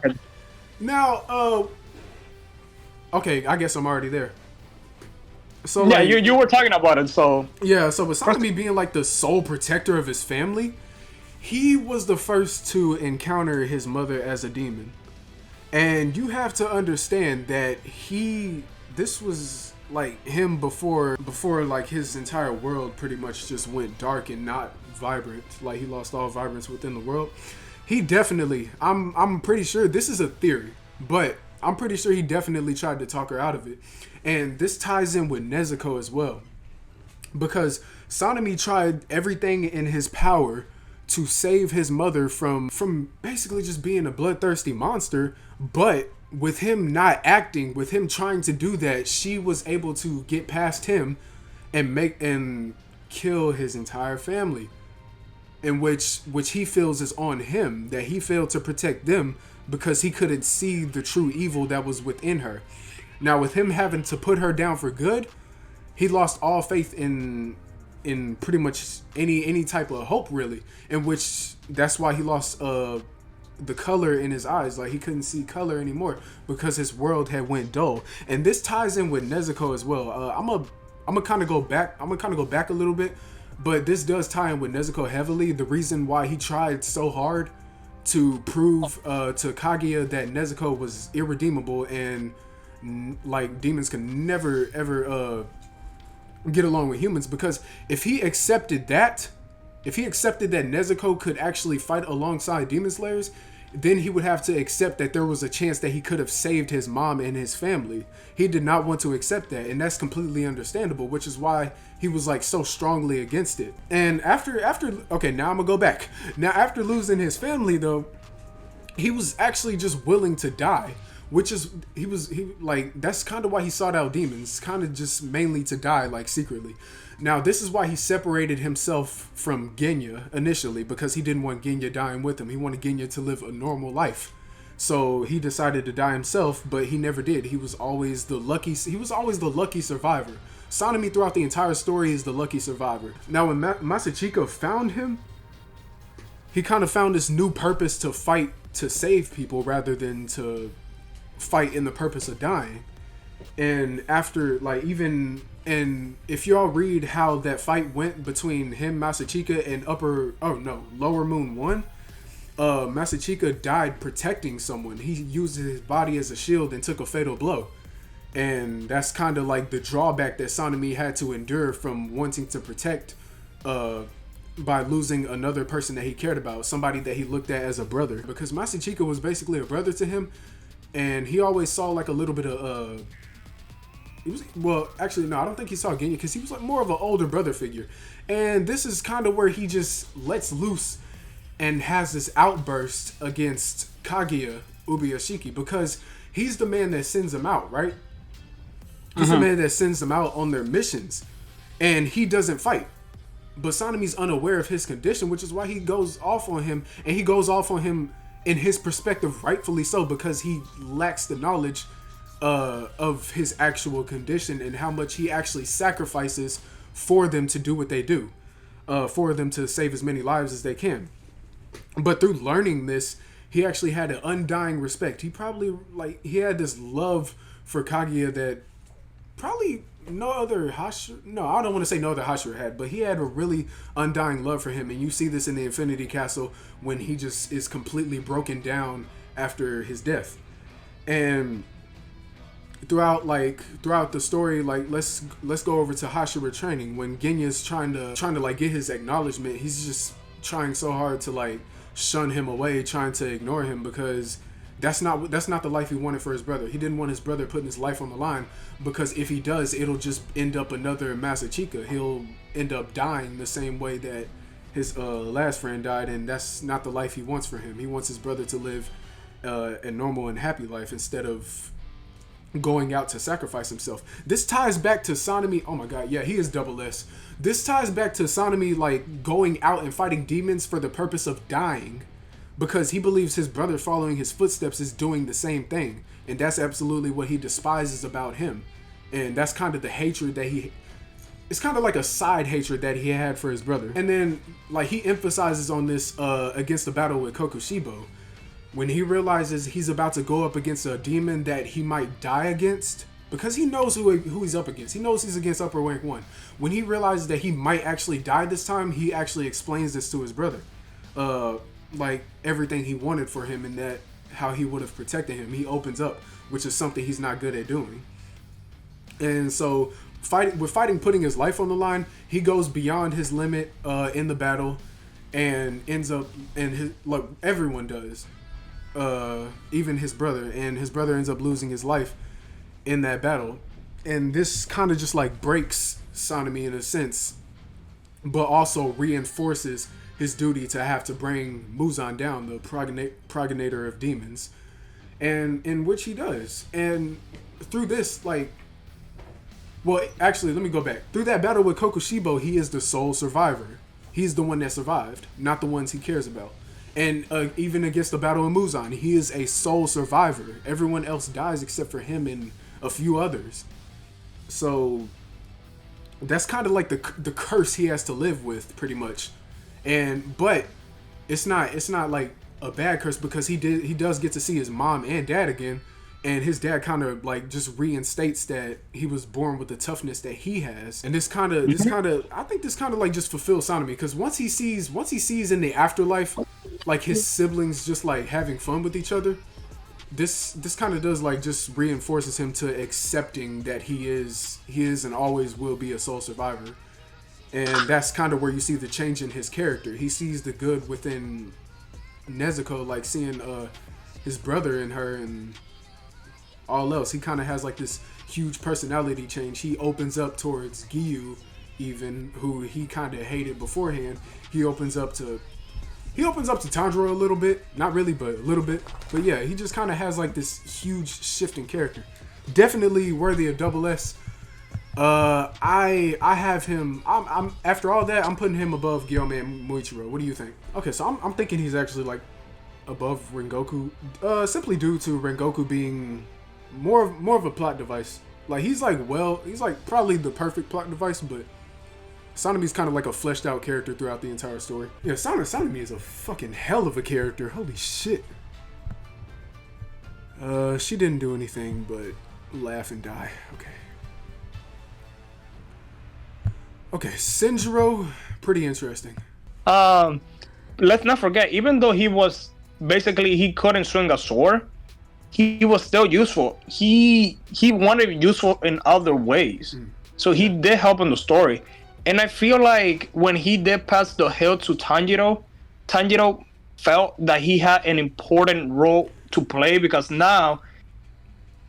Now, okay, I guess I'm already there. So yeah, like, you were talking about it, so yeah. So besides me being like the sole protector of his family, he was the first to encounter his mother as a demon, And you have to understand that this was like him before like his entire world pretty much just went dark and not vibrant. Like he lost all vibrance within the world. He definitely, I'm pretty sure this is a theory, but I'm pretty sure he definitely tried to talk her out of it. And this ties in with Nezuko as well. Because Sanemi tried everything in his power to save his mother from basically just being a bloodthirsty monster, but with him not acting, with him trying to do that, she was able to get past him and kill his entire family. In which he feels is on him, that he failed to protect them because he couldn't see the true evil that was within her. Now with him having to put her down for good, he lost all faith in pretty much any type of hope, really. In which that's why he lost the color in his eyes. Like he couldn't see color anymore because his world had went dull. And this ties in with Nezuko as well. I'm gonna kind of go back a little bit, but this does tie in with Nezuko heavily. The reason why he tried so hard to prove to Kaguya that Nezuko was irredeemable and like demons can never ever get along with humans, because if he accepted that Nezuko could actually fight alongside demon slayers, then he would have to accept that there was a chance that he could have saved his mom and his family. He did not want to accept that, and that's completely understandable, which is why he was like so strongly against it. And after okay, now I'm gonna go back. Now after losing his family though, he was actually just willing to die. Which is, that's kind of why he sought out demons, kind of just mainly to die, like, secretly. Now, this is why he separated himself from Genya initially, because he didn't want Genya dying with him. He wanted Genya to live a normal life. So he decided to die himself, but he never did. He was always the lucky survivor. Sanemi throughout the entire story is the lucky survivor. Now, when Masachika found him, he kind of found this new purpose to fight to save people rather than to fight in the purpose of dying. And after and if y'all read how that fight went between him, Masachika, and Lower Moon 1, Masachika died protecting someone. He used his body as a shield and took a fatal blow. And that's kind of like the drawback that Sanemi had to endure from wanting to protect by losing another person that he cared about, somebody that he looked at as a brother, because Masachika was basically a brother to him. And he always saw like a little bit of I don't think he saw Genya, because he was like more of an older brother figure. And this is kind of where he just lets loose and has this outburst against Kaguya Ubuyashiki, because he's the man that sends them out, right? He's the man that sends them out on their missions, and he doesn't fight. But Sanemi's unaware of his condition, which is why he goes off on him, and he goes off on him in his perspective, rightfully so, because he lacks the knowledge of his actual condition and how much he actually sacrifices for them to do what they do, for them to save as many lives as they can. But through learning this, he actually had an undying respect. He had this love for Kaguya that probably no other Hashira, no, I don't want to say no other Hashira had, but he had a really undying love for him. And you see this in the Infinity Castle when he just is completely broken down after his death. And throughout the story, let's go over to Hashira training. When Genya's trying to get his acknowledgement, he's just trying so hard to shun him away, trying to ignore him, because that's not the life he wanted for his brother. He didn't want his brother putting his life on the line, because if he does, it'll just end up another Masachika. He'll end up dying the same way that his last friend died, and that's not the life he wants for him. He wants his brother to live a normal and happy life instead of going out to sacrifice himself. This ties back to Sanemi. Oh my god, yeah, he is double S. This ties back to Sanemi going out and fighting demons for the purpose of dying, because he believes his brother following his footsteps is doing the same thing, and that's absolutely what he despises about him. And that's kind of the hatred that it's kind of like a side hatred that he had for his brother. And then he emphasizes on this against the battle with Kokushibo, when he realizes he's about to go up against a demon that he might die against, because he knows who he's up against. He knows he's against Upper Rank 1. When he realizes that he might actually die this time, he actually explains this to his brother. Everything he wanted for him, and that how he would have protected him. He opens up, which is something he's not good at doing. And so fighting, putting his life on the line, he goes beyond his limit in the battle, and ends up, and his, like everyone does, even his brother, and his brother ends up losing his life in that battle. And this kind of just like breaks Sanemi in a sense, but also reinforces his duty to have to bring Muzan down, the progenitor of demons, and in which he does. And through this, like, well, actually, let me go back. Through that battle with Kokushibo, he is the sole survivor. He's the one that survived, not the ones he cares about. And even against the battle of Muzan, he is a sole survivor. Everyone else dies except for him and a few others. So that's kind of like the curse he has to live with, pretty much. But it's not like a bad curse, because he does get to see his mom and dad again, and his dad kind of like just reinstates that he was born with the toughness that he has. And this kind of I think this kind of like just fulfills Sanemi, because once he sees in the afterlife like his siblings just like having fun with each other, this kind of does like just reinforces him to accepting that he is and always will be a sole survivor. And that's kind of where you see the change in his character. He sees the good within Nezuko, like seeing his brother in her and all else. He kind of has like this huge personality change. He opens up towards Giyu, even, who he kind of hated beforehand. He opens up to Tanjiro a little bit. Not really, but a little bit. But yeah, he just kind of has like this huge shift in character. Definitely worthy of double S. I have him. I'm after all that, I'm putting him above Gyome and Muichiro. What do you think? Okay, so I'm thinking he's actually like above Rengoku, simply due to Rengoku being more of a plot device. Like he's like probably the perfect plot device, but Sanemi's kind of like a fleshed out character throughout the entire story. Yeah, Sanemi is a fucking hell of a character. Holy shit. She didn't do anything but laugh and die. Okay, Shinjiro, pretty interesting. Let's not forget, even though he couldn't swing a sword, he was still useful. He wanted to be useful in other ways. So he did help in the story. And I feel like when he did pass the hill to Tanjiro felt that he had an important role to play, because now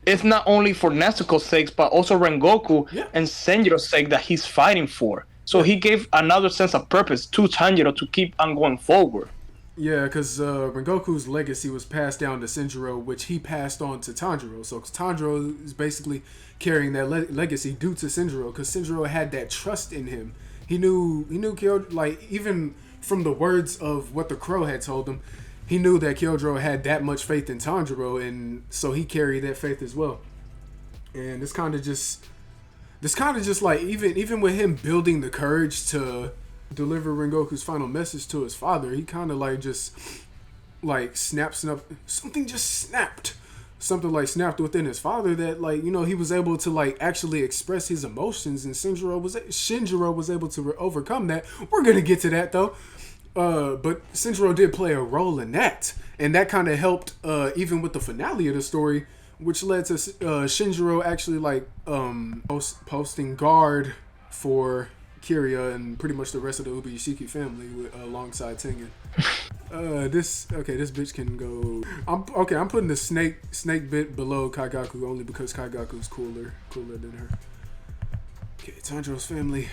it's not only for Nezuko's sake, but also Rengoku and Senjiro's sake that he's fighting for. So he gave another sense of purpose to Tanjiro to keep on going forward. Yeah, because Rengoku's legacy was passed down to Shinjiro, which he passed on to Tanjiro. So Tanjiro is basically carrying that legacy due to Shinjiro, because Shinjiro had that trust in him. He knew Kyoto, like, even from the words of what the crow had told him, he knew that Kyojuro had that much faith in Tanjiro, and so he carried that faith as well. And this kind of just like, even with him building the courage to deliver Rengoku's final message to his father, he kind of like just like snapped something within his father, that like, you know, he was able to like actually express his emotions, and Shinjiro was able to overcome that. We're gonna get to that though. But Shinjiro did play a role in that, and that kind of helped even with the finale of the story, which led to Shinjiro actually like posting guard for Kiria and pretty much the rest of the Ubuyashiki family alongside Tengen. This bitch can go. I'm putting the snake bit below Kaigaku only because Kaigaku's cooler than her. Okay, Tanjiro's family.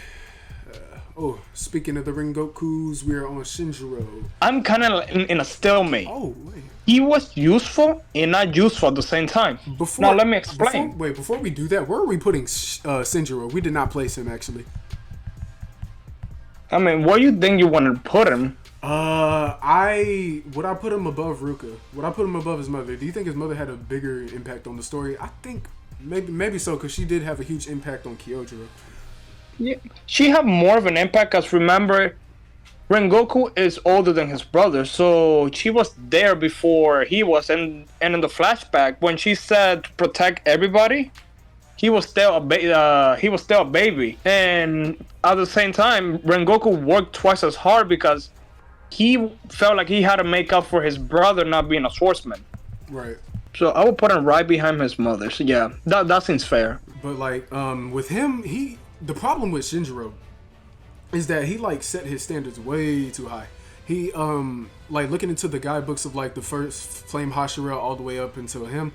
Speaking of the Rengokus, we are on Shinjiro. I'm kind of in a stalemate. Oh, wait. He was useful and not useful at the same time. Now let me explain. Before we do that, where are we putting Shinjiro? We did not place him, actually. I mean, where do you think you want to put him? Would I put him above Ruka? Would I put him above his mother? Do you think his mother had a bigger impact on the story? I think maybe so, because she did have a huge impact on Kyojuro. Yeah, she had more of an impact, because remember, Rengoku is older than his brother, so she was there before he was, and in the flashback when she said to protect everybody, he was still a baby, and at the same time, Rengoku worked twice as hard because he felt like he had to make up for his brother not being a swordsman. Right. So I would put him right behind his mother. So yeah, that seems fair. But like, with him, the problem with Shinjiro is that he like set his standards way too high. He like looking into the guidebooks of like the first Flame Hashira all the way up until him,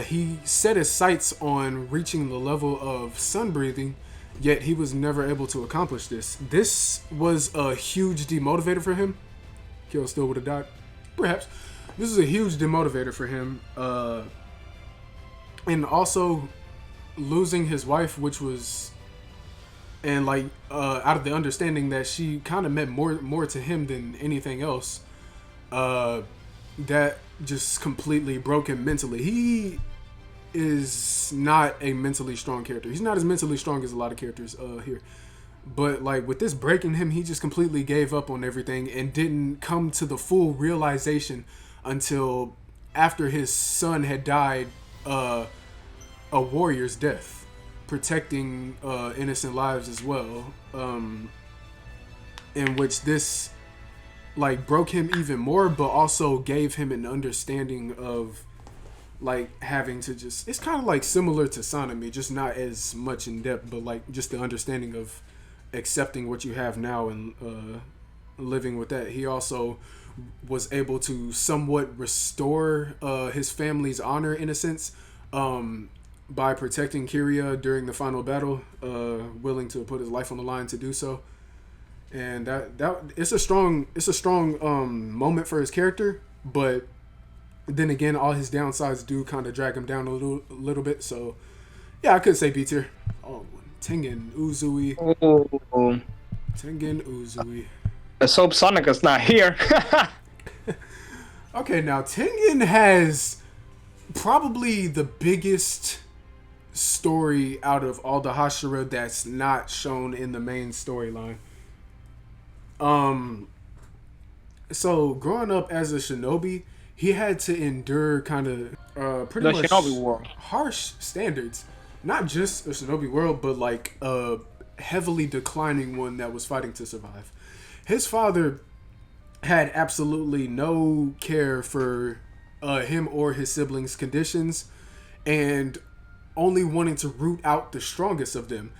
he set his sights on reaching the level of sun breathing, yet he was never able to accomplish this. This was a huge demotivator for him. Kyo still would have died, perhaps. This is a huge demotivator for him, and also losing his wife, which was, and like out of the understanding that she kind of meant more to him than anything else, that just completely broke him mentally. He is not a mentally strong character. He's not as mentally strong as a lot of characters here. But like with this breaking him, he just completely gave up on everything and didn't come to the full realization until after his son had died a warrior's death, protecting innocent lives as well, in which this like broke him even more, but also gave him an understanding of like having to just, it's kind of like similar to Sanemi, just not as much in depth, but like just the understanding of accepting what you have now and living with that. He also was able to somewhat restore his family's honor in a sense, by protecting Kiria during the final battle, willing to put his life on the line to do so. And that it's a strong moment for his character, but then again, all his downsides do kind of drag him down a little bit. So yeah, I could say B tier. Oh, Tengen Uzui. Oh. Tengen Uzui. Let's hope Sonic is not here. Okay, now Tengen has probably the biggest story out of all the Hashira that's not shown in the main storyline. So growing up as a shinobi, he had to endure kind of pretty much shinobi world, harsh standards. Not just a shinobi world, but like a heavily declining one that was fighting to survive. His father had absolutely no care for him or his siblings' conditions, and only wanting to root out the strongest of them.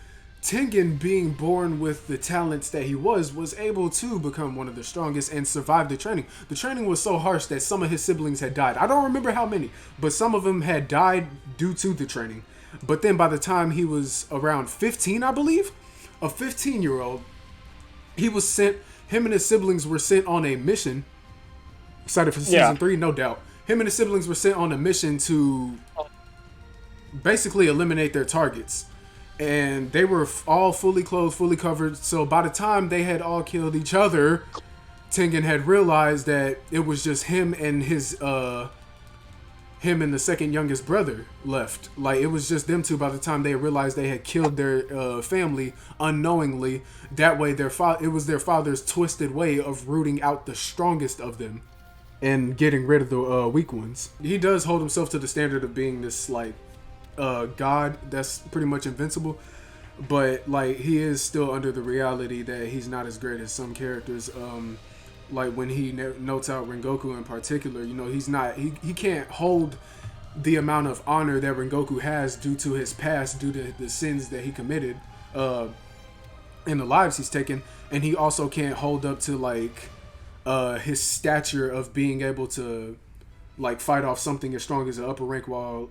Tengen, being born with the talents that he was able to become one of the strongest and survive the training. The training was so harsh that some of his siblings had died. I don't remember how many, but some of them had died due to the training. But then by the time he was around 15, I believe, a 15-year-old, he was sent, him and his siblings were sent on a mission. Excited for season 3, no doubt. Him and his siblings were sent on a mission to basically eliminate their targets. And they were all fully clothed, fully covered. So by the time they had all killed each other, Tengen had realized that it was just him and him and the second youngest brother left. Like, it was just them two by the time they realized they had killed their family unknowingly. That way, it was their father's twisted way of rooting out the strongest of them and getting rid of the weak ones. He does hold himself to the standard of being this, like, god that's pretty much invincible, but like he is still under the reality that he's not as great as some characters. Like when he notes out Rengoku in particular, you know, he can't hold the amount of honor that Rengoku has due to his past, due to the sins that he committed in the lives he's taken, and he also can't hold up to like his stature of being able to like fight off something as strong as an upper rank while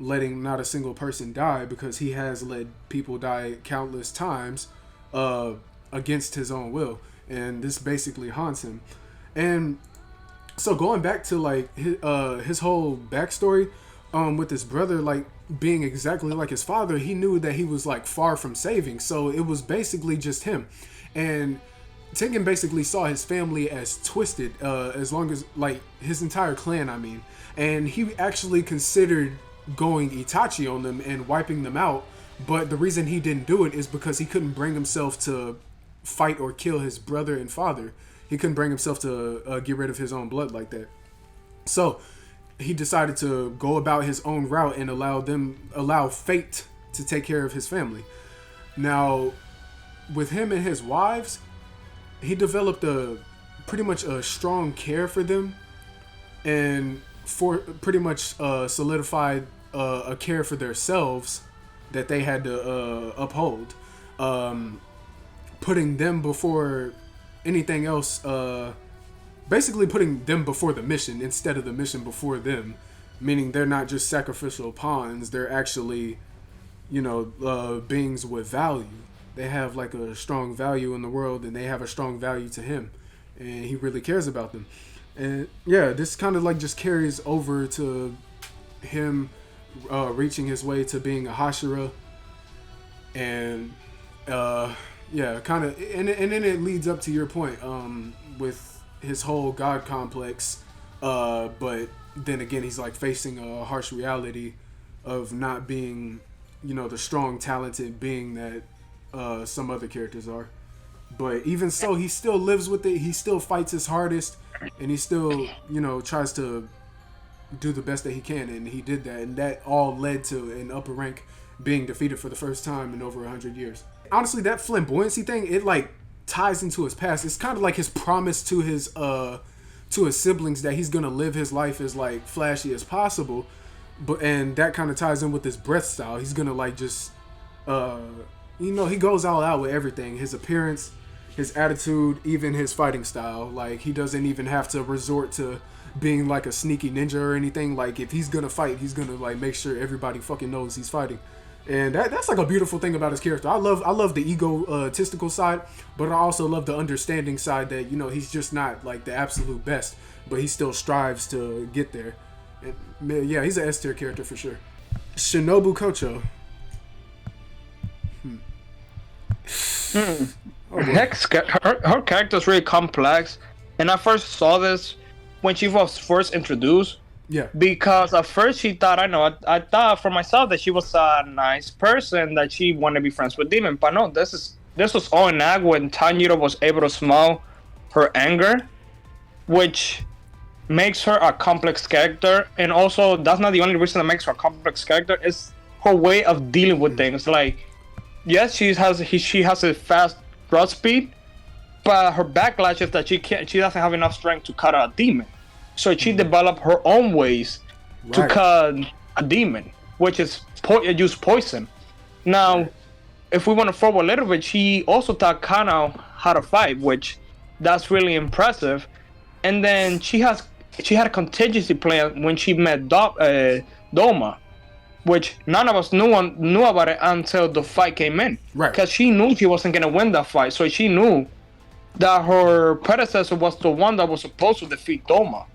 letting not a single person die, because he has let people die countless times against his own will, and this basically haunts him. And so going back to like his whole backstory with his brother like being exactly like his father, he knew that he was like far from saving, so it was basically just him. And Tengen basically saw his family as twisted, as long as like his entire clan, I mean, and he actually considered going Itachi on them and wiping them out, but the reason he didn't do it is because he couldn't bring himself to fight or kill his brother and father. He couldn't bring himself to get rid of his own blood like that. So he decided to go about his own route and allow fate to take care of his family. Now, with him and his wives, he developed pretty much a strong care for them, and for pretty much solidified a care for themselves that they had to uphold, putting them before anything else, basically putting them before the mission instead of the mission before them, meaning they're not just sacrificial pawns, they're actually, beings with value. They have like a strong value in the world, and they have a strong value to him, and he really cares about them. And yeah, this kind of like just carries over to him reaching his way to being a Hashira, and kind of, and then it leads up to your point with his whole god complex, but then again he's like facing a harsh reality of not being, the strong, talented being that some other characters are. But even so, he still lives with it. He still fights his hardest, and he still, tries to do the best that he can, and he did that, and that all led to an upper rank being defeated for the first time in over 100 years. Honestly, that flamboyancy thing, it like ties into his past. It's kind of like his promise to his siblings that he's gonna live his life as like flashy as possible, and that kind of ties in with his breath style. He's gonna like just he goes all out with everything. His appearance, his attitude, even his fighting style. Like, he doesn't even have to resort to being like a sneaky ninja or anything. Like, if he's gonna fight, he's gonna like make sure everybody fucking knows he's fighting. And that's like a beautiful thing about his character. I love the egotistical side, but I also love the understanding side that, he's just not like the absolute best, but he still strives to get there. And, man, yeah, he's an S tier character for sure. Shinobu Kocho. Oh, her character's really complex, and I first saw this when she was first introduced. Yeah. Because at first she thought, I thought for myself that she was a nice person, that she wanted to be friends with Demon. But no, this was all an act when Tanjiro was able to smell her anger, which makes her a complex character. And also, that's not the only reason that makes her a complex character. It's her way of dealing with things. Like, yes, she has a fast draw speed, but her backlash is that she doesn't have enough strength to cut a demon. So she developed her own ways to cut a demon, which is use poison. Now, if we want to forward a little bit, she also taught Kana how to fight, which that's really impressive. And then she had a contingency plan when she met Doma, which none of us knew about it until the fight came in. Right. Because she knew she wasn't gonna win that fight, so she knew that her predecessor was the one that was supposed to defeat Doma.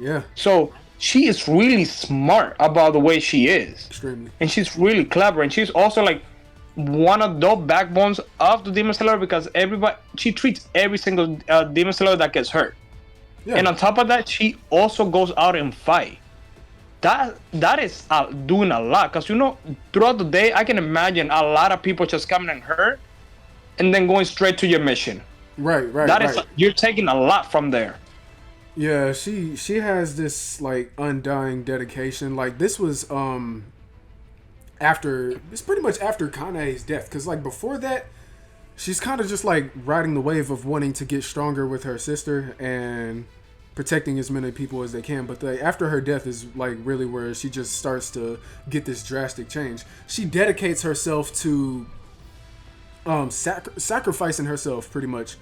Yeah. So she is really smart about the way she is. Extremely. And she's really clever, and she's also like one of the backbones of the Demon Slayer, because she treats every single Demon Slayer that gets hurt. Yeah. And on top of that, she also goes out and fight. That is doing a lot, because throughout the day I can imagine a lot of people just coming and hurt and then going straight to your mission. Right. You're taking a lot from there. Yeah, she has this like undying dedication. Like, this was pretty much after Kanae's death, because like before that she's kind of just like riding the wave of wanting to get stronger with her sister and protecting as many people as they can. But after her death is like really where she just starts to get this drastic change. She dedicates herself to sacrificing herself, pretty much.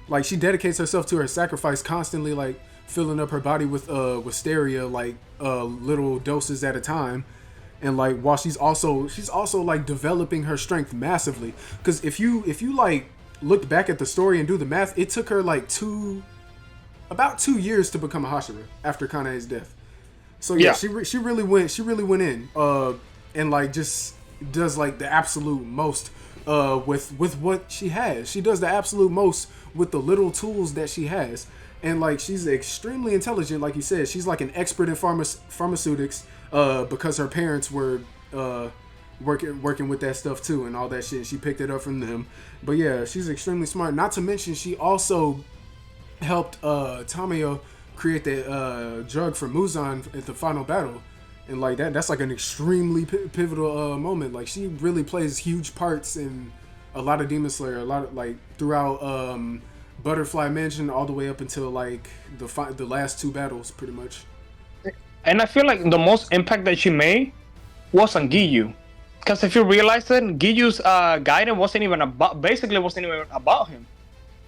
Like, she dedicates herself to her sacrifice, constantly like filling up her body with wisteria, like little doses at a time. And like, while she's also like developing her strength massively, because if you like look back at the story and do the math, it took her like about 2 years to become a Hashira after Kanae's death. So yeah. she really went in and like just does like the absolute most with what she has. She does the absolute most with the little tools that she has. And like, she's extremely intelligent, like you said. She's like an expert in pharmaceutics because her parents were working with that stuff too and all that shit. She picked it up from them. But yeah, she's extremely smart. Not to mention, she also helped Tamayo create the drug for Muzan at the final battle. And like that's like an extremely pivotal moment. Like, she really plays huge parts in a lot of Demon Slayer, a lot of like throughout Butterfly Mansion all the way up until like the last two battles, pretty much. and I feel like the most impact that she made was on Giyu. Because if you realize it, Giyu's guidance wasn't even about him.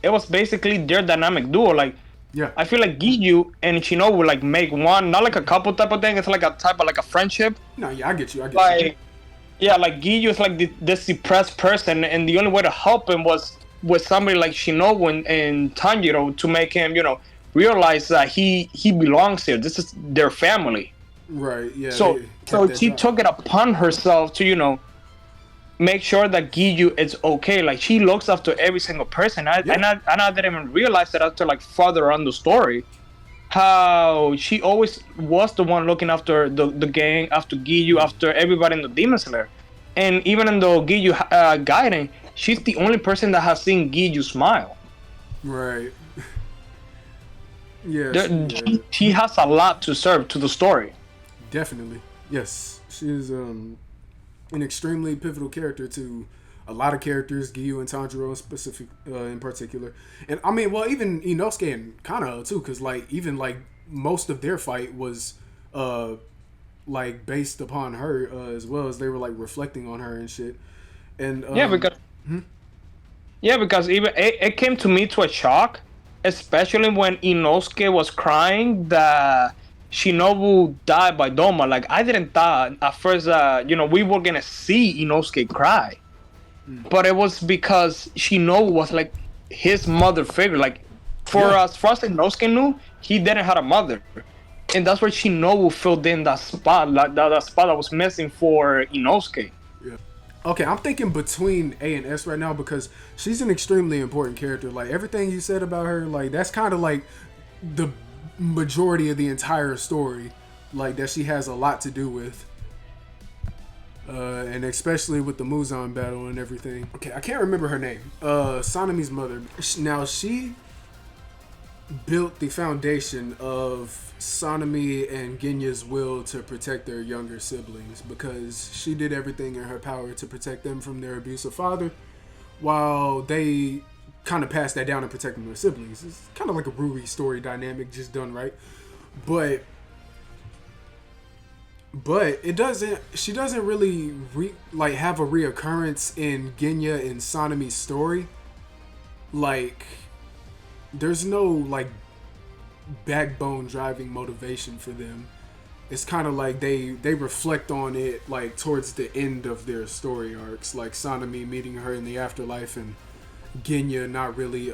It was basically their dynamic duo. Like, Yeah. I feel like Giyu and Shinobu like make one, not like a couple type of thing. It's like a type of like a friendship. No, yeah, I get you. Like, yeah, like Giyu is like this depressed person, and the only way to help him was with somebody like Shinobu and Tanjiro to make him, realize that he belongs here. This is their family. Right. Yeah. So she took it upon herself to, make sure that Giyu is okay. Like, she looks after every single person. And I didn't even realize that until like further on the story, how she always was the one looking after the gang, after Giyu, after everybody in the Demon Slayer. And even in the Giyu guiding, she's the only person that has seen Giyu smile. Right. Yeah. She has a lot to serve to the story. Definitely. Yes. She is an extremely pivotal character to a lot of characters, Giyu and Tanjiro in particular. And I mean, well, even Inosuke and Kanao too, because like even like most of their fight was like based upon her as well, as they were like reflecting on her and shit. And because even it came to me to a shock, especially when Inosuke was crying that Shinobu died by Doma. Like, I didn't thought at first, we were gonna see Inosuke cry, but it was because Shinobu was like his mother figure. Like, as far as Inosuke knew, he didn't have a mother, and that's where Shinobu filled in that spot, like that spot that was missing for Inosuke. Yeah. Okay, I'm thinking between A and S right now because she's an extremely important character. Like, everything you said about her, like, that's kind of like the majority of the entire story, like, that she has a lot to do with. And especially with the Muzan battle and everything. Okay, I can't remember her name. Sanemi's mother. Now, she built the foundation of Sanemi and Genya's will to protect their younger siblings because she did everything in her power to protect them from their abusive father, while they kind of passed that down and protecting their siblings. It's kind of like a Ruri story dynamic, just done right. But it doesn't. She doesn't really have a reoccurrence in Genya and Sanemi's story. Like, there's no like backbone driving motivation for them. It's kind of like they reflect on it like towards the end of their story arcs, like Sanemi meeting her in the afterlife and Genya not really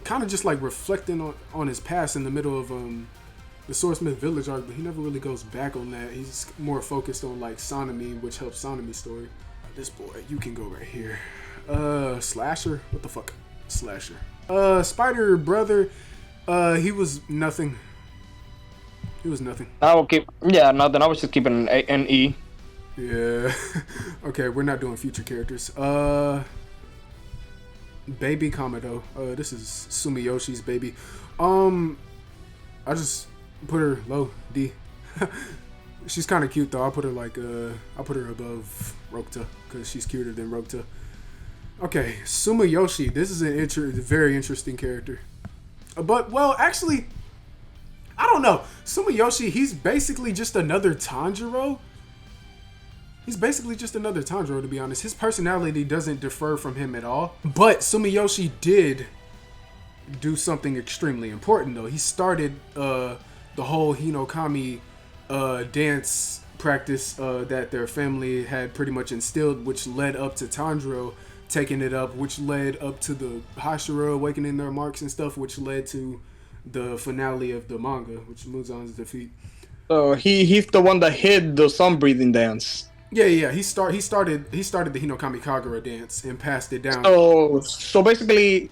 kind of just like reflecting on his past in the middle of the Swordsmith Village arc, but he never really goes back on that. He's more focused on like Sanemi, which helps Sanemi's story. This boy, you can go right here. Slasher? What the fuck? Slasher. Spider brother, he was nothing. He was nothing. I will keep, nothing. I was just keeping an E. Yeah. Okay, we're not doing future characters. Baby Kamado. This is Sumiyoshi's baby. I just put her low D. She's kind of cute though. I'll put her like I'll put her above Rokuta because she's cuter than Rokuta. Okay, Sumiyoshi. This is a very interesting character. But well, actually, I don't know. Sumiyoshi. He's basically just another Tanjiro. He's basically just another Tanjiro, to be honest. His personality doesn't differ from him at all. But Sumiyoshi did do something extremely important, though. He started the whole Hinokami dance practice that their family had pretty much instilled, which led up to Tanjiro taking it up, which led up to the Hashira awakening their marks and stuff, which led to the finale of the manga, which Muzan's defeat. So he's the one that hid the sun breathing dance. Yeah. He started the Hinokami Kagura dance and passed it down. So basically,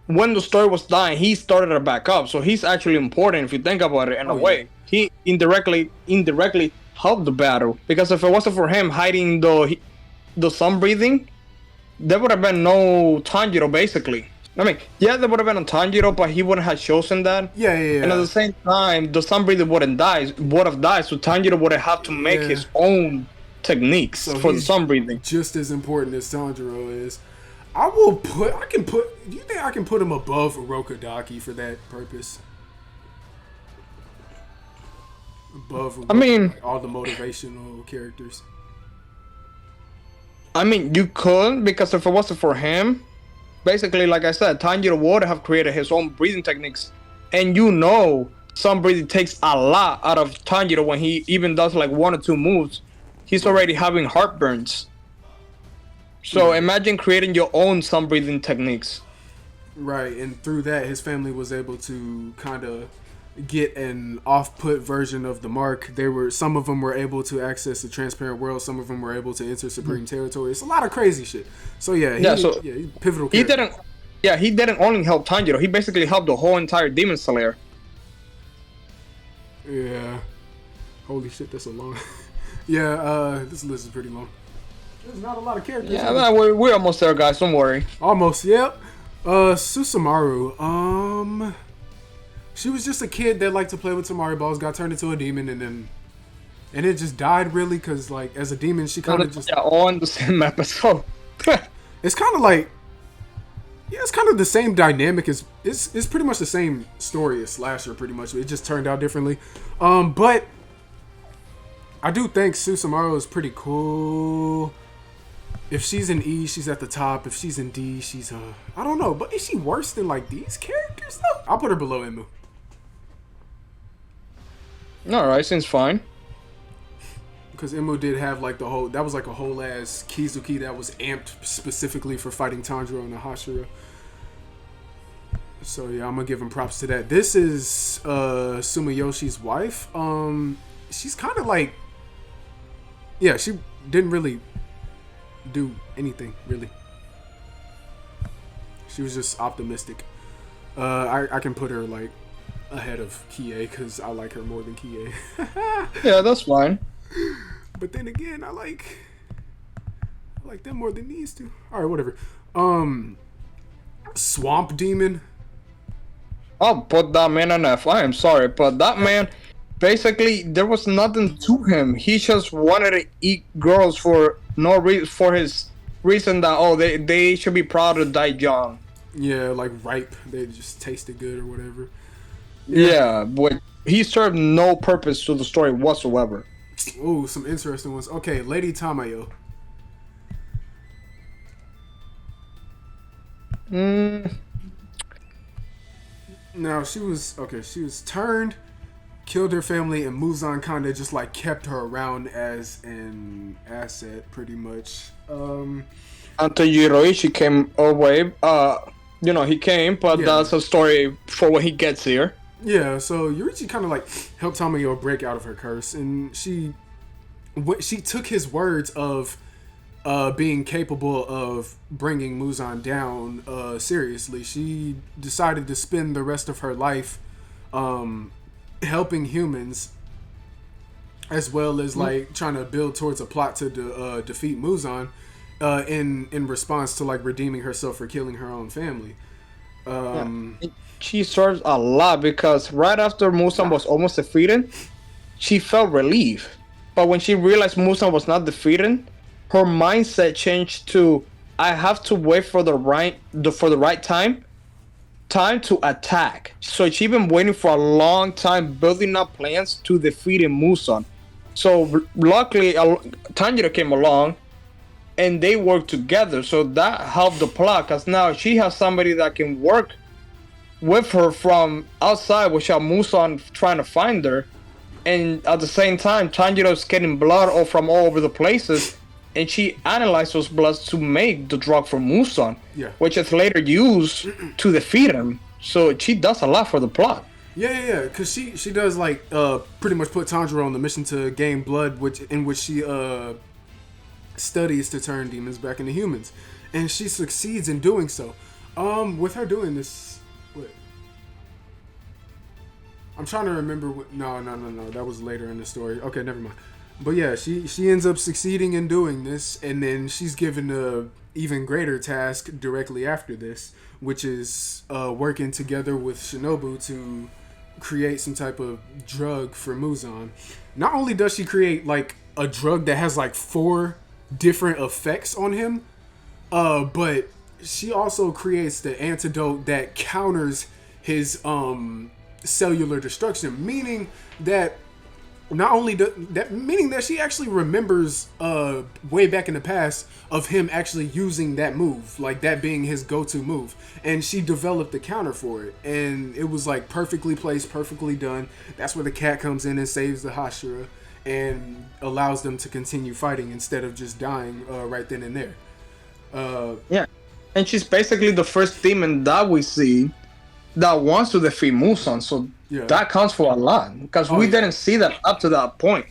when the story was dying, he started it back up. So he's actually important if you think about it in a way. He indirectly helped the battle, because if it wasn't for him hiding the sun breathing, there would have been no Tanjiro basically. I mean, yeah, there would have been a Tanjiro, but he wouldn't have chosen that. Yeah. And at the same time, the sun breathing would have died. So Tanjiro would have to make his own techniques for the sun breathing. Just as important as Tanjiro is. Do you think I can put him above Urokodaki for that purpose? above. I mean, like, all the motivational characters. you could, because if it wasn't for him, basically, like I said, Tanjiro would have created his own breathing techniques, and some breathing takes a lot out of Tanjiro when he even does like 1 or 2 moves. He's already having heartburns. So imagine creating your own sun breathing techniques. Right, and through that, his family was able to kind of get an off-put version of the mark. Some of them were able to access the transparent world. Some of them were able to enter supreme territory. It's a lot of crazy shit. So he's pivotal. Character. He didn't only help Tanjiro. He basically helped the whole entire Demon Slayer. Yeah. Holy shit, that's so long. Yeah, this list is pretty long. There's not a lot of characters. Yeah, man, we're almost there, guys. Don't worry. Almost, yep. Susumaru. She was just a kid that liked to play with Tamari balls, got turned into a demon, and it just died really because, like, as a demon, she kind of just... Yeah, all in the same episode. It's kind of like... Yeah, it's kind of the same dynamic as... It's pretty much the same story as Slasher, pretty much. It just turned out differently. But I do think Susumaru is pretty cool. If she's in E, she's at the top. If she's in D, she's I don't know, but is she worse than like these characters though? I'll put her below Imu. Alright, seems fine. Because Imu did have like that was like a whole ass Kizuki that was amped specifically for fighting Tanjiro and the Hashira. So yeah, I'm gonna give him props to that. This is Sumayoshi's wife. She's kind of like, yeah, she didn't really do anything really. She was just optimistic. I can put her like ahead of Kie because I like her more than Kie. Yeah, that's fine. But then again, I like them more than these two. All right, whatever. Swamp Demon. I'll put that man on F. I am sorry, but that man, basically, there was nothing to him. He just wanted to eat girls for no reason, for his reason that they should be proud to die young. Yeah, like ripe. They just tasted good or whatever. Yeah, but he served no purpose to the story whatsoever. Ooh, some interesting ones. Okay, Lady Tamayo. Now she was turned, killed her family, and Muzan kind of just like kept her around as an asset, pretty much. Until Yiroishi came away. He came, but that's a story for when he gets here. Yeah, so Yurichi kind of like helped Tamayo break out of her curse, and she took his words of being capable of bringing Muzan down seriously. She decided to spend the rest of her life helping humans, as well as like trying to build towards a plot to defeat Muzan in response to like redeeming herself for killing her own family. She serves a lot because right after Muzan was almost defeated, she felt relief. But when she realized Muzan was not defeated, her mindset changed to, I have to wait for the right time to attack. So she's been waiting for a long time, building up plans to defeat Muzan. So luckily, Tanjiro came along, and they worked together. So that helped the plot, because now she has somebody that can work with her from outside without Muzan trying to find her. And at the same time, Tanjiro's getting blood from all over the places, and she analyzed those bloods to make the drug for Muzan, which is later used to defeat him. So she does a lot for the plot. Yeah, because she does like pretty much put Tanjiro on the mission to gain blood, in which she studies to turn demons back into humans, and she succeeds in doing so. With her doing this, I'm trying to remember. No, that was later in the story. Okay, never mind. But yeah, she ends up succeeding in doing this, and then she's given a even greater task directly after this, which is working together with Shinobu to create some type of drug for Muzan. Not only does she create like a drug that has like 4 different effects on him, but she also creates the antidote that counters his cellular destruction, meaning that not only that, meaning that she actually remembers way back in the past of him actually using that move, like that being his go-to move, and she developed the counter for it, and it was like perfectly placed, perfectly done. That's where the cat comes in and saves the Hashira and allows them to continue fighting instead of just dying right then and there. Yeah, and she's basically the first demon that we see that wants to defeat Musan, so Yeah. that counts for a lot because we didn't see that up to that point.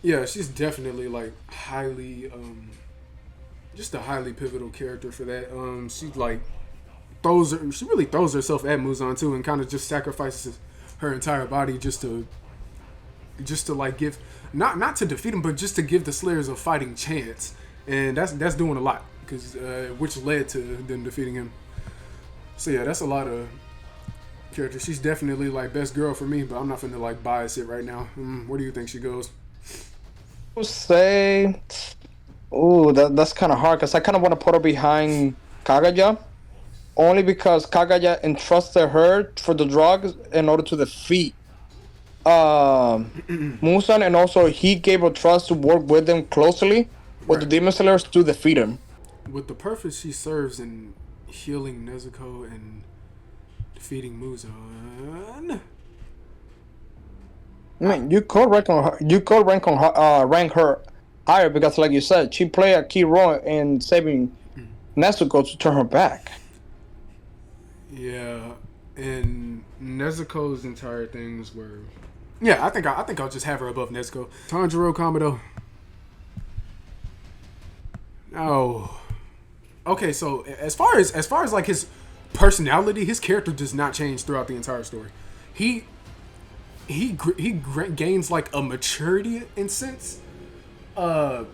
Yeah, she's definitely like highly, just a highly pivotal character for that. She like she really throws herself at Muzan too, and kind of just sacrifices her entire body just to like give, not to defeat him, but just to give the Slayers a fighting chance, and that's doing a lot because which led to them defeating him. So yeah, that's a lot of characters. She's definitely like best girl for me, but I'm not finna like bias it right now. Where do you think she goes? I would say, that's kind of hard because I kind of want to put her behind Kaguya, only because Kaguya entrusted her for the drugs in order to defeat Musan, and also he gave her trust to work with them closely with the Demon Slayers to defeat him. With the purpose she serves in healing Nezuko and defeating Muzan. I mean, you could rank her higher because, like you said, she played a key role in saving Nezuko to turn her back. Yeah, and Nezuko's entire things were. Yeah, I think I'll just have her above Nezuko. Tanjiro Kamado. Oh. Okay, so as far as like his personality, his character does not change throughout the entire story. He gains like a maturity in sense, and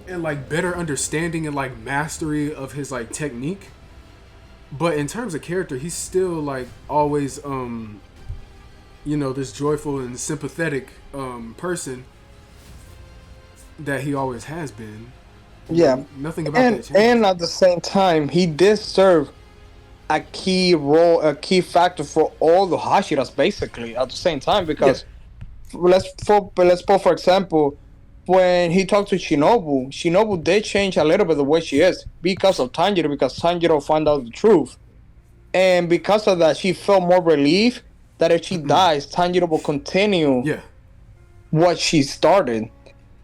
like better understanding and like mastery of his like technique. But in terms of character, he's still like always this joyful and sympathetic person that he always has been. Yeah, Nothing about that changed. And at the same time, he did serve a key role, a key factor for all the Hashiras, basically. At the same time, because let's put for example, when he talked to Shinobu did change a little bit the way she is because of Tanjiro, because Tanjiro found out the truth, and because of that, she felt more relief that if she dies, Tanjiro will continue what she started.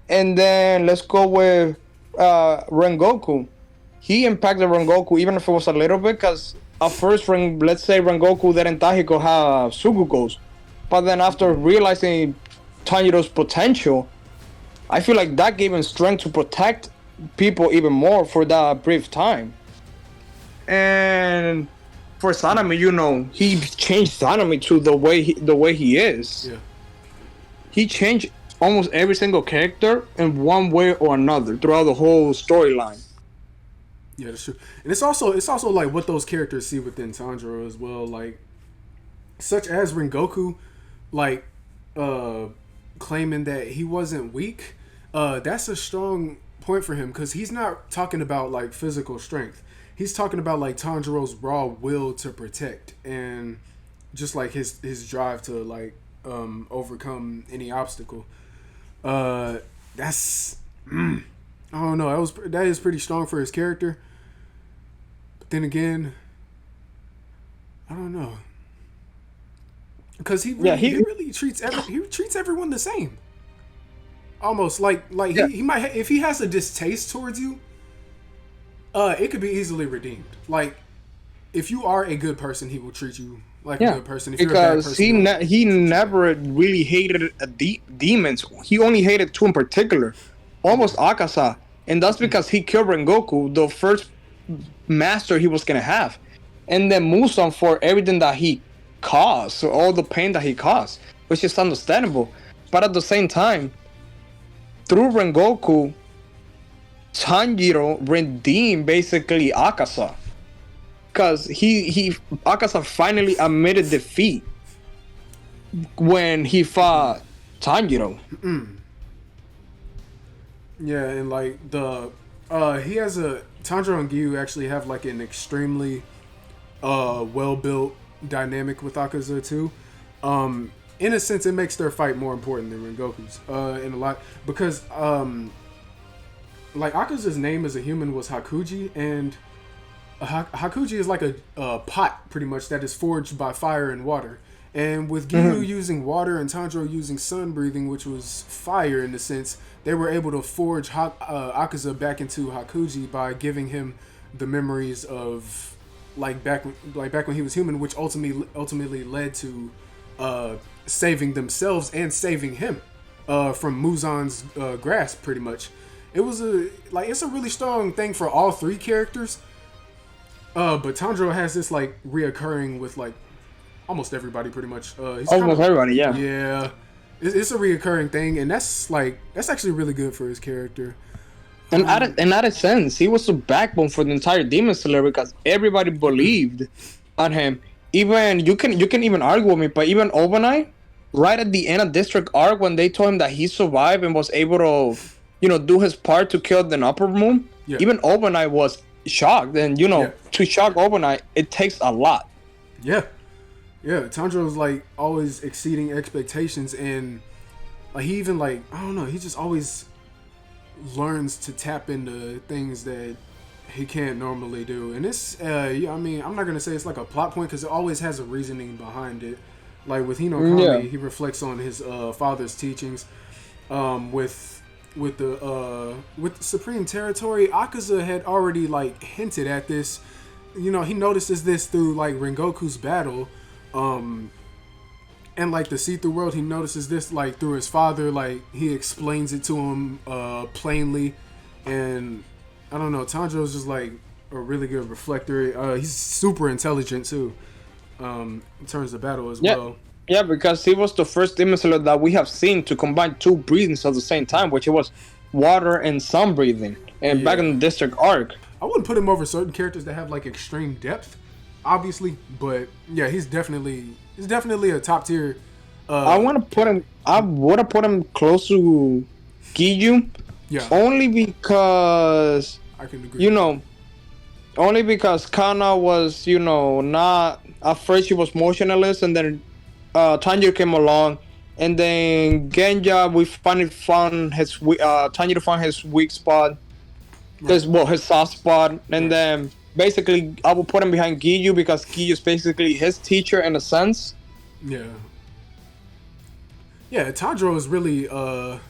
And then let's go with Rengoku. He impacted Rengoku even if it was a little bit, because at first, let's say Rengoku didn't thought he could have Sugukos, but then after realizing Tanjiro's potential, I feel like that gave him strength to protect people even more for that brief time. And for Sanemi, he changed Sanemi to the way he is. Yeah. He changed almost every single character in one way or another throughout the whole storyline. Yeah, that's true. And it's also like what those characters see within Tanjiro as well, like such as Rengoku, like claiming that he wasn't weak. That's a strong point for him because he's not talking about like physical strength. He's talking about like Tanjiro's raw will to protect and just like his drive to like overcome any obstacle. That's I don't know. That is pretty strong for his character. But then again, I don't know, because he really treats everyone the same. Almost like he might if he has a distaste towards you, it could be easily redeemed. Like if you are a good person, he will treat you like a good person. If you're a bad person, he never really hated demons. He only hated two in particular, almost Akasa, and that's because he killed Rengoku, the first master he was gonna have, and then Musan for everything that he caused, so all the pain that he caused, which is understandable. But at the same time, through Rengoku, Tanjiro redeemed basically Akasa. Because Akasa finally admitted defeat when he fought Tanjiro. Yeah, and like he has Tanjiro and Gyu actually have like an extremely well built dynamic with Akaza too. in a sense, it makes their fight more important than Rengoku's. In a lot because like Akaza's name as a human was Hakuji, and Hakuji is like a pot pretty much that is forged by fire and water. And with Giyu using water and Tanjiro using sun breathing, which was fire in a sense, they were able to forge Akaza back into Hakuji by giving him the memories of back when he was human, which ultimately led to saving themselves and saving him from Muzan's grasp. Pretty much, it's a really strong thing for all three characters. But Tanjiro has this like reoccurring with like almost everybody pretty much. Everybody, yeah. Yeah, it's a reoccurring thing, and that's actually really good for his character. And in that sense, he was the backbone for the entire Demon Slayer because everybody believed on him. Even you can even argue with me, but even Obanai, right at the end of District Arc, when they told him that he survived and was able to, do his part to kill the Upper Moon, even Obanai was shocked. And to shock Obanai, it takes a lot. Yeah. Yeah, Tanjiro was like always exceeding expectations, and like he even like I don't know, he just always learns to tap into things that he can't normally do. And it's I mean, I'm not gonna say it's like a plot point because it always has a reasoning behind it. Like with Hinokami, he reflects on his father's teachings. With the Supreme Territory, Akaza had already like hinted at this. He notices this through like Rengoku's battle. And like the see-through world, he notices this like through his father. Like he explains it to him plainly, and I don't know. Tanjiro's just like a really good reflector. He's super intelligent too, in terms of battle as well. Yeah, because he was the first Demon Slayer that we have seen to combine two breathings at the same time, which it was water and sun breathing. And back in the District Arc, I wouldn't put him over certain characters that have like extreme depth, obviously, but yeah, he's definitely a top tier. I would have put him close to Giyu. Yeah. Only because I can agree. Only because Kana was, not at first he was motionless, and then Tanjiro came along, and then Genja we finally found Tanjiro found his weak spot, his soft spot, and then basically I will put him behind Giyu because Giyu is basically his teacher in a sense. Yeah. Yeah, Tanjiro is really the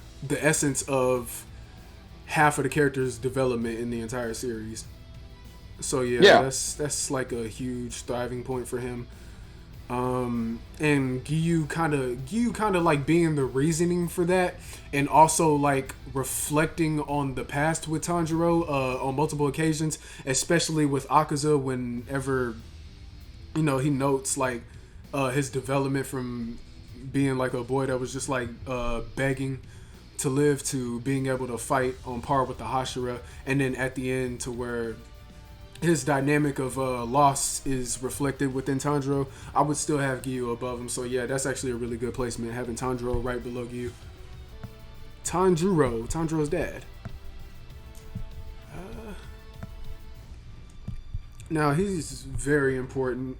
essence of half of the character's development in the entire series. So that's like a huge thriving point for him. And Giyu kind of like being the reasoning for that, and also like reflecting on the past with Tanjiro on multiple occasions, especially with Akaza whenever he notes like his development from being like a boy that was just like begging to live to being able to fight on par with the Hashira, and then at the end to where his dynamic of loss is reflected within Tanjiro. I would still have Giyu above him. So yeah, that's actually a really good placement, having Tanjiro right below Giyu. Tanjiro's dad. Now he's very important.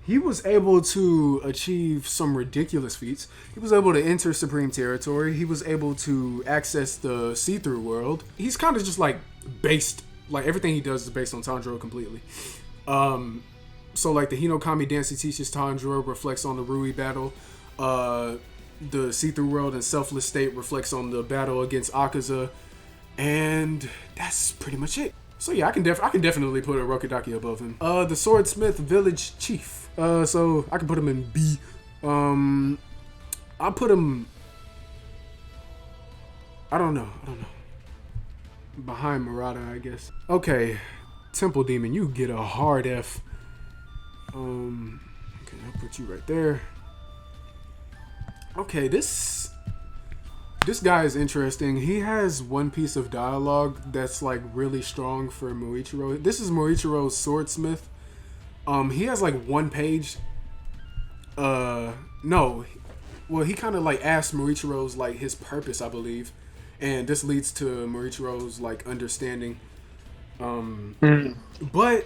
He was able to achieve some ridiculous feats. He was able to enter Supreme Territory. He was able to access the see-through world. He's kind of just like based. Like everything he does is based on Tanjiro completely. So like the Hinokami dance he teaches Tanjiro reflects on the Rui battle. The see-through world and selfless state reflects on the battle against Akaza, and that's pretty much it. So yeah, I can definitely put a Rokudaki above him. The Swordsmith Village Chief. So I can put him in B. I'll put him. I don't know. Behind Murata, I guess. Okay, Temple Demon, you get a hard F. Okay, I'll put you right there. Okay, this guy is interesting. He has one piece of dialogue that's like really strong for Muichiro. This is Muichiro's Swordsmith. He has like one page. No, well, he kind of like asked Muichiro's like his purpose, I believe. And this leads to Muichiro's like understanding. But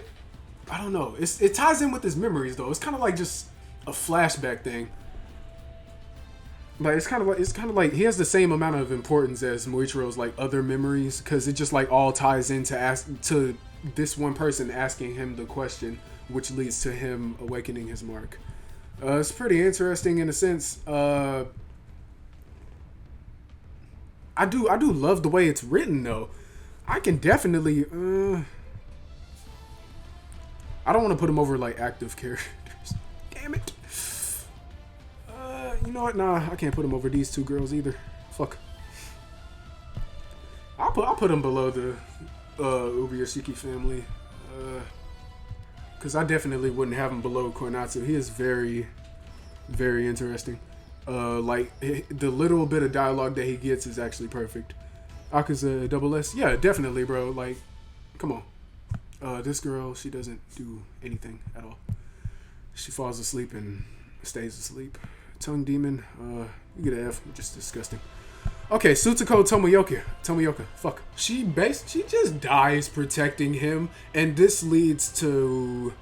I don't know. It ties in with his memories though. It's kind of like just a flashback thing. Like it's kind of like he has the same amount of importance as Muichiro's like other memories, because it just like all ties into this one person asking him the question, which leads to him awakening his mark. It's pretty interesting in a sense. I do love the way it's written though. I can definitely I don't want to put him over like active characters. Damn it. You know what? Nah, I can't put him over these two girls either. Fuck. I'll put him below the Ubuyashiki family. Because I definitely wouldn't have him below Koinatsu. He is very, very interesting. Like, the little bit of dialogue that he gets is actually perfect. Akaza double S? Yeah, definitely, bro. Like, come on. This girl, she doesn't do anything at all. She falls asleep and stays asleep. Tongue demon, you get an F, just disgusting. Okay, Tsutuko Tomoyoka, fuck. She just dies protecting him, and this leads to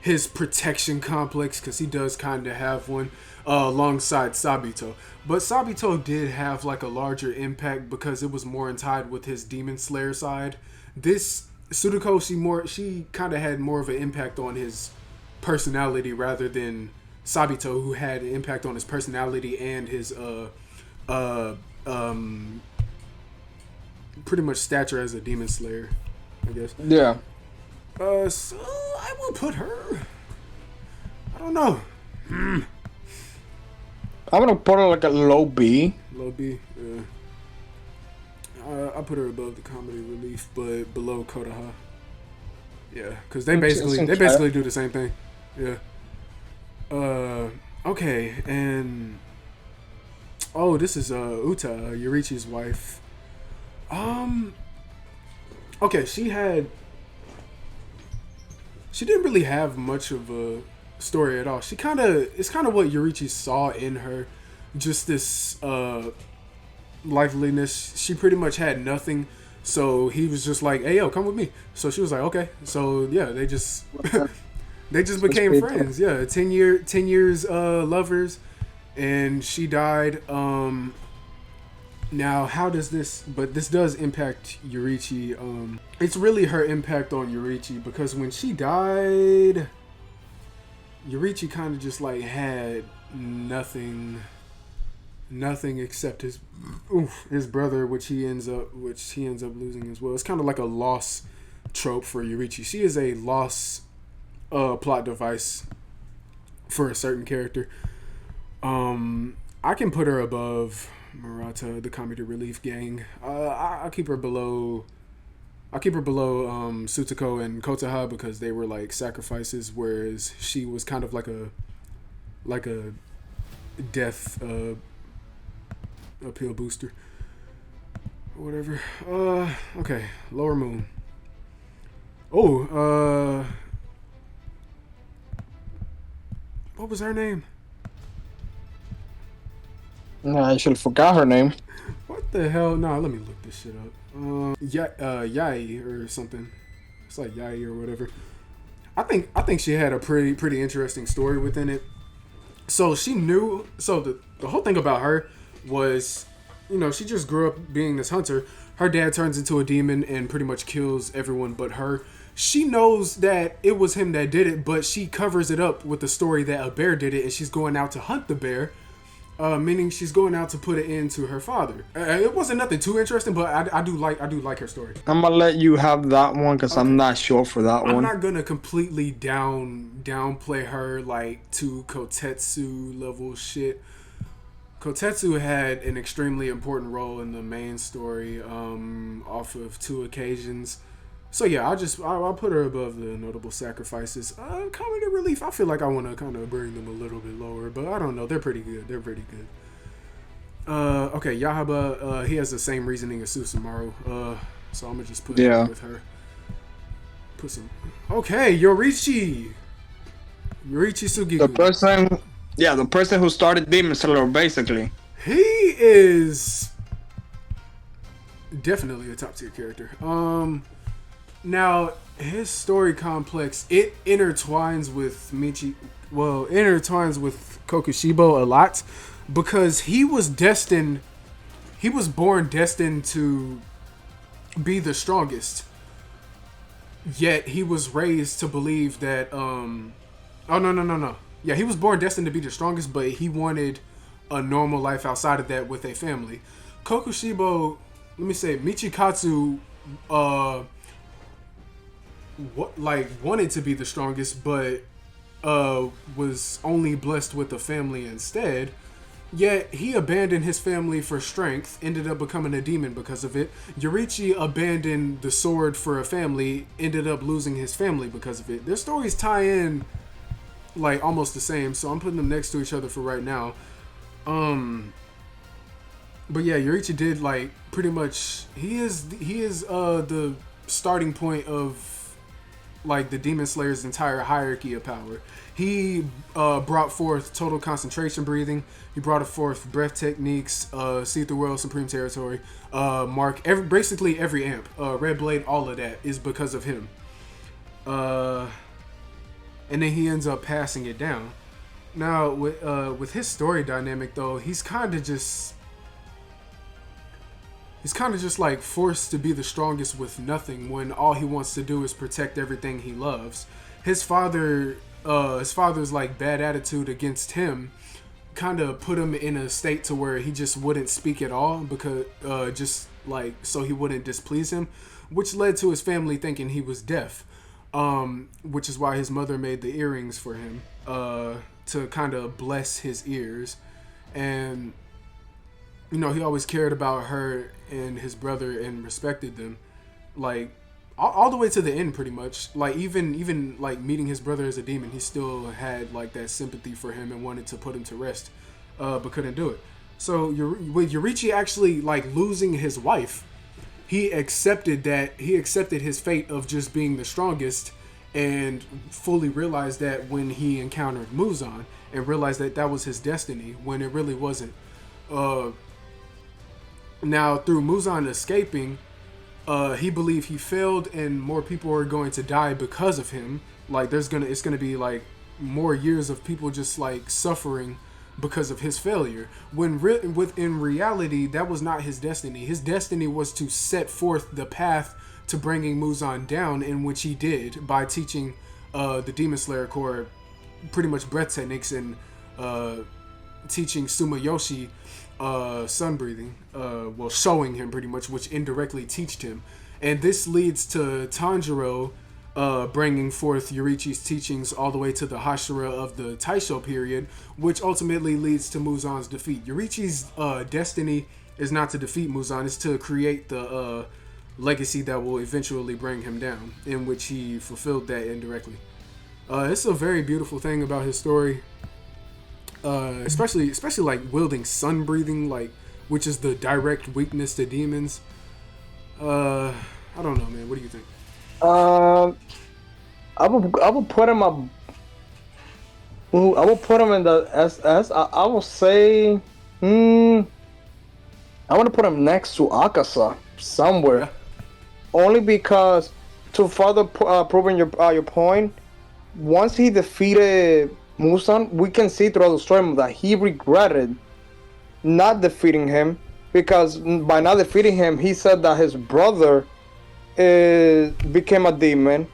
his protection complex, because he does kind of have one, alongside Sabito. But Sabito did have like a larger impact because it was more tied with his Demon Slayer side. This Tsutuko, she kind of had more of an impact on his personality rather than Sabito, who had an impact on his personality and his pretty much stature as a demon slayer, I guess. Yeah. So I will put her. I don't know. I'm gonna put her like a low B. Low B. Yeah. I put her above the comedy relief, but below Kodaha. Yeah, because they basically do the same thing. Yeah. Okay, and this is Uta, Yurichi's wife. Okay, she didn't really have much of a story at all. It's kind of what Yurichi saw in her, just this liveliness. She pretty much had nothing, so he was just like, "Hey, yo, come with me." So she was like, "Okay." So yeah, they just they just became friends. Yeah, 10 years lovers, and she died. Now, how does this? But this does impact Yurichi. It's really her impact on Yurichi, because when she died, Yurichi kind of just like had nothing except his brother, which he ends up losing as well. It's kind of like a loss trope for Yurichi. She is a loss plot device for a certain character. I can put her above Murata, the comedy relief gang. I'll keep her below Tsutuko and Kotaha, because they were like sacrifices, whereas she was kind of like a death appeal booster or whatever. Okay, Lower Moon. What was her name? I should have forgot her name. What the hell? Nah, let me look this shit up. Yai or something. It's like Yai or whatever. I think she had a pretty interesting story within it. So she knew. So the whole thing about her was, she just grew up being this hunter. Her dad turns into a demon and pretty much kills everyone but her. She knows that it was him that did it, but she covers it up with the story that a bear did it, and she's going out to hunt the bear. Meaning she's going out to put it into her father. It wasn't nothing too interesting, but I do like her story. I'm gonna let you have that one, because I'm not sure for that one. I'm not gonna completely downplay her like to Kotetsu level shit. Kotetsu had an extremely important role in the main story, off of 2 occasions. So yeah, I'll put her above the notable sacrifices. Comedy relief, I feel like I want to kind of bring them a little bit lower, but I don't know. They're pretty good. Okay, Yahaba, he has the same reasoning as Susumaru. So I'm gonna just put him with her. Put some. Okay, Yorichi Sugiku. The person who started Demon Slayer, basically. He is definitely a top tier character. Now, his story complex, it intertwines with intertwines with Kokushibo a lot because he was born destined to be the strongest. Yet he was raised to believe that oh no. Yeah, he was born destined to be the strongest, but he wanted a normal life outside of that with a family. Kokushibo, let me say, Michikatsu wanted to be the strongest, but was only blessed with a family instead. Yet he abandoned his family for strength, ended up becoming a demon because of it. Yoriichi abandoned the sword for a family, ended up losing his family because of it. Their stories tie in like almost the same, so I'm putting them next to each other for right now. But yeah, Yoriichi did like pretty much. He is the starting point of like the Demon Slayer's entire hierarchy of power. He brought forth total concentration breathing. He brought forth breath techniques, see through world, supreme territory, basically every amp, Red Blade, all of that is because of him. And then he ends up passing it down. Now with his story dynamic though, he's kind of just like forced to be the strongest with nothing when all he wants to do is protect everything he loves. His father's like bad attitude against him kind of put him in a state to where he just wouldn't speak at all because just like so he wouldn't displease him, which led to his family thinking he was deaf, which is why his mother made the earrings for him to kind of bless his ears. And you know, he always cared about her and his brother and respected them, like all the way to the end, pretty much. Like even like meeting his brother as a demon, he still had like that sympathy for him and wanted to put him to rest, but couldn't do it. So with Yoriichi actually like losing his wife, he accepted his fate of just being the strongest, and fully realized that when he encountered Muzan, and realized that that was his destiny when it really wasn't. Now, through Muzan escaping, he believed he failed, and more people are going to die because of him. Like, it's gonna be like more years of people just like suffering because of his failure. In reality, that was not his destiny. His destiny was to set forth the path to bringing Muzan down, in which he did by teaching the Demon Slayer Corps pretty much breath techniques and teaching Sumayoshi sun breathing, showing him pretty much, which indirectly taught him. And this leads to Tanjiro bringing forth Yoriichi's teachings all the way to the Hashira of the Taisho period, which ultimately leads to Muzan's defeat. Yoriichi's destiny is not to defeat Muzan, it's to create the legacy that will eventually bring him down, in which he fulfilled that indirectly. It's a very beautiful thing about his story. Especially like wielding sun breathing, like, which is the direct weakness to demons. I don't know, man. What do you think? I will put him up. I will put him in the SS. I will say, I want to put him next to Akasa somewhere, yeah. Only because to further proving your point, once he defeated Muzan, we can see throughout the story that he regretted not defeating him, because by not defeating him, he said that his brother became a demon,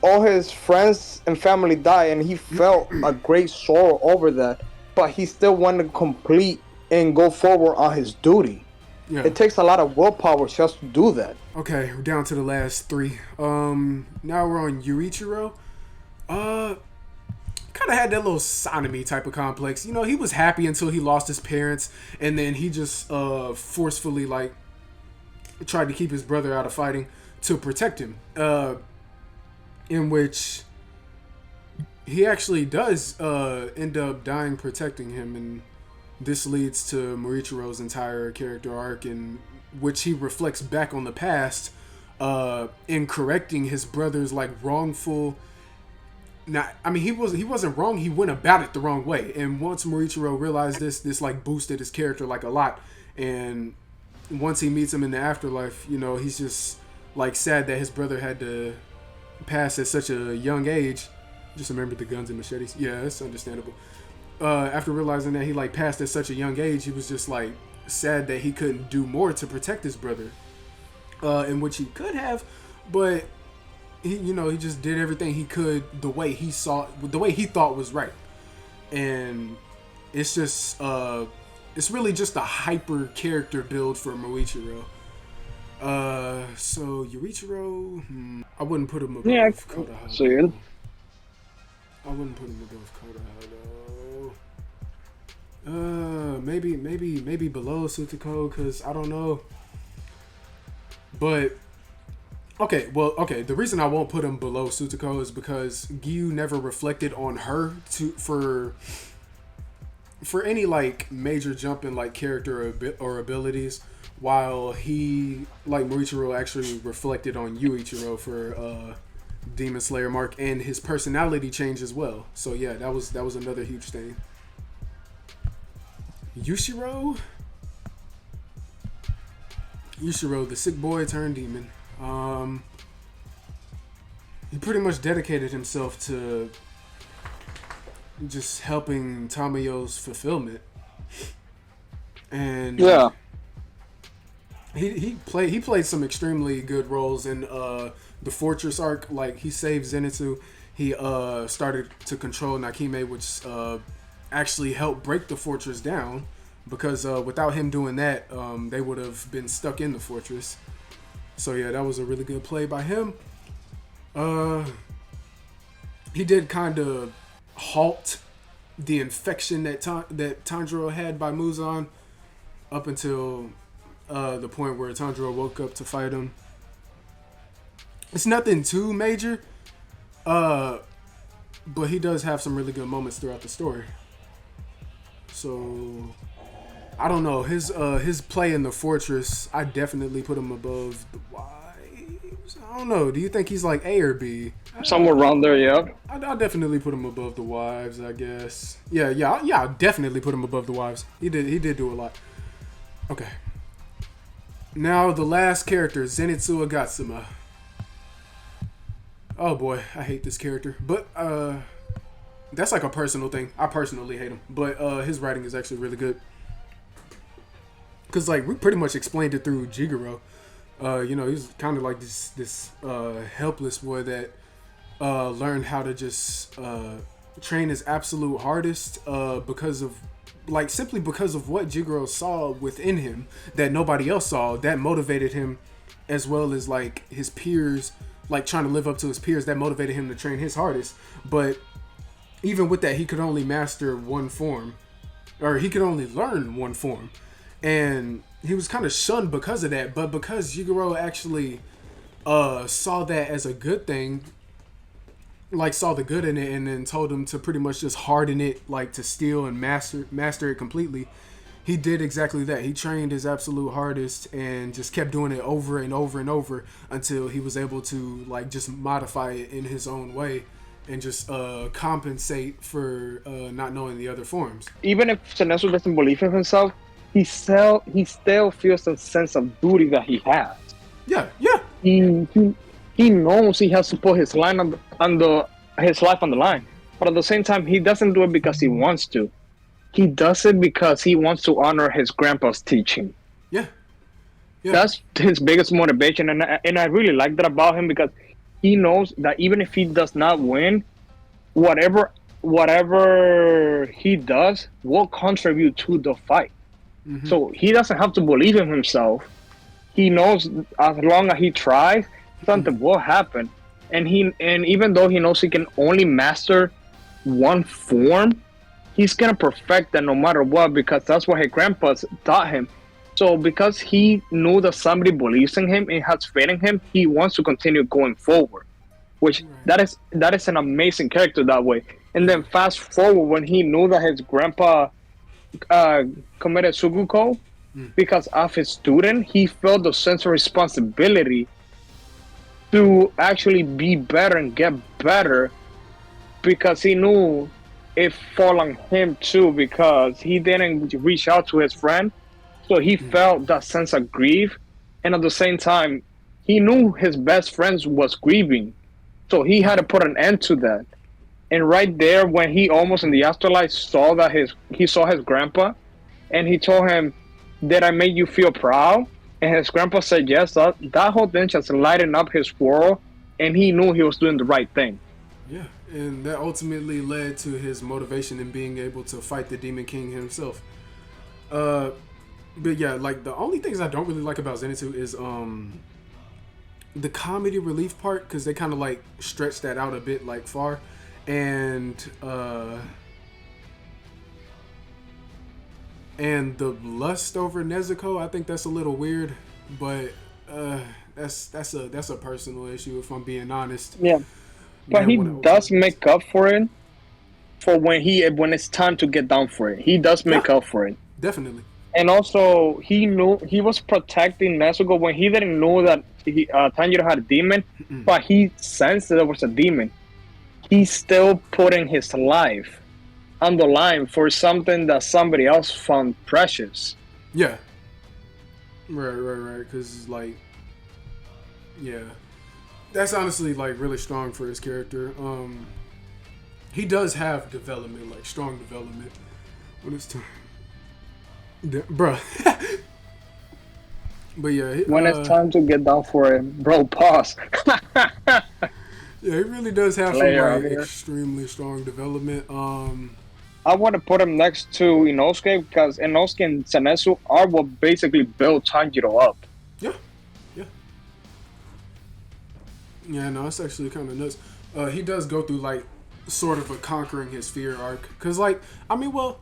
all his friends and family died, and he felt a great sorrow over that, but he still wanted to complete and go forward on his duty. Yeah. It takes a lot of willpower just to do that. Okay, we're down to the last three. Now we're on Yoriichiro. Kind of had that little sodomy type of complex. You know, he was happy until he lost his parents, and then he just forcefully like tried to keep his brother out of fighting to protect him. In which he actually does end up dying protecting him, and this leads to Morichiro's entire character arc, in which he reflects back on the past in correcting his brother's like wrongful. Now, I mean, he wasn't wrong. He went about it the wrong way. And once Morichiro realized this like boosted his character like a lot. And once he meets him in the afterlife, you know, he's just like sad that his brother had to pass at such a young age. Just remember the guns and machetes. Yeah, that's understandable. After realizing that he like passed at such a young age, he was just like sad that he couldn't do more to protect his brother, in which he could have, but he just did everything he could the way he thought was right. And it's just it's really just a hyper character build for Muichiro. So Yuichiro, I wouldn't put him above Konoha. So yeah. I wouldn't put him above Konoha though. Maybe below Tsutoku, because I don't know. But okay. The reason I won't put him below Tsutoku is because Giyu never reflected on her for any like major jump in like character or abilities, while he like Muichiro actually reflected on Yuichiro for Demon Slayer Mark, and his personality change as well. So yeah, that was another huge thing. Yushiro, the sick boy turned demon. He pretty much dedicated himself to just helping Tamayo's fulfillment, and Yeah. he played some extremely good roles in the Fortress arc. Like he saved Zenitsu, he started to control Nakime, which actually helped break the fortress down, because without him doing that, they would have been stuck in the fortress. So yeah, that was a really good play by him. He did kind of halt the infection that Tanjiro had by Muzan up until the point where Tanjiro woke up to fight him. It's nothing too major, but he does have some really good moments throughout the story. So I don't know, his play in the fortress, I definitely put him above the Wives. I don't know. Do you think he's like A or B? Somewhere around there, yeah. I'll definitely put him above the Wives, I guess. Yeah. I'll definitely put him above the Wives. He did do a lot. Okay. Now the last character, Zenitsu Agatsuma. Oh boy, I hate this character. But that's like a personal thing. I personally hate him, but his writing is actually really good. Cause like we pretty much explained it through Jigoro. He's kind of like this helpless boy that learned how to just train his absolute hardest simply because of what Jigoro saw within him that nobody else saw. That motivated him, as well as like his peers, like trying to live up to his peers. That motivated him to train his hardest. But even with that, he could only master one form, or he could only learn one form. And he was kind of shunned because of that. But because Jigoro actually saw that as a good thing, like saw the good in it, and then told him to pretty much just harden it, like to steal and master it completely, he did exactly that. He trained his absolute hardest and just kept doing it over and over and over until he was able to like just modify it in his own way and just compensate for not knowing the other forms. Even if Zenitsu doesn't believe in himself, he still feels a sense of duty that he has. Yeah. He knows he has to put his life on the line, but at the same time, he doesn't do it because he wants to. He does it because he wants to honor his grandpa's teaching. Yeah. That's his biggest motivation, and I really like that about him, because he knows that even if he does not win, whatever he does will contribute to the fight. Mm-hmm. So he doesn't have to believe in himself. He knows as long as he tries, something will happen. And even though he knows he can only master one form, he's gonna perfect that no matter what, because that's what his grandpa taught him. So because he knew that somebody believes in him and has faith in him, he wants to continue going forward. Which that is an amazing character that way. And then fast forward when he knew that his grandpa committed Suguko, because of his student, he felt the sense of responsibility to actually be better and get better, because he knew it fall on him too, because he didn't reach out to his friend. So he felt that sense of grief, and at the same time, he knew his best friends was grieving, so he had to put an end to that. And right there, when he almost in the afterlife saw that he saw his grandpa, and he told him, "Did I make you feel proud?" And his grandpa said yes. That whole thing just lightened up his world, and he knew he was doing the right thing. Yeah, and that ultimately led to his motivation in being able to fight the Demon King himself. But yeah, like the only things I don't really like about Zenitsu is the comedy relief part, because they kind of like stretch that out a bit like far, and the lust over Nezuko, I think that's a little weird, but that's a personal issue if I'm being honest. Yeah, but he does make up for it for when it's time to get down for it. He does make up for it. Definitely. And also, he knew he was protecting Nezuko when he didn't know that Tanjiro had a demon, but he sensed that there was a demon. He's still putting his life on the line for something that somebody else found precious. Yeah. Right. Because, like, yeah. That's honestly, like, really strong for his character. He does have development, like, strong development when it's time. Bruh. But yeah. When it's time to get down for it, bro, pause. Yeah, he really does have some like extremely strong development. I want to put him next to Inosuke because Inosuke and Zenitsu are what basically built Tanjiro up. Yeah. No, it's actually kind of nuts. He does go through like sort of a conquering his fear arc, because like I mean, well,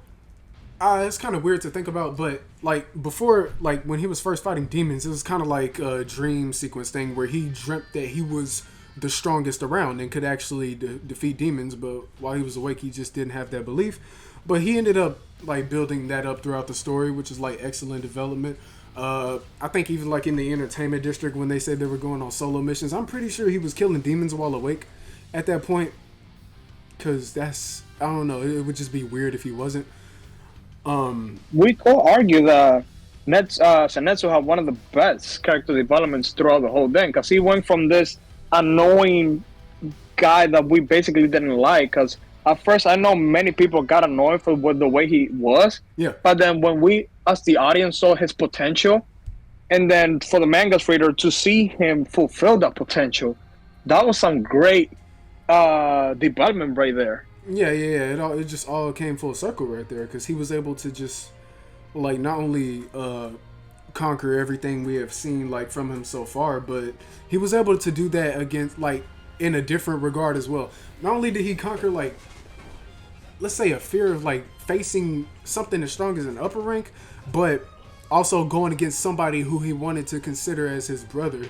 it's kind of weird to think about, but like before, like when he was first fighting demons, it was kind of like a dream sequence thing where he dreamt that he was the strongest around and could actually defeat demons, but while he was awake he just didn't have that belief. But he ended up like building that up throughout the story, which is like excellent development. I think even like in the entertainment district when they said they were going on solo missions, I'm pretty sure he was killing demons while awake at that point, because that's, I don't know, it would just be weird if he wasn't. We could argue that Zenitsu had one of the best character developments throughout the whole thing, because he went from this annoying guy that we basically didn't like, because at first I know many people got annoyed with the way he was, but then when we as the audience saw his potential, and then for the manga's reader to see him fulfill that potential, that was some great development right there. Yeah. It just all came full circle right there, because he was able to just like not only conquer everything we have seen like from him so far, but he was able to do that against like in a different regard as well. Not only did he conquer like, let's say, a fear of like facing something as strong as an upper rank, but also going against somebody who he wanted to consider as his brother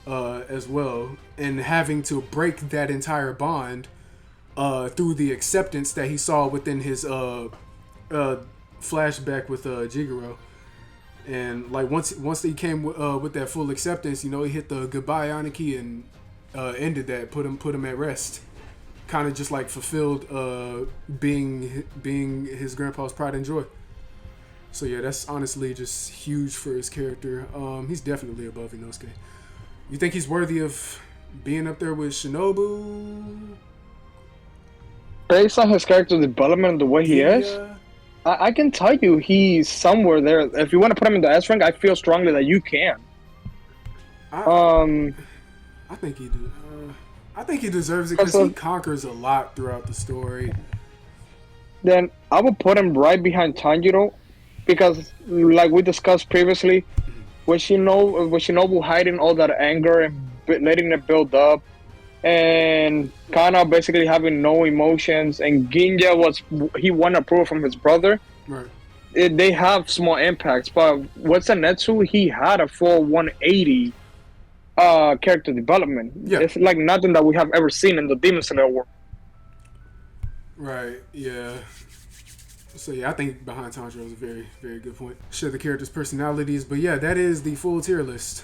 as well, and having to break that entire bond through the acceptance that he saw within his flashback with Jigoro. And like once he came with that full acceptance, you know, he hit the goodbye Aniki and ended that, put him at rest. Kind of just like fulfilled being his grandpa's pride and joy. So yeah, that's honestly just huge for his character. He's definitely above Inosuke. You think he's worthy of being up there with Shinobu? Based on his character development and the way he is, I can tell you he's somewhere there. If you want to put him in the S rank, I feel strongly that you can. I think he do. I think he deserves it because he conquers a lot throughout the story. Then I would put him right behind Tanjiro, because, like we discussed previously, with Shinobu hiding all that anger and letting it build up, and Kana basically having no emotions, and Ginja he won approval from his brother. Right. They have small impacts, but with Zenitsu, he had a full 180 character development. Yeah. It's like nothing that we have ever seen in the Demon Slayer world. Right, yeah. So yeah, I think behind Tanjiro is a very, very good point. Share the characters' personalities, but yeah, that is the full tier list.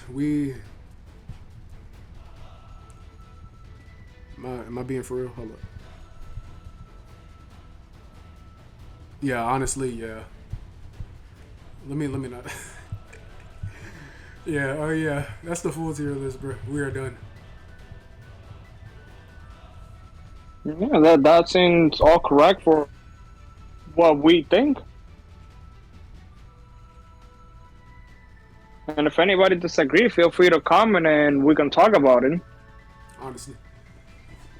Am I being for real? Hold up. Yeah, honestly, yeah. Let me not. Yeah, oh yeah. That's the full tier list, bro. We are done. Yeah, that seems all correct for what we think. And if anybody disagree, feel free to comment and we can talk about it. Honestly.